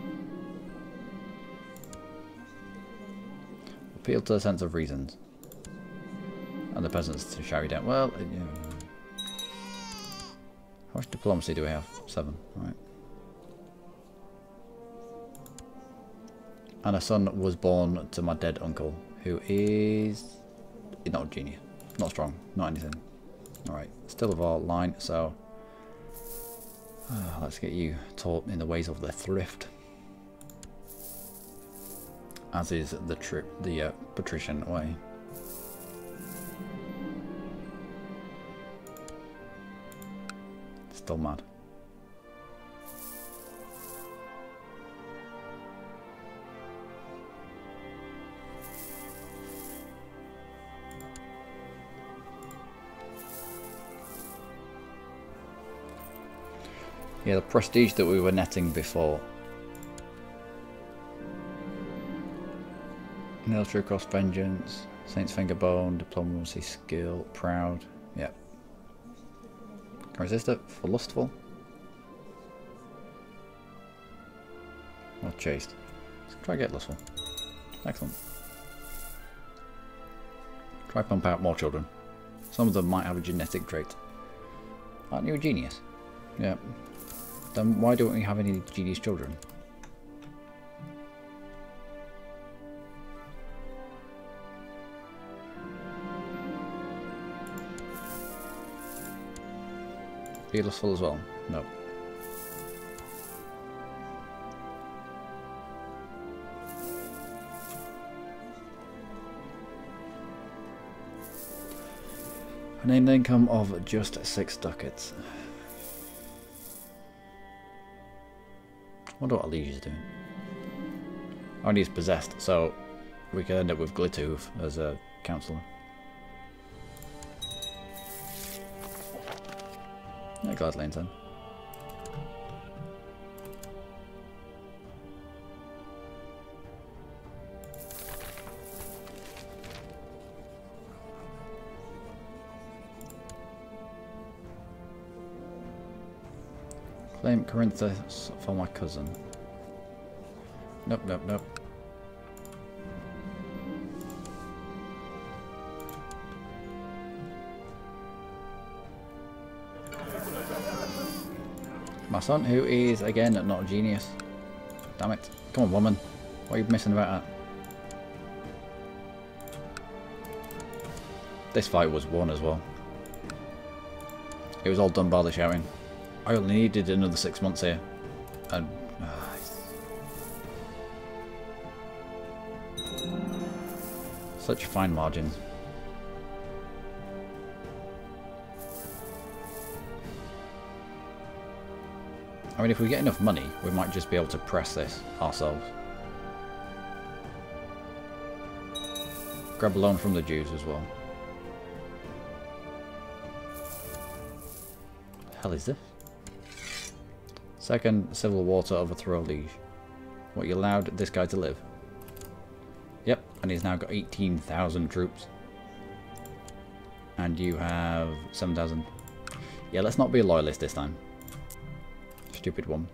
Appeal to a sense of reasons. And the peasants to shout you down. Well, yeah. How much diplomacy do we have? 7. Right. And a son was born to my dead uncle, who is not a genius, not strong, not anything. Alright, still of our line, so let's get you taught in the ways of the thrift. As is the patrician way. Still mad. Yeah, the prestige that we were netting before. Military cost vengeance, Saint's finger bone, diplomacy skill, proud. Yep. Can resist it for lustful. Or chaste. Let's try get lustful. Excellent. Try pump out more children. Some of them might have a genetic trait. Aren't you a genius? Yeah. Then why don't we have any genius children? Be lustful as well? No. An income of just 6 ducats. I wonder what Alicia's doing. Only is possessed, so we could end up with Glitterhoof as a counsellor. Yeah, gladly intend. Claim Corinthus for my cousin. Nope, nope, nope. My son, who is, again, not a genius. Damn it. Come on, woman. What are you missing about that? This fight was won as well. It was all done by the shouting. I only needed another 6 months here. And... such fine margins. I mean, if we get enough money, we might just be able to press this ourselves. Grab a loan from the Jews as well. What the hell is this? Second civil war to overthrow Liege. What, you allowed this guy to live? Yep, and he's now got 18,000 troops. And you have 7,000. Yeah, let's not be a loyalist this time. Stupid one.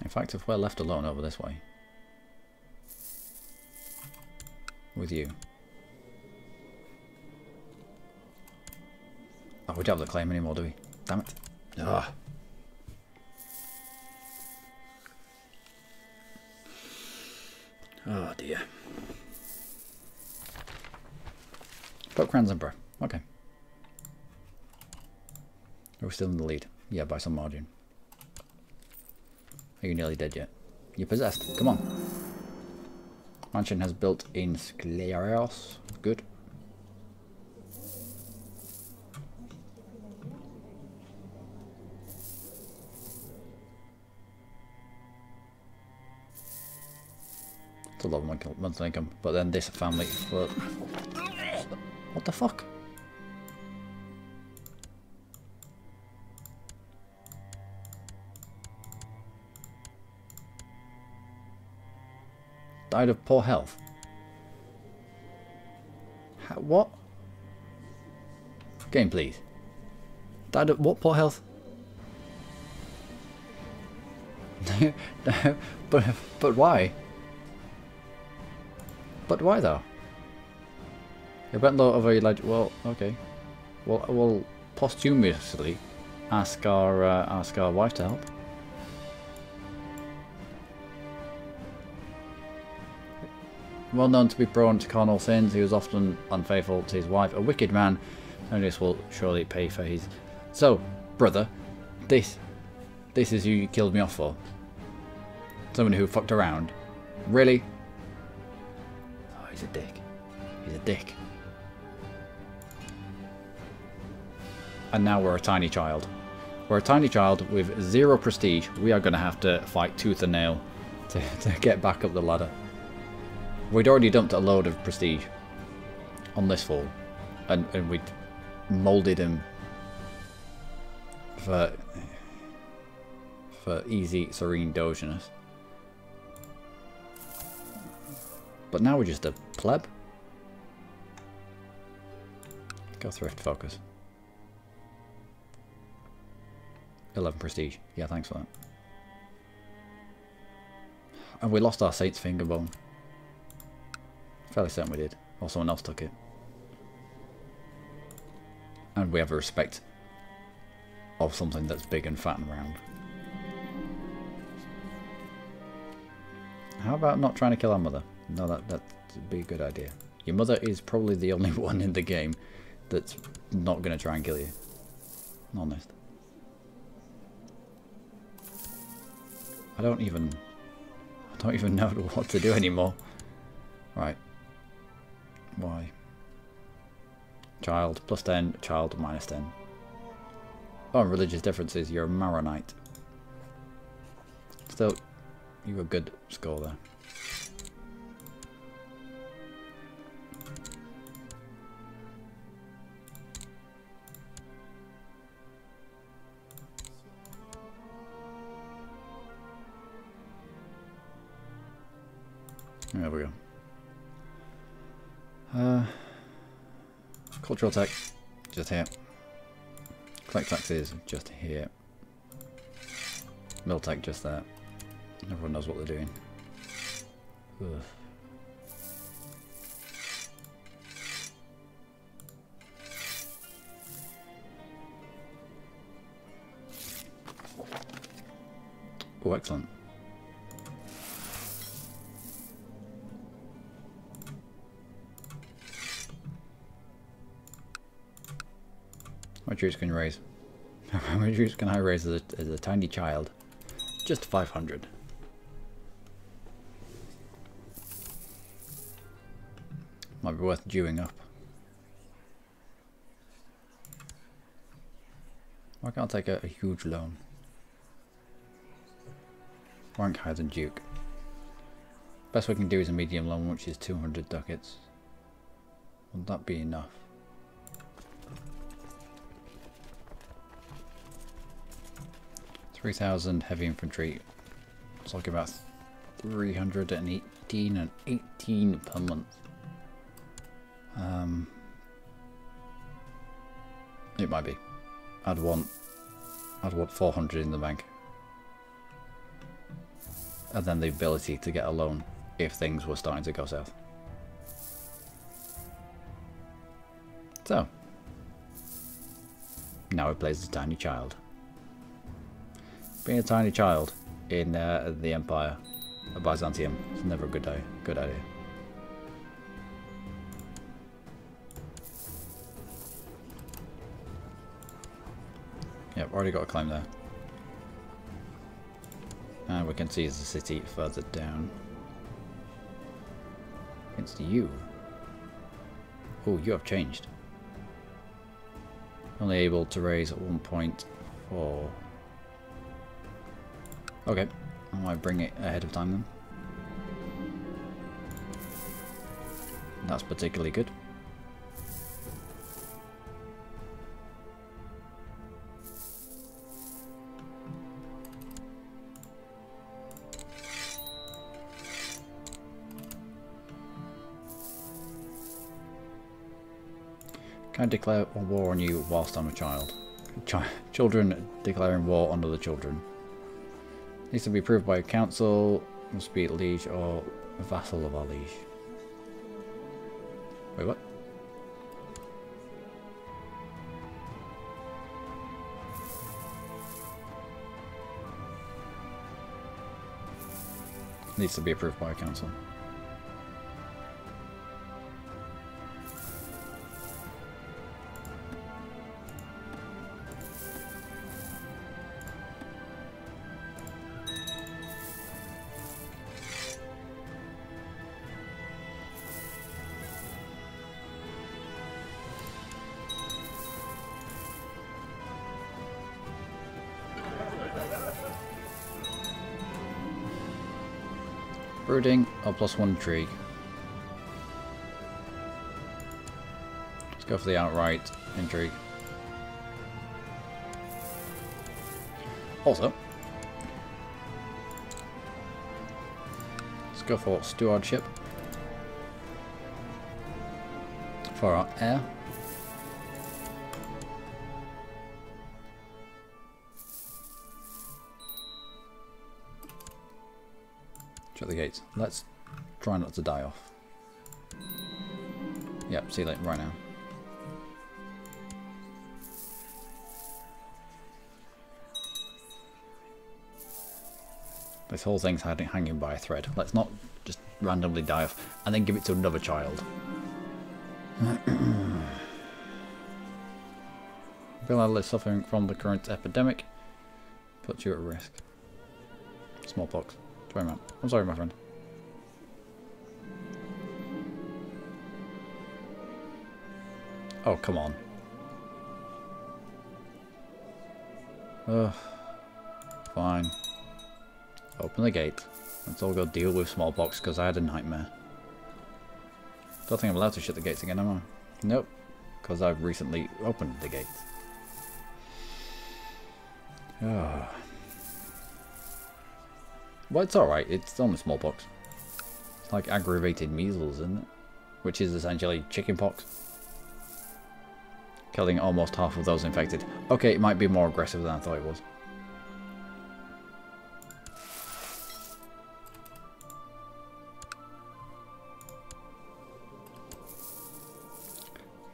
In fact, if we're left alone over this way. With you. Oh, we don't have the claim anymore, do we? Damn it. Ugh. Oh dear. Pope Crown's Emperor. Okay. Are we still in the lead? Yeah, by some margin. Are you nearly dead yet? You're possessed. Come on. Mansion has built in Skleros. Good. It's a lot of monthly income. But then this family... Well, what the fuck? Died of poor health. What? Game, please. Died of what poor health? No, but why? But why though? It went low over like, well, okay. Well, we'll posthumously ask our wife to help. Well known to be prone to carnal sins, he was often unfaithful to his wife, a wicked man, and this will surely pay for his... So, brother, this is who you killed me off for? Someone who fucked around? Really? Oh, he's a dick. He's a dick. And now we're a tiny child. We're a tiny child with 0 prestige. We are going to have to fight tooth and nail to get back up the ladder. We'd already dumped a load of prestige on this fool, and we'd moulded him for easy, serene doginess. But now we're just a pleb. Go thrift focus. 11 prestige. Yeah, thanks for that. And we lost our Saint's finger bone. Fairly certain we did. Or someone else took it. And we have a respect of something that's big and fat and round. How about not trying to kill our mother? No, that'd be a good idea. Your mother is probably the only one in the game that's not going to try and kill you. Honest. I don't even know what to do anymore. Right. Why? Child plus 10, child minus 10. Oh, religious differences. You're a Maronite. Still, you were a good score there. There we go. Cultural tech, just here. Collect taxes, just here. Mill tech, just there. Everyone knows what they're doing. Ugh. Oh, excellent. How much troops can you raise? How many troops can I raise as a tiny child? Just 500. Might be worth dewing up. Why can't I take a huge loan? Rank higher than Duke. Best we can do is a medium loan, which is 200 ducats. Will that be enough? $3,000 heavy infantry. It's like about 318 and 18 per month. It might be. I'd want 400 in the bank. And then the ability to get a loan if things were starting to go south. So, now he plays as a tiny child. Being a tiny child in the Empire of Byzantium is never a good idea. Yep, already got a claim there. And we can see the city further down. Against you. Oh, you have changed. Only able to raise at 1.4. Okay, I might bring it ahead of time then. That's particularly good. Can I declare a war on you whilst I'm a child? Children declaring war on other children. Needs to be approved by a council, must be a liege or a vassal of our liege. Wait, what? Needs to be approved by a council. Brooding or +1 intrigue. Let's go for the outright intrigue. Also, let's go for stewardship for our heir. Shut the gates. Let's try not to die off. Yep, see you later, right now. This whole thing's hanging by a thread. Let's not just randomly die off and then give it to another child. Bill is suffering from the current epidemic. Puts you at risk. Smallpox. I'm sorry, my friend. Oh, come on. Ugh. Fine. Open the gate. Let's all go deal with smallpox because I had a nightmare. Don't think I'm allowed to shut the gates again, am I? Nope. Because I've recently opened the gates. Oh. Well, it's alright. It's only smallpox. It's like aggravated measles, isn't it? Which is essentially chickenpox. killing almost half of those infected. Okay, it might be more aggressive than I thought it was.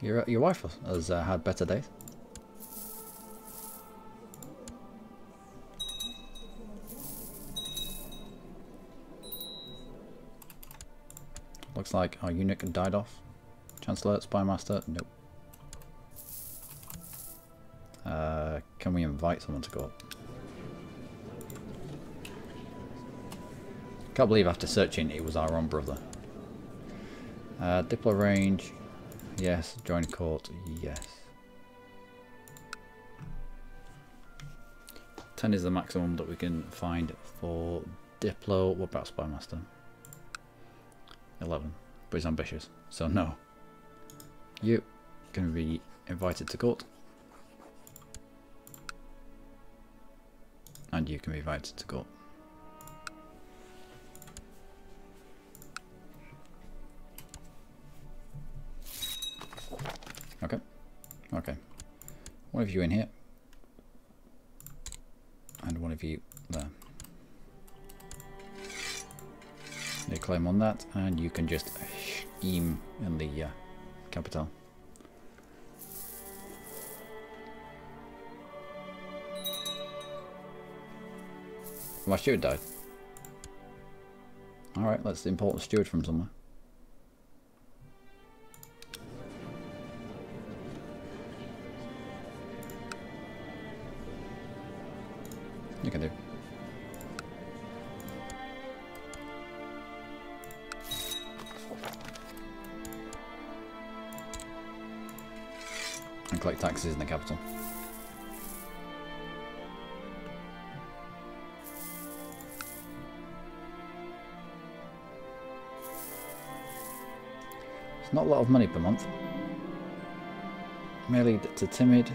Your wife has had better days. Looks like our eunuch died off. Chancellor, Spy Master, nope. Can we invite someone to go up? Can't believe after searching it was our own brother. Diplo range, yes. Join court, yes. 10 is the maximum that we can find for Diplo. What about Spy Master? 11, but he's ambitious, so no. You can be invited to court. And you can be invited to court. Okay. Okay. One of you in here. And one of you there. They claim on that, and you can just scheme in the capital. My steward died. Alright, let's import a steward from somewhere. You can do. And collect taxes in the capital. It's not a lot of money per month. Merely to timid.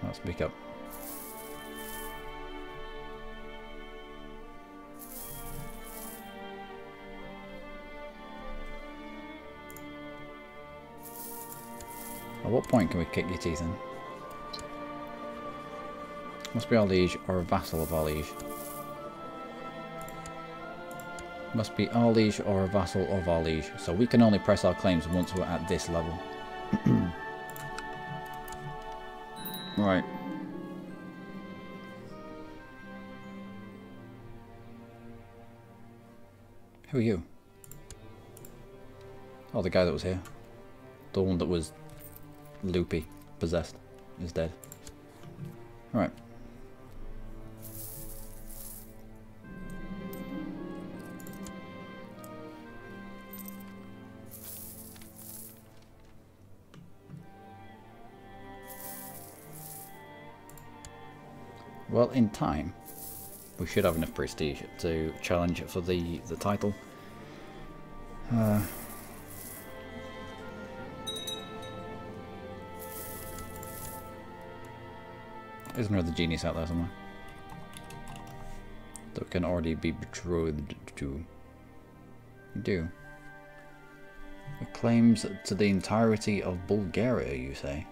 Let's speak up. At what point can we kick your teeth in? Must be our liege or a vassal of our liege. Must be our liege or a vassal of our liege. So we can only press our claims once we're at this level. Right. Who are you? Oh, the guy that was here. The one that was loopy, possessed, is dead. Alright. Well, in time, we should have enough prestige to challenge for the title. There's another genius out there somewhere that can already be betrothed to. You do. It claims to the entirety of Bulgaria, you say?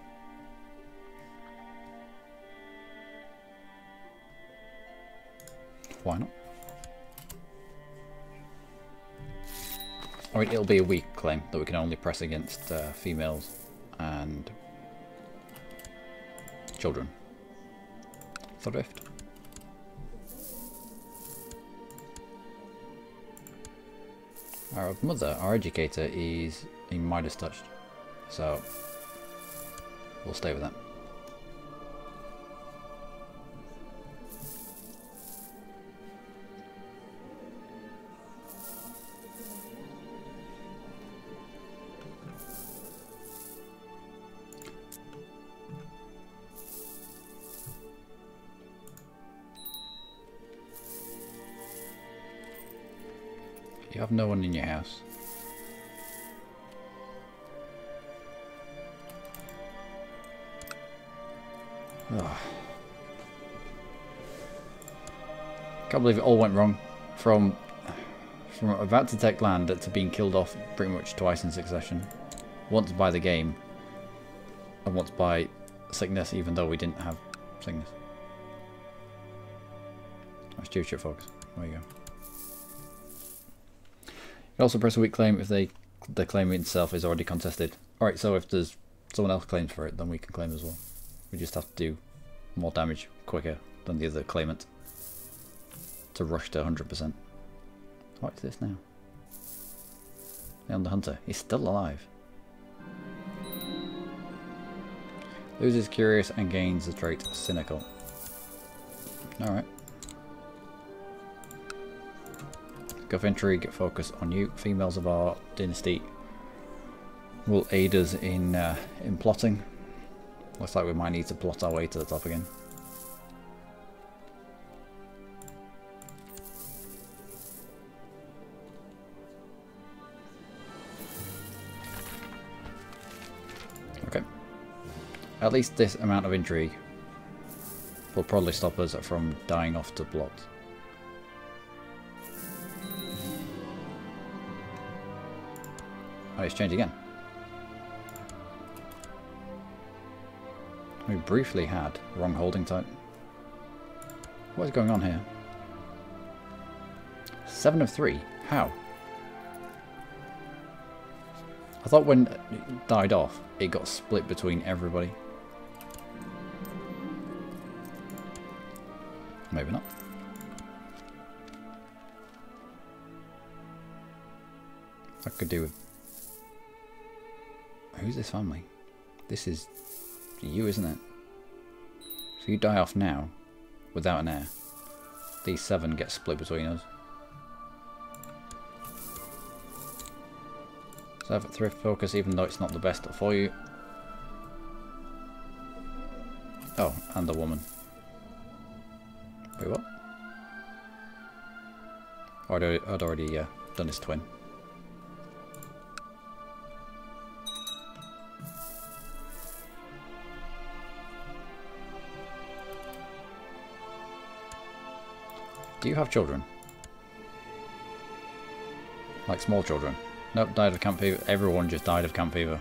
Why not? I mean, it'll be a weak claim that we can only press against females and children. Thrift. Our mother, our educator, is in Midas touched, so we'll stay with that. You have no one in your house. Ugh. Can't believe it all went wrong. From about to take land to being killed off pretty much twice in succession. Once by the game, and once by sickness, even though we didn't have sickness. Stewardship focus. There you go. You can also press a weak claim if the claim itself is already contested. Alright, so if there's someone else claims for it, then we can claim as well. We just have to do more damage quicker than the other claimant to rush to 100%. What is this now? Leon the Hunter. He's still alive. Loses Curious and gains the trait Cynical. Alright. Guff Intrigue, focus on you. Females of our dynasty will aid us in plotting. Looks like we might need to plot our way to the top again. Okay. At least this amount of intrigue will probably stop us from dying off to plot. Oh, it's changed again. We briefly had wrong holding type. What is going on here? 7 of 3. How? I thought when it died off, it got split between everybody. Maybe not. I could do with... Who's this family? This is you, isn't it? So you die off now, without an heir. These 7 get split between us. So have thrift focus, even though it's not the best for you. Oh, and the woman. Wait, what? I'd already done his twin. Do you have children? Like small children? Nope, died of camp fever. Everyone just died of camp fever.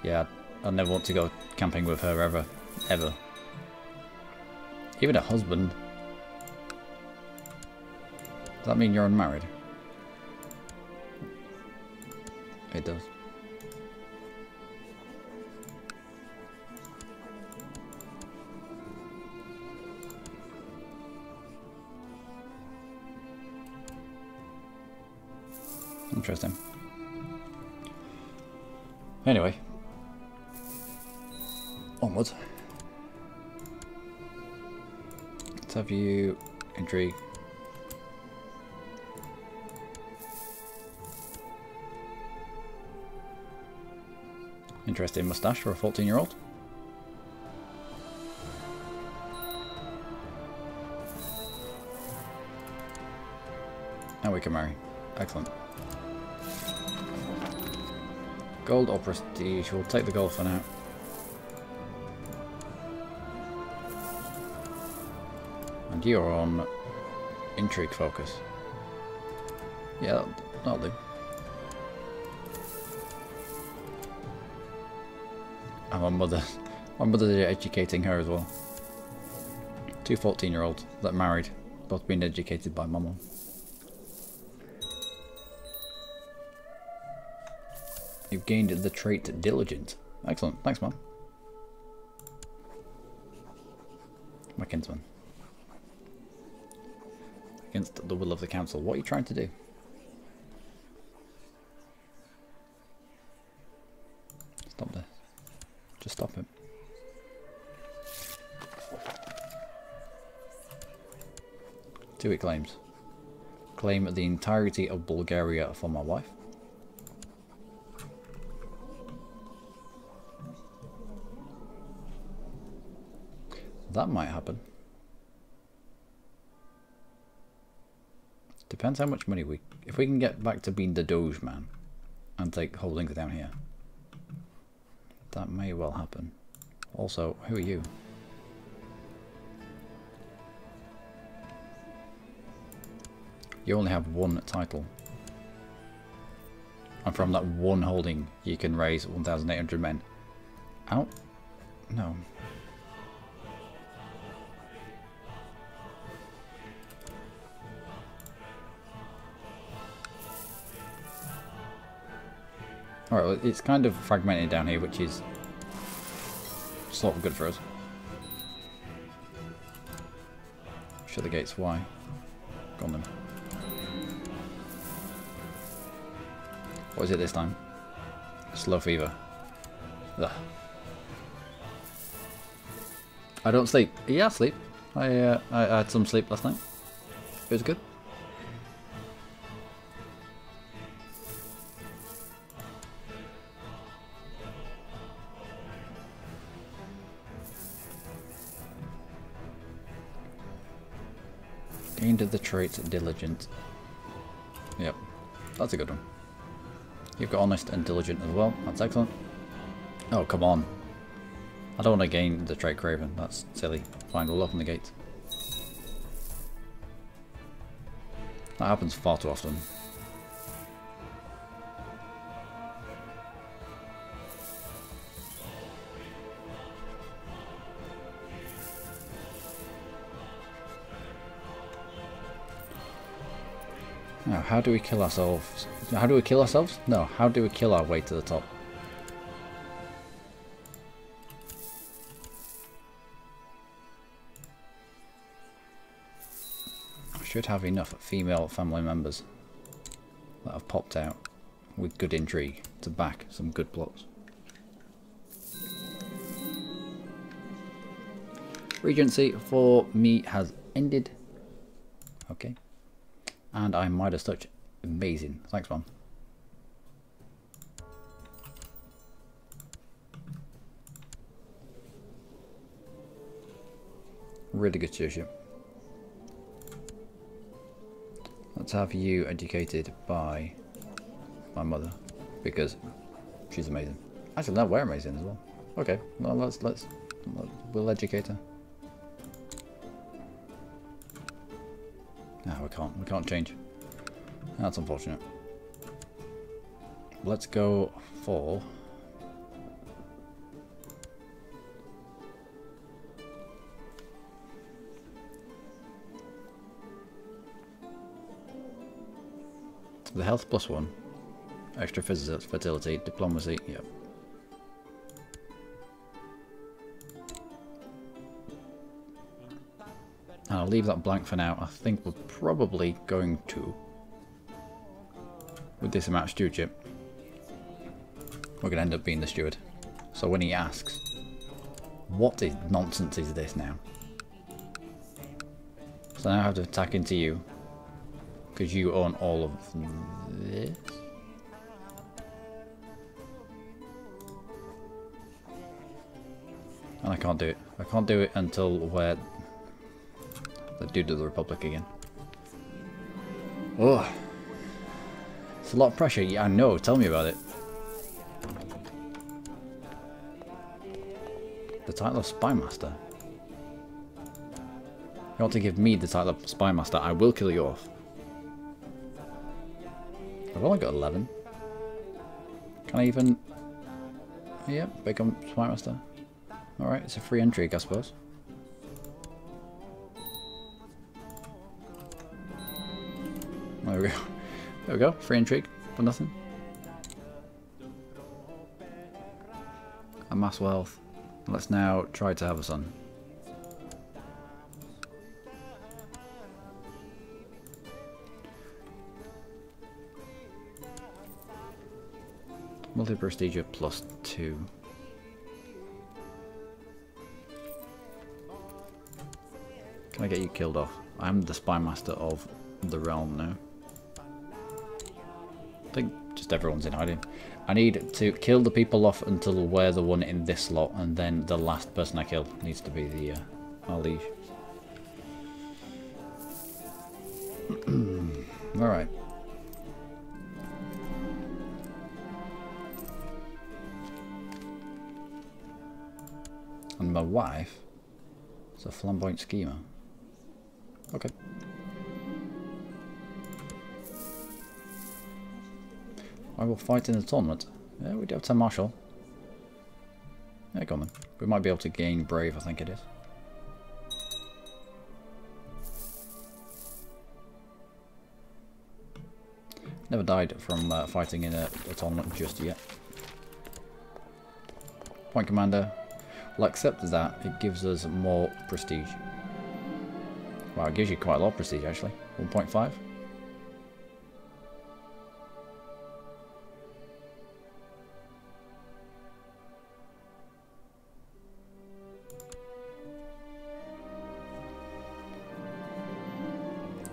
Yeah, I never want to go camping with her ever. Ever. Even a husband. Does that mean you're unmarried? It does. Interesting. Anyway. Onwards. Let's have you intrigue. Interesting moustache for a 14-year-old. And we can marry. Excellent. Gold or prestige? We'll take the gold for now. And you're on intrigue focus. Yeah, that'll do. And my mother's educating her as well. 2 14-year-olds that married, both being educated by my mum. You've gained the trait Diligent. Excellent, thanks Mum. My kinsman. Against the will of the council. What are you trying to do? Stop this. Just stop it. Two it claims. Claim the entirety of Bulgaria for my wife. That might happen. Depends how much money we... If we can get back to being the Doge man and take holdings down here, that may well happen. Also, who are you? You only have 1 title. And from that 1 holding, you can raise 1,800 men. Out? No. Alright, well, it's kind of fragmented down here, which is sort of good for us. Shut the gates, why? Go on then. What is it this time? Slow fever. Ugh. I don't sleep. Yeah, I sleep. I had some sleep last night. It was good. Gained the trait diligent. Yep, that's a good one. You've got honest and diligent as well. That's excellent. Oh, come on. I don't want to gain the trait craven. That's silly. Fine, we'll open the gates. That happens far too often. Now, how do we kill ourselves? How do we kill ourselves? No, how do we kill our way to the top? I should have enough female family members that have popped out with good intrigue to back some good plots. Regency for me has ended. Okay. And I Midas Touch. Amazing. Thanks, man. Really good stewardship. Let's have you educated by my mother, because she's amazing. Actually, no, we're amazing as well. Okay, well we'll educate her. No, we can't change. That's unfortunate. Let's go for the health +1, extra fertility, diplomacy, yep. And I'll leave that blank for now. I think we're probably going to, with this amount of stewardship, we're going to end up being the steward. So when he asks, what is nonsense is this now? So now I have to attack into you, because you own all of this. And I can't do it. I can't do it until we're the dude of the Republic again. Oh, it's a lot of pressure. Yeah, I know. Tell me about it. The title of Spymaster. You want to give me the title of Spymaster? I will kill you off. I've only got 11. Can I even? Yep, become Spymaster. All right, it's a free intrigue, I suppose. There we go. There we go. Free intrigue for nothing. Amass wealth. Let's now try to have a son. Multi-prestige +2. Can I get you killed off? I'm the Spymaster of the realm now. I think just everyone's in hiding. I need to kill the people off until we're the one in this slot, and then the last person I kill needs to be the our liege. Alright. And my wife is a flamboyant schemer. Okay. I will fight in the tournament. Yeah, we do have 10 martial. Yeah, go on then. We might be able to gain Brave, I think it is. Never died from fighting in a tournament just yet. Point Commander. We'll accept that. It gives us more prestige. Wow, it gives you quite a lot of prestige actually. 1.5.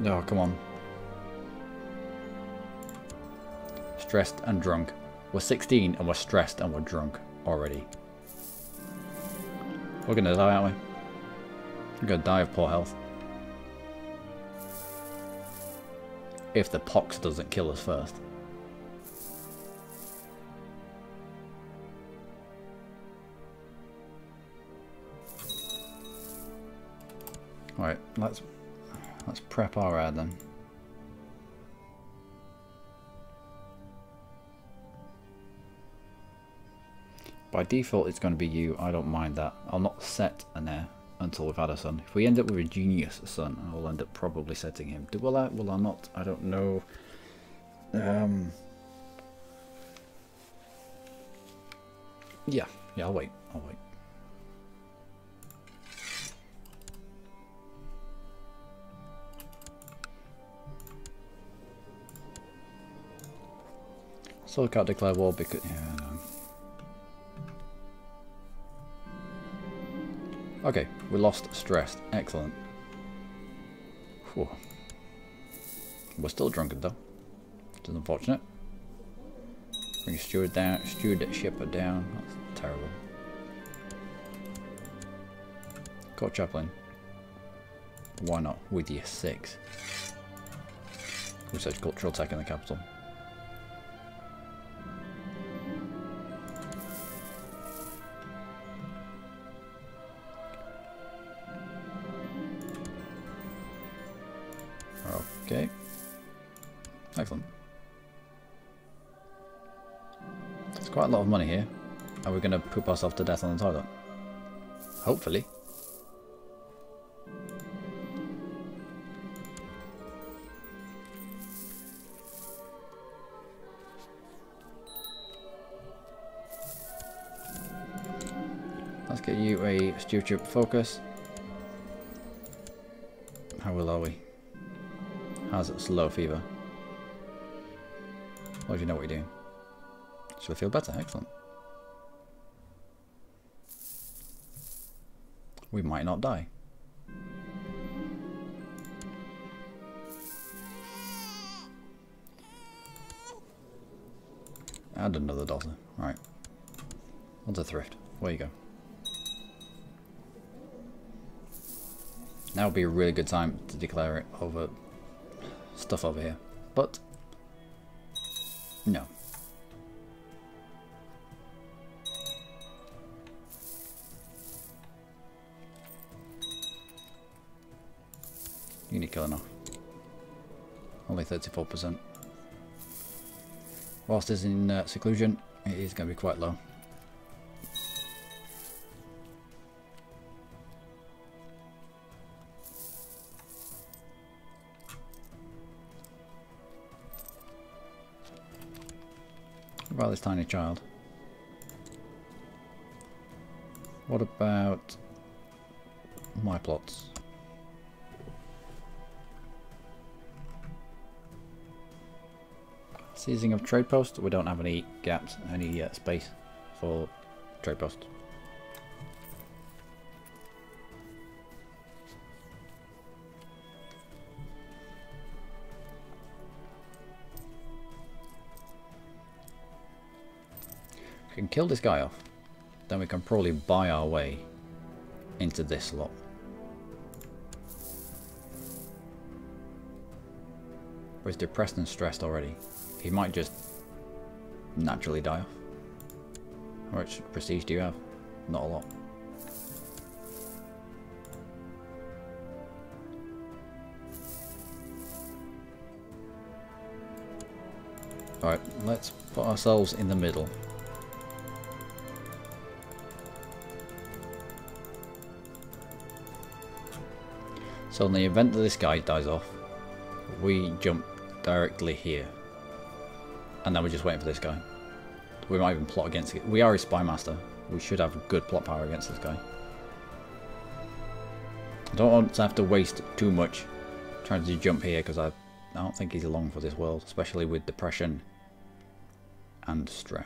Oh, come on. Stressed and drunk. We're 16 and we're stressed and we're drunk already. We're gonna die, aren't we? We're gonna die of poor health. If the pox doesn't kill us first. Alright, let's prep our ad then. By default it's going to be you, I don't mind that. I'll not set an heir until we've had a son. If we end up with a genius son, I'll end up probably setting him. Will I not? I don't know. Yeah, I'll wait. So I can't declare war because... yeah, no. Okay, we lost stressed. Excellent. Whew. We're still drunken though. Which is unfortunate. Bring steward down, steward shipper down. That's terrible. Court chaplain. Why not? With your 6. Research cultural tech in the capital. Okay. Excellent. There's quite a lot of money here. Are we going to poop ourselves to death on the toilet? Hopefully. Let's get you a stewardship focus. How well are we? How's it? Low fever. Well, you know what you're doing. Should I feel better? Excellent. We might not die. And another dollar. Right. On to thrift. Where you go. Now would be a really good time to declare it over stuff over here, but no. You need killing off. Only 34%. Whilst it's in seclusion, it is going to be quite low. What about this tiny child? What about my plots? Seizing of trade post. We don't have any gaps, any space for trade post. We can kill this guy off, then we can probably buy our way into this lot. But he's depressed and stressed already. He might just naturally die off. How much prestige do you have? Not a lot. Alright, let's put ourselves in the middle. So in the event that this guy dies off, we jump directly here. And then we're just waiting for this guy. We might even plot against it. We are a spy master. We should have good plot power against this guy. I don't want to have to waste too much trying to jump here because I don't think he's along for this world, especially with depression and stress.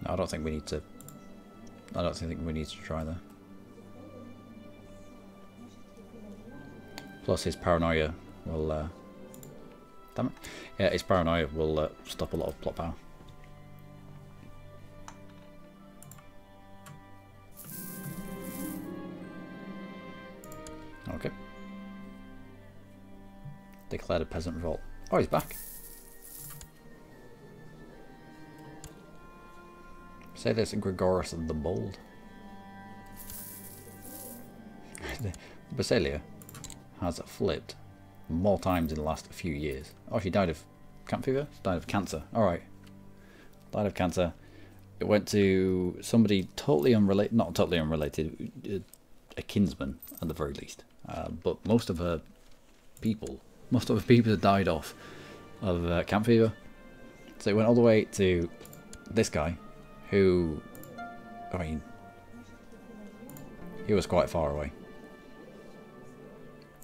No, I don't think we need to. I don't think we need to try there. Plus, his paranoia will. Damn it! Yeah, his paranoia will stop a lot of plot power. Okay. Declared a peasant revolt. Oh, he's back. Say this, Gregorius the Bold. Basilia has flipped more times in the last few years. Oh, she died of camp fever? Died of cancer. Alright. Died of cancer. It went to somebody totally unrelated, not totally unrelated, a kinsman at the very least. But most of her people died off of camp fever. So it went all the way to this guy, who, I mean, he was quite far away.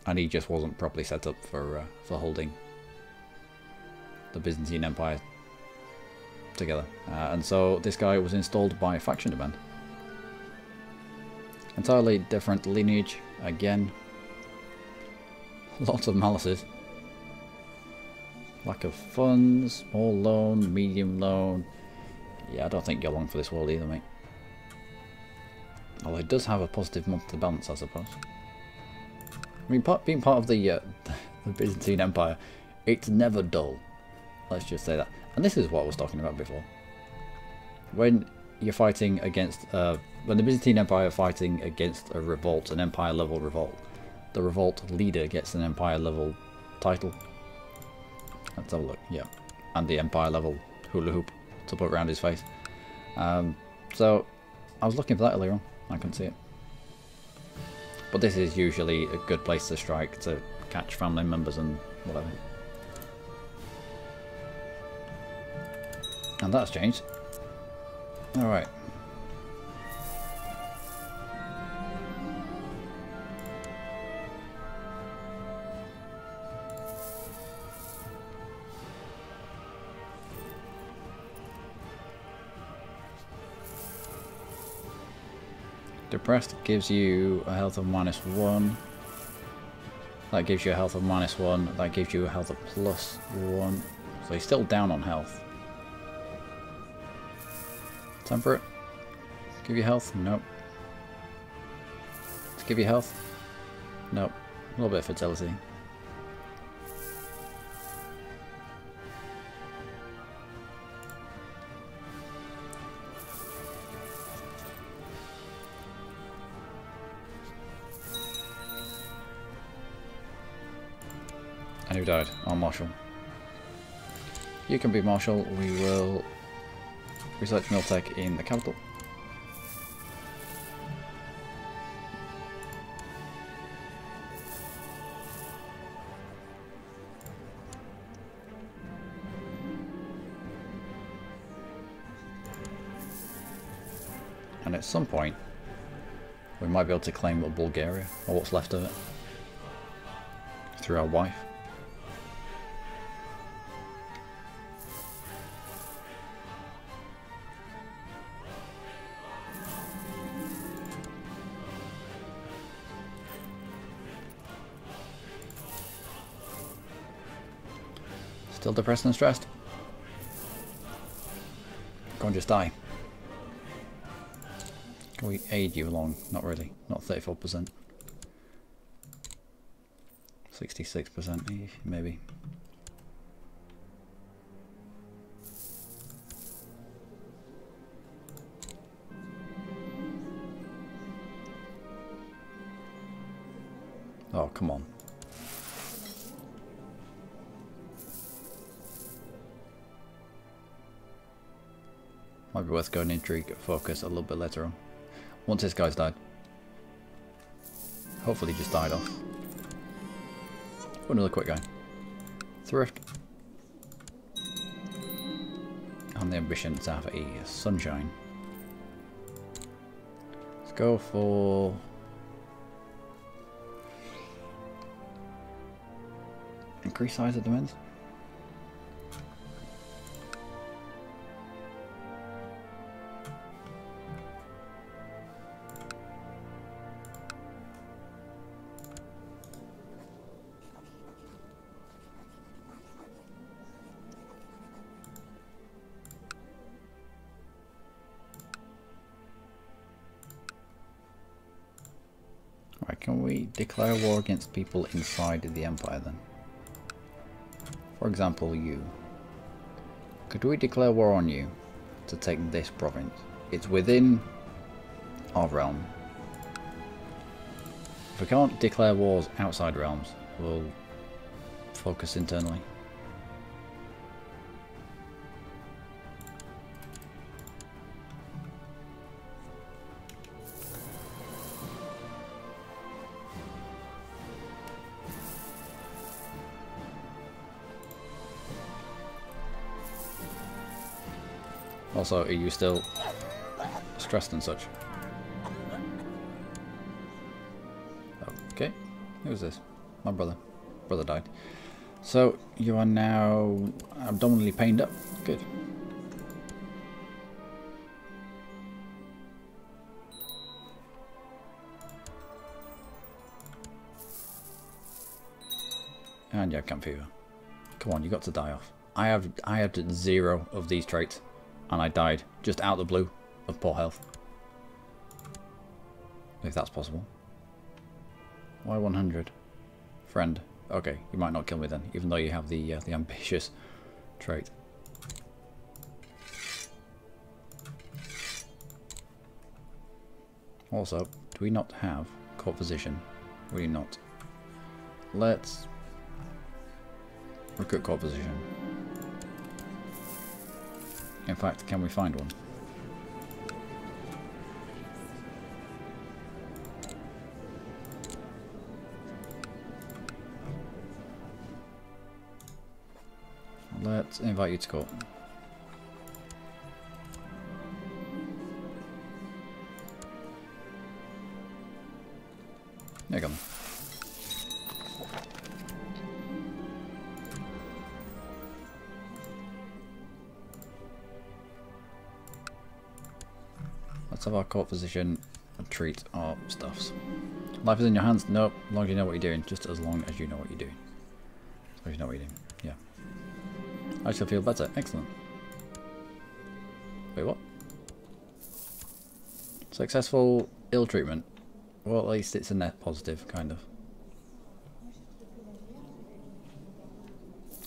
And he just wasn't properly set up for holding the Byzantine Empire together. And so this guy was installed by faction demand. Entirely different lineage, again. Lots of malices. Lack of funds, small loan, medium loan. Yeah, I don't think you're long for this world either, mate. Although it does have a positive monthly balance, I suppose. I mean, being part of the Byzantine Empire, it's never dull. Let's just say that. And this is what I was talking about before. When you're fighting against, when the Byzantine Empire are fighting against a revolt, an empire level revolt, the revolt leader gets an empire level title. Let's have a look. Yeah, and the empire level hula hoop to put around his face. So I was looking for that earlier on. I couldn't see it. But this is usually a good place to strike to catch family members and whatever. And that's changed. Alright. Depressed gives you a health of -1. That gives you a health of -1. That gives you a health of +1. So he's still down on health. Temperate. Give you health? Nope. To give you health? Nope. A little bit of fertility. And who died? Oh, Marshal. You can be Marshal. We will research Miltech in the capital. And at some point, we might be able to claim Bulgaria, or what's left of it, through our wife. Still depressed and stressed? Go and just die. Can we aid you along? Not really. Not 34%. 66%, maybe. Oh, come on. Might be worth going intrigue focus a little bit later on. Once this guy's died. hopefully just died off. Oh, another quick guy. Thrift. And the ambition to have a sunshine. Let's go for... increase size of domains. Right, can we declare war against people inside the Empire then? For example, you. Could we declare war on you to take this province? It's within our realm. If we can't declare wars outside realms, we'll focus internally. Also, are you still stressed and such? Okay, who's this? My brother. Brother died. So, you are now abdominally pained up. Good. And you have camp fever. Come on, you got to die off. I had 0 of these traits. And I died just out of the blue of poor health. If that's possible. Why 100? Friend. Okay, you might not kill me then, even though you have the ambitious trait. Also, do we not have court position? We do not. Let's recruit court position. In fact, can we find one? Let's invite you to court. There you go. Let's have our court position and treat our stuffs. Life is in your hands. Nope. As long as you know what you're doing. Just as long as you know what you're doing. As long as you know what you're doing. Yeah. I shall feel better. Excellent. Wait, what? Successful ill treatment. Well, at least it's a net positive, kind of.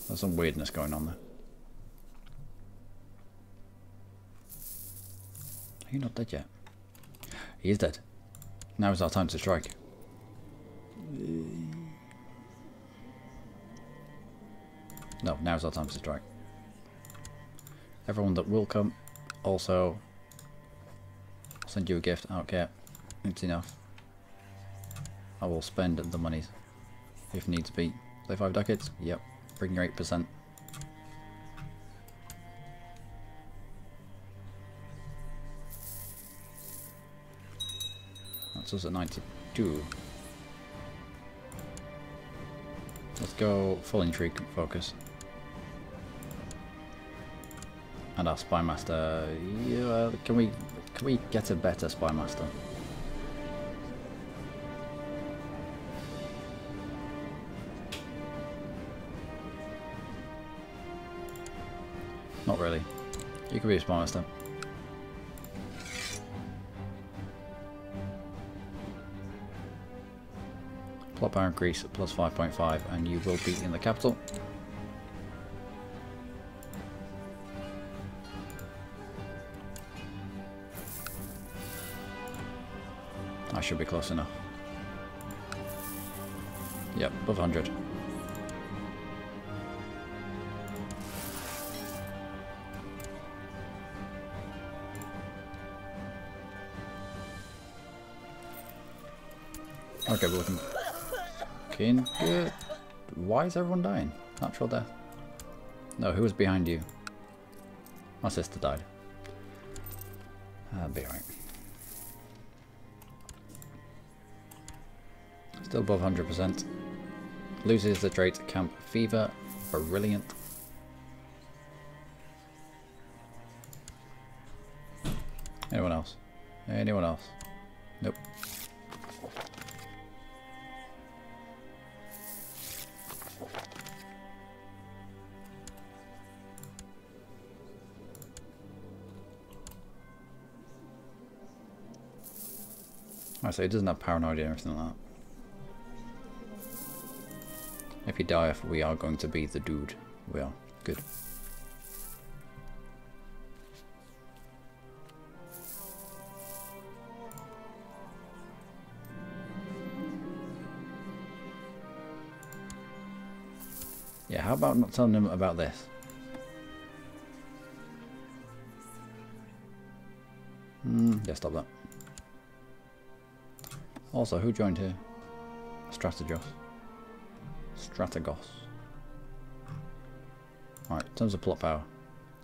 There's some weirdness going on there. Are you not dead yet? He is dead. Now is our time to strike. No, now's our time to strike. Everyone that will come, also I'll send you a gift. I don't care. It's enough. I will spend the monies if needs be. Play 5 ducats? Yep. Bring your 8%. That's us at 92. Let's go full intrigue focus. And our spy master. Yeah, can we get a better spy master? Not really. You could be a spy master. Plot power increase plus 5.5 and you will be in the capital. I should be close enough. Yep, above 100. Okay, we're looking good. Why is everyone dying? Natural death. No, who was behind you? My sister died. That'll be alright. Still above 100%. Loses the trait Camp Fever. Brilliant. Anyone else? Anyone else? Nope. I say it doesn't have paranoid or anything like that. If you die, if we are going to be the dude. We are. Good. Yeah, how about not telling him about this? Yeah, stop that. Also, who joined here? Strategos. Alright, in terms of plot power,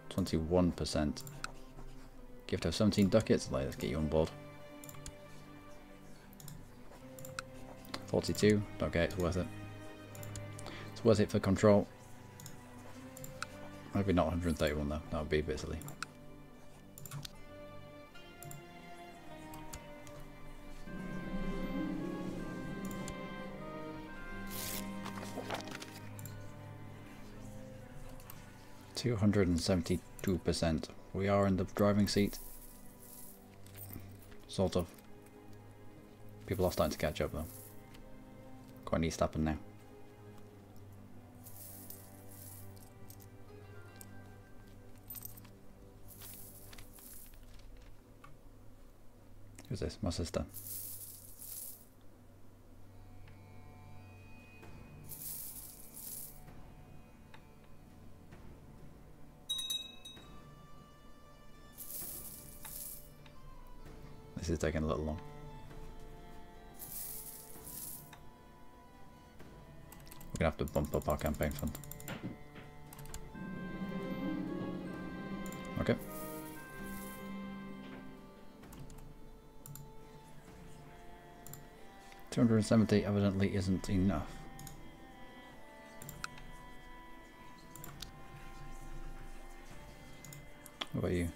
21%. Gift of 17 ducats, let's get you on board. 42, okay, it's worth it. It's worth it for control. Maybe not 131 though, that would be a bit silly. %. We are in the driving seat. Sort of. People are starting to catch up though. Quite needs to happen now. Who's this? My sister. This is taking a little long. We're gonna have to bump up our campaign fund. Okay. $270 evidently isn't enough. What about you?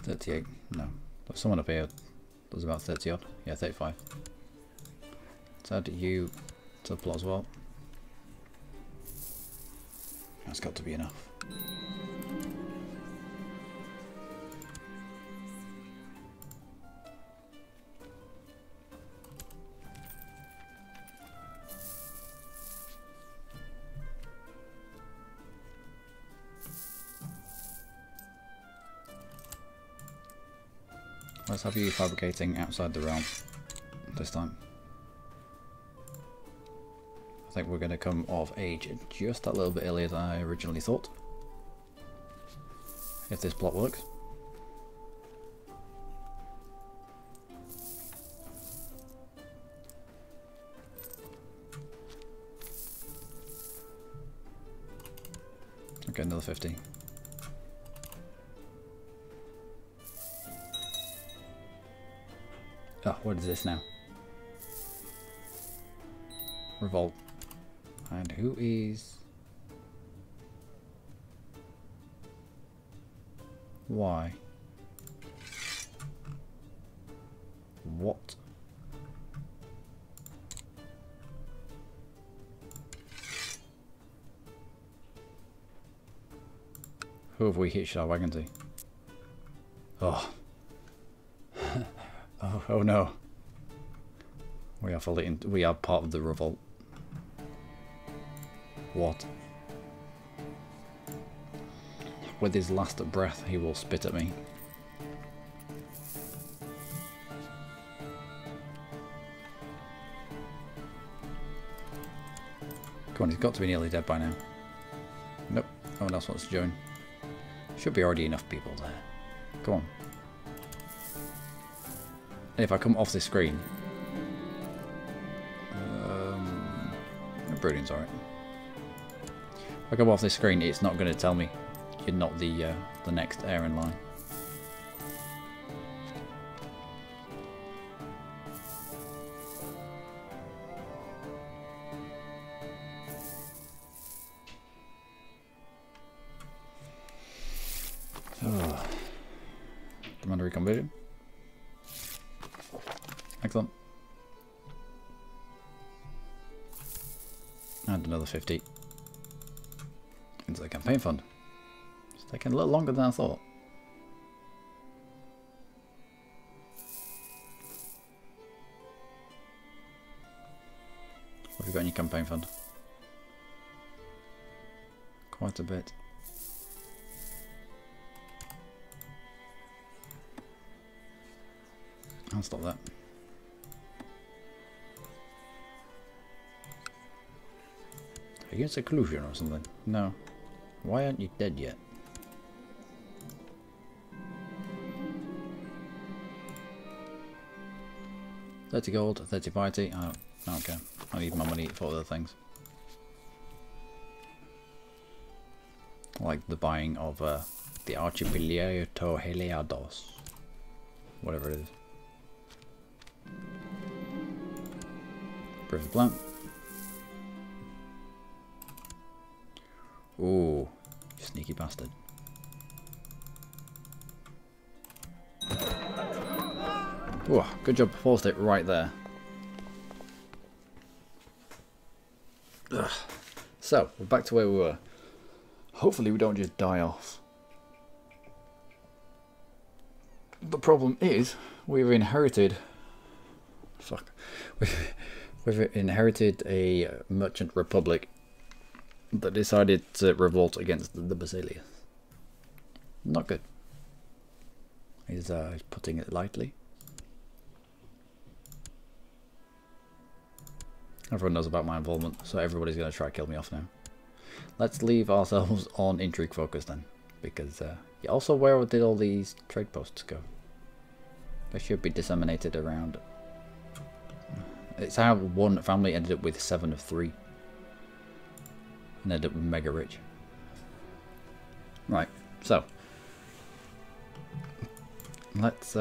$38. No. There's someone up here. There's about 30 odd. Yeah, 35. Let's add you to the plot as well. That's got to be enough. Let's have you fabricating outside the realm this time. I think we're going to come of age just a little bit earlier than I originally thought. If this plot works. Okay, another 50. Ah, what is this now? Revolt. And who is... Why? What? Who have we hitched our wagon to? Oh. Oh no. We are fully in, we are part of the revolt. What? With his last breath he will spit at me. Come on, he's got to be nearly dead by now. Nope, no one else wants to join. Should be already enough people there. Come on. And if I come off this screen... Brooding's alright. If I come off this screen, it's not going to tell me you're not the next heir in line. Oh. Commander reconversion. Excellent. And another 50 into the campaign fund. It's taking a little longer than I thought. What have you got in your campaign fund? Quite a bit. I'll stop that. Are you in seclusion or something? No. Why aren't you dead yet? $30 gold, 30 piety. I don't care. I need my money for other things. Like the buying of the Archipelago Heliados. Whatever it is. Perfect plant. Ooh, you sneaky bastard. Ooh, good job, forced it right there. Ugh. So, we're back to where we were. Hopefully we don't just die off. The problem is, we've inherited... Fuck. We've inherited a merchant republic that decided to revolt against the Basilius. Not good. He's putting it lightly. Everyone knows about my involvement, so everybody's going to try to kill me off now. Let's leave ourselves on intrigue focus then, because also where did all these trade posts go? They should be disseminated around. It's how one family ended up with 7 of 3. And ended up mega rich. Right, so let's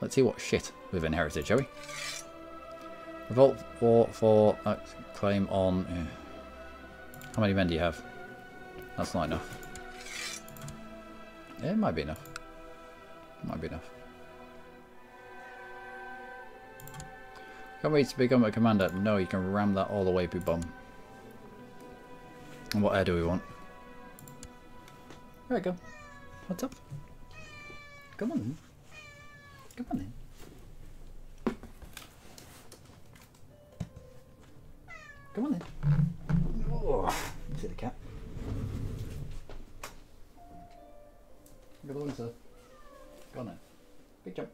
see what shit we've inherited, shall we? Revolt for claim on. How many men do you have? That's not enough. Yeah, it might be enough. Might be enough. Can't wait to become a commander. No, you can ram that all the way to bum. And what air do we want? There we go. What's up? Come on then. Come on then. Come on then. Oh, see the cat. Go on, sir. Go on then. Big jump.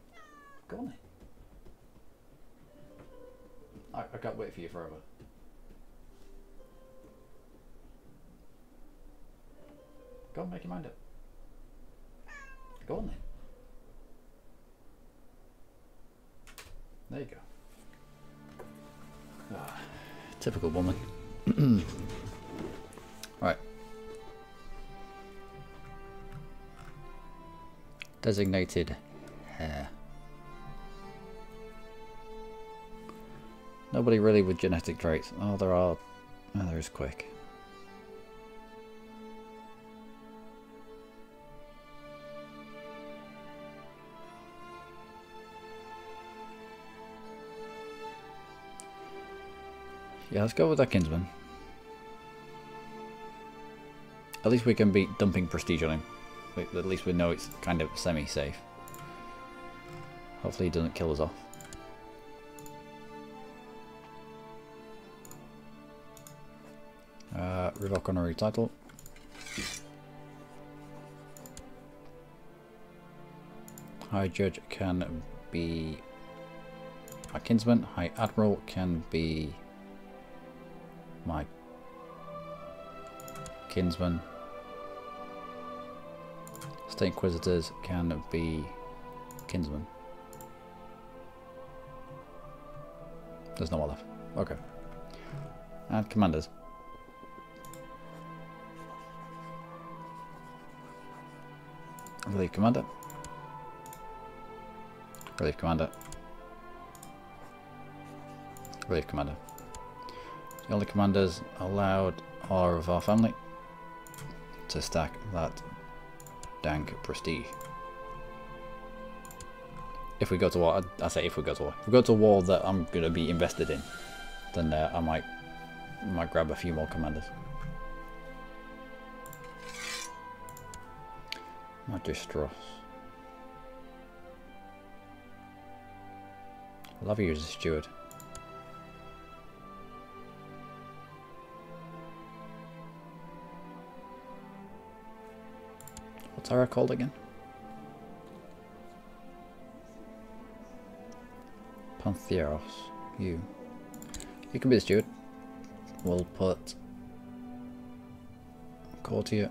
Go on then. I can't wait for you forever. Go on, make your mind up. Go on then. There you go. Ah, typical woman. Right. Designated hair. Nobody really with genetic traits. Oh, there are. Oh, there is Quick. Yeah, let's go with that kinsman. At least we can be dumping prestige on him. At least we know it's kind of semi-safe. Hopefully he doesn't kill us off. Revoke honorary title. High Judge can be my kinsman. High Admiral can be my kinsman. State Inquisitors can be kinsman. There's no more left. Okay. And commanders. Relief commander. Relief commander. Relief commander. The only commanders allowed are of our family to stack that dank prestige. If we go to war, I say if we go to war. If we go to war that I'm going to be invested in, then I might grab a few more commanders. Magistros. I'll have you as a steward. What's Ara called again? Pantheros. You can be the steward. We'll put courtier,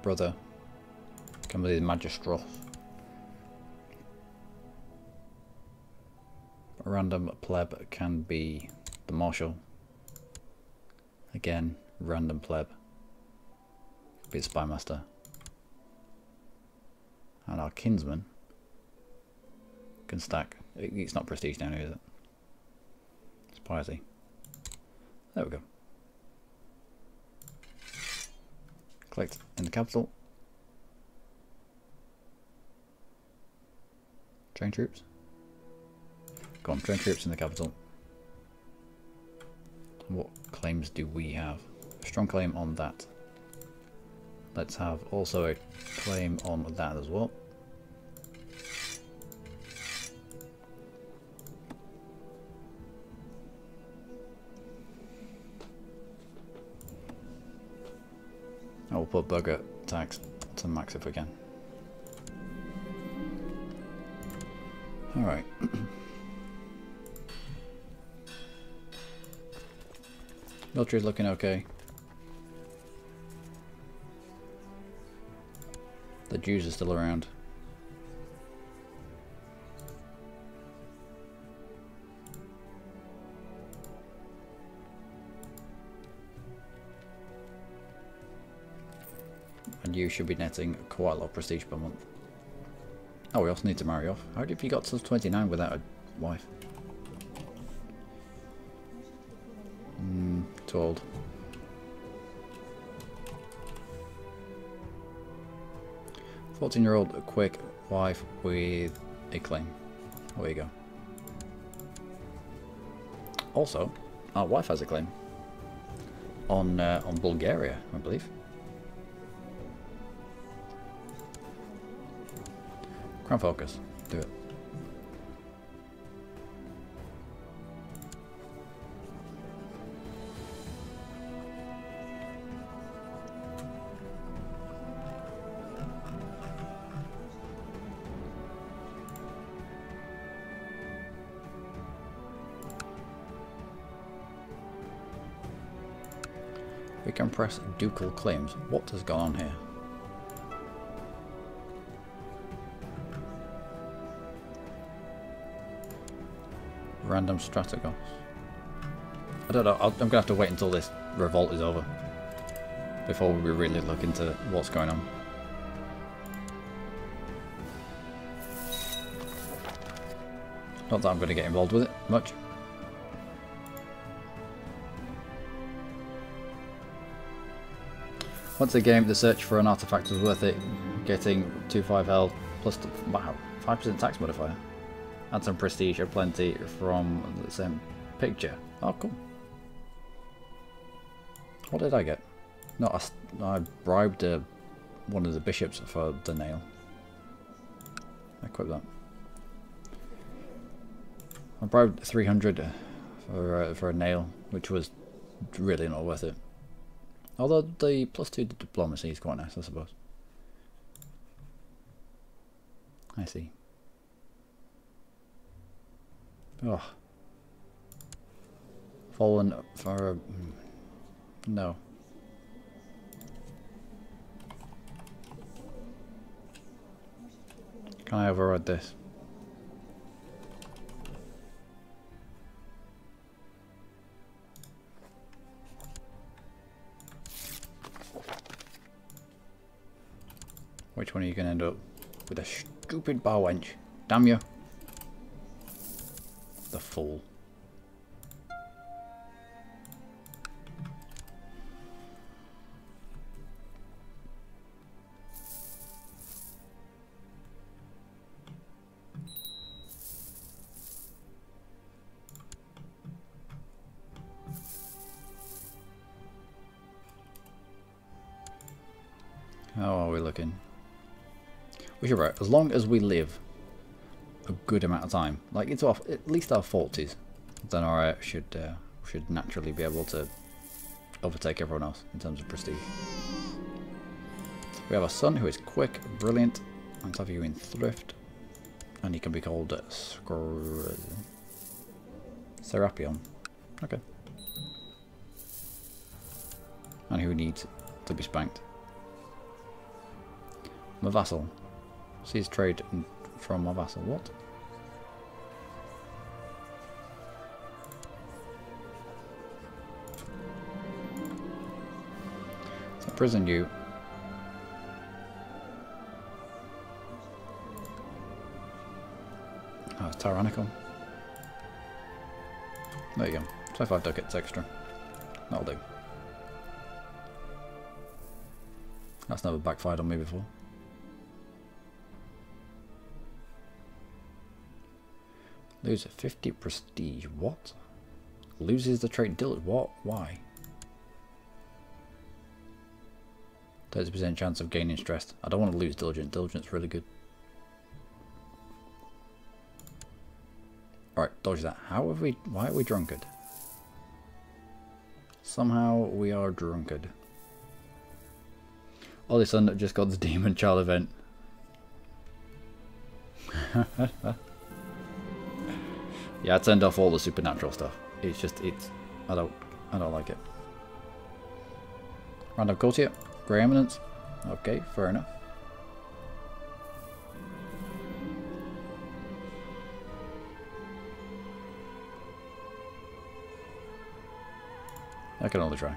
brother, can be the magistros. A random pleb can be the marshal. Again, random pleb be the spy master. And our kinsman can stack. It's not prestige down here, is it? It's piety. There we go. Collect in the capital. Train troops. Go on, train troops in the capital. What claims do we have? A strong claim on that. Let's have also a claim on that as well. I will put bugger tax to max if we can. Alright. Military's looking okay. The Jews are still around. And you should be netting quite a lot of prestige per month. Oh, we also need to marry off. How have you got to 29 without a wife? Too old. "14-year-old quick wife with a claim." There you go. Also, our wife has a claim on Bulgaria, I believe. Crown focus. Do it. We can press ducal claims. What has gone on here? Random strategos. I don't know. I'm going to have to wait until this revolt is over before we really look into what's going on. Not that I'm going to get involved with it much. Once a game, the search for an artifact was worth it. Getting 2/5L plus, wow, 5% tax modifier. And some prestige or plenty from the same picture. Oh, cool. What did I get? No, I bribed one of the bishops for the nail. Equip that. I bribed 300 for a nail, which was really not worth it. Although the +2 to diplomacy is quite nice, I suppose. I see. Oh, Fallen for... no. Can I override this? Which one are you going to end up with? A stupid bar wench. Damn you. The fool. How are we looking? We should right. As long as we live a good amount of time, like it's off at least our 40s, then our should naturally be able to overtake everyone else in terms of prestige. We have a son who is quick, brilliant, and have you in thrift, and he can be called Serapion. Okay. And who needs to be spanked? My vassal. Sees trade from my vassal. What? So prison you. Oh, it's tyrannical. There you go. 25 ducats extra. That'll do. That's never backfired on me before. Lose 50 prestige. What? Loses the trait diligence. What? Why? 30% chance of gaining stress. I don't want to lose diligence. Diligence is really good. Alright, dodge that. How have we... why are we drunkard? Somehow we are drunkard. Oh, this son just got the demon child event. Yeah, I turned off all the supernatural stuff. It's just, I don't like it. Random courtier, grey eminence. Okay, fair enough. I can only try.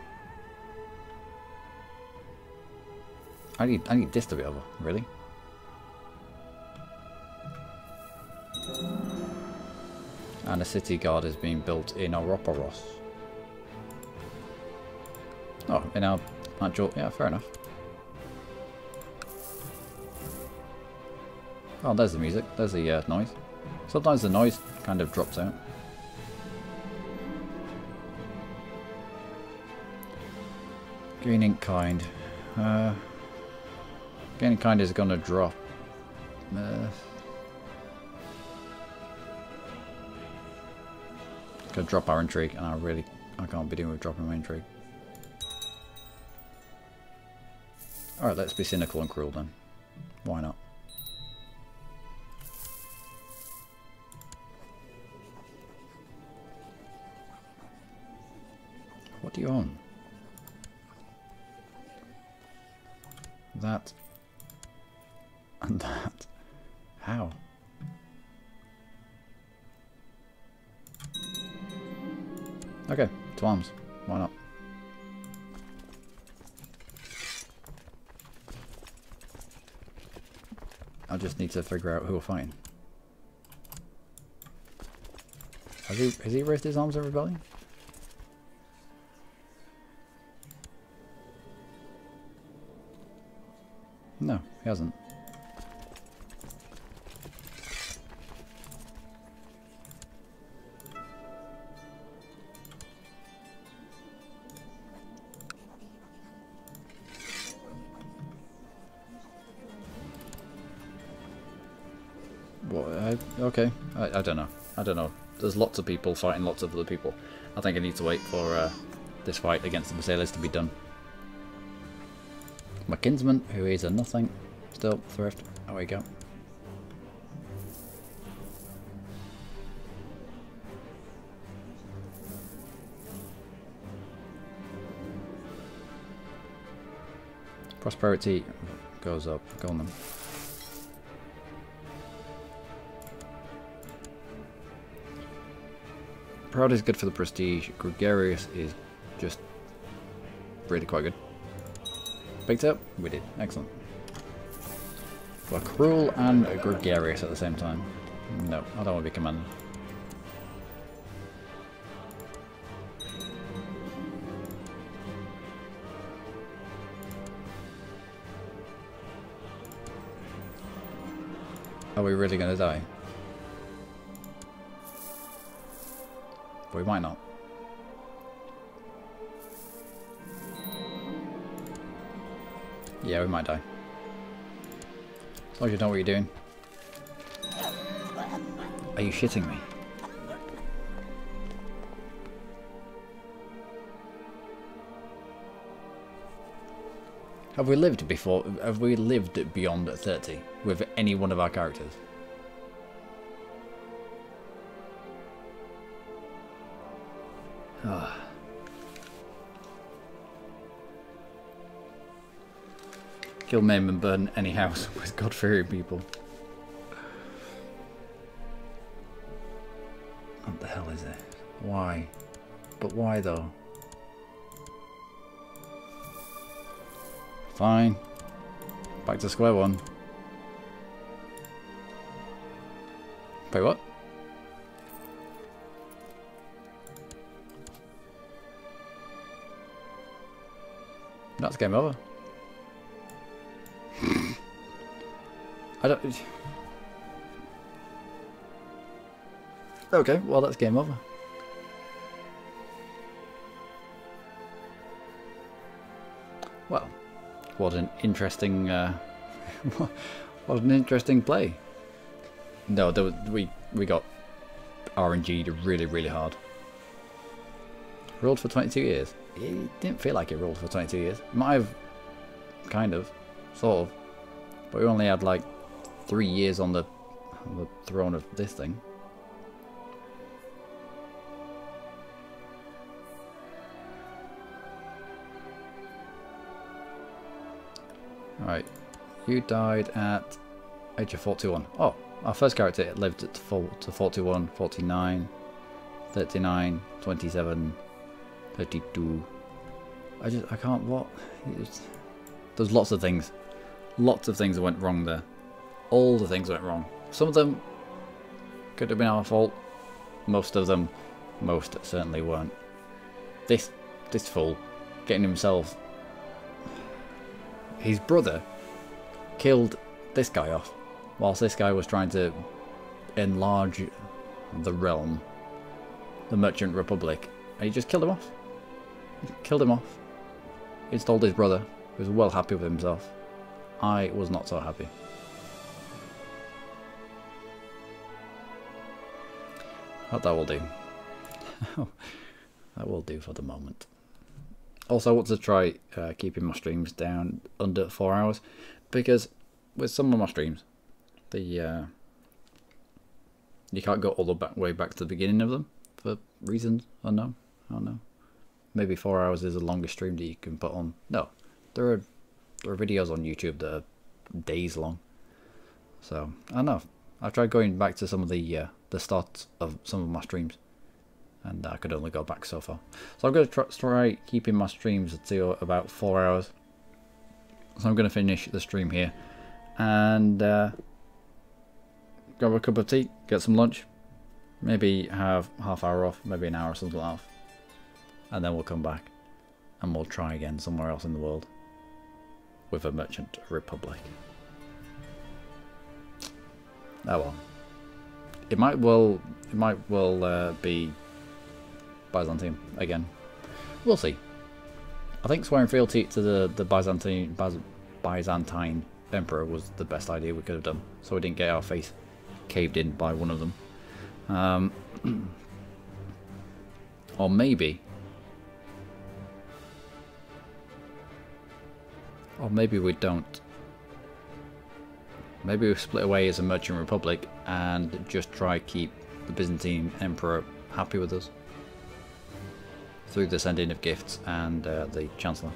I need this to be over, really? And a city guard is being built in Ouroboros. Oh, in our actual... yeah, fair enough. Oh, there's the music. There's the noise. Sometimes the noise kind of drops out. Gaining kind. Gaining kind is going to drop. Gonna drop our intrigue, and I can't be doing with dropping my intrigue. Alright, let's be cynical and cruel then. Why not? What do you own? That and that. How? Okay, to arms. Why not? I just need to figure out who we're fighting. Has he raised his arms in rebellion? No, he hasn't. Okay, I don't know. I don't know. There's lots of people fighting lots of other people. I think I need to wait for this fight against the Basalis to be done. My kinsman, who is a nothing, still thrift. There we go. Prosperity goes up. Go on then. Proud is good for the prestige. Gregarious is just really quite good. Picked up? We did. Excellent. We're cruel and gregarious at the same time. No, I don't want to be commander. Are we really going to die? We might not. Yeah, we might die. As long as you know what you're doing. Are you shitting me? Have we lived before? Have we lived beyond 30 with any one of our characters? Ah. Kill, maim and burn any house with God-fearing people. What the hell is this? Why? But why though? Fine. Back to square one. Wait, what? That's game over. I don't... Okay, well that's game over. Well, what an interesting, what an interesting play. No, there was, we got RNG'd really hard. Rolled for 22 years. It didn't feel like it rolled for 22 years. Might have, kind of, sort of, but we only had like 3 years on the throne of this thing. Alright, you died at age of 41. Oh, our first character lived to 41, 49, 39, 27, 32. I can't, what? There's lots of things. Lots of things that went wrong there. All the things went wrong. Some of them could have been our fault. Most of them, most certainly weren't. This fool, getting himself... His brother killed this guy off, whilst this guy was trying to enlarge the realm, the Merchant Republic, and he just killed him off. He killed him off. He installed his brother, who was well happy with himself. I was not so happy. But that will do. That will do for the moment. Also, I want to try keeping my streams down under 4 hours, because with some of my streams, you can't go all the way back to the beginning of them for reasons unknown. I don't know. Maybe 4 hours is the longest stream that you can put on. No, there are videos on YouTube that are days long. So I don't know. I tried going back to some of the start of some of my streams, and I could only go back so far. So I'm going to try keeping my streams to about 4 hours. So I'm going to finish the stream here and grab a cup of tea, get some lunch, maybe have half hour off, maybe an hour or something off, and then we'll come back and we'll try again somewhere else in the world with a Merchant Republic. Oh well. It might well be Byzantine again. We'll see. I think swearing fealty to the Byzantine Emperor was the best idea we could have done, so we didn't get our face caved in by one of them. Or maybe we don't. Maybe we split away as a Merchant Republic and just try keep the Byzantine Emperor happy with us through the sending of gifts and the Chancellor.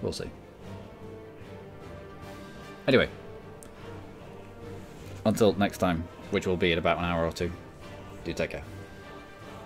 We'll see. Anyway, until next time, which will be in about an hour or two, do take care.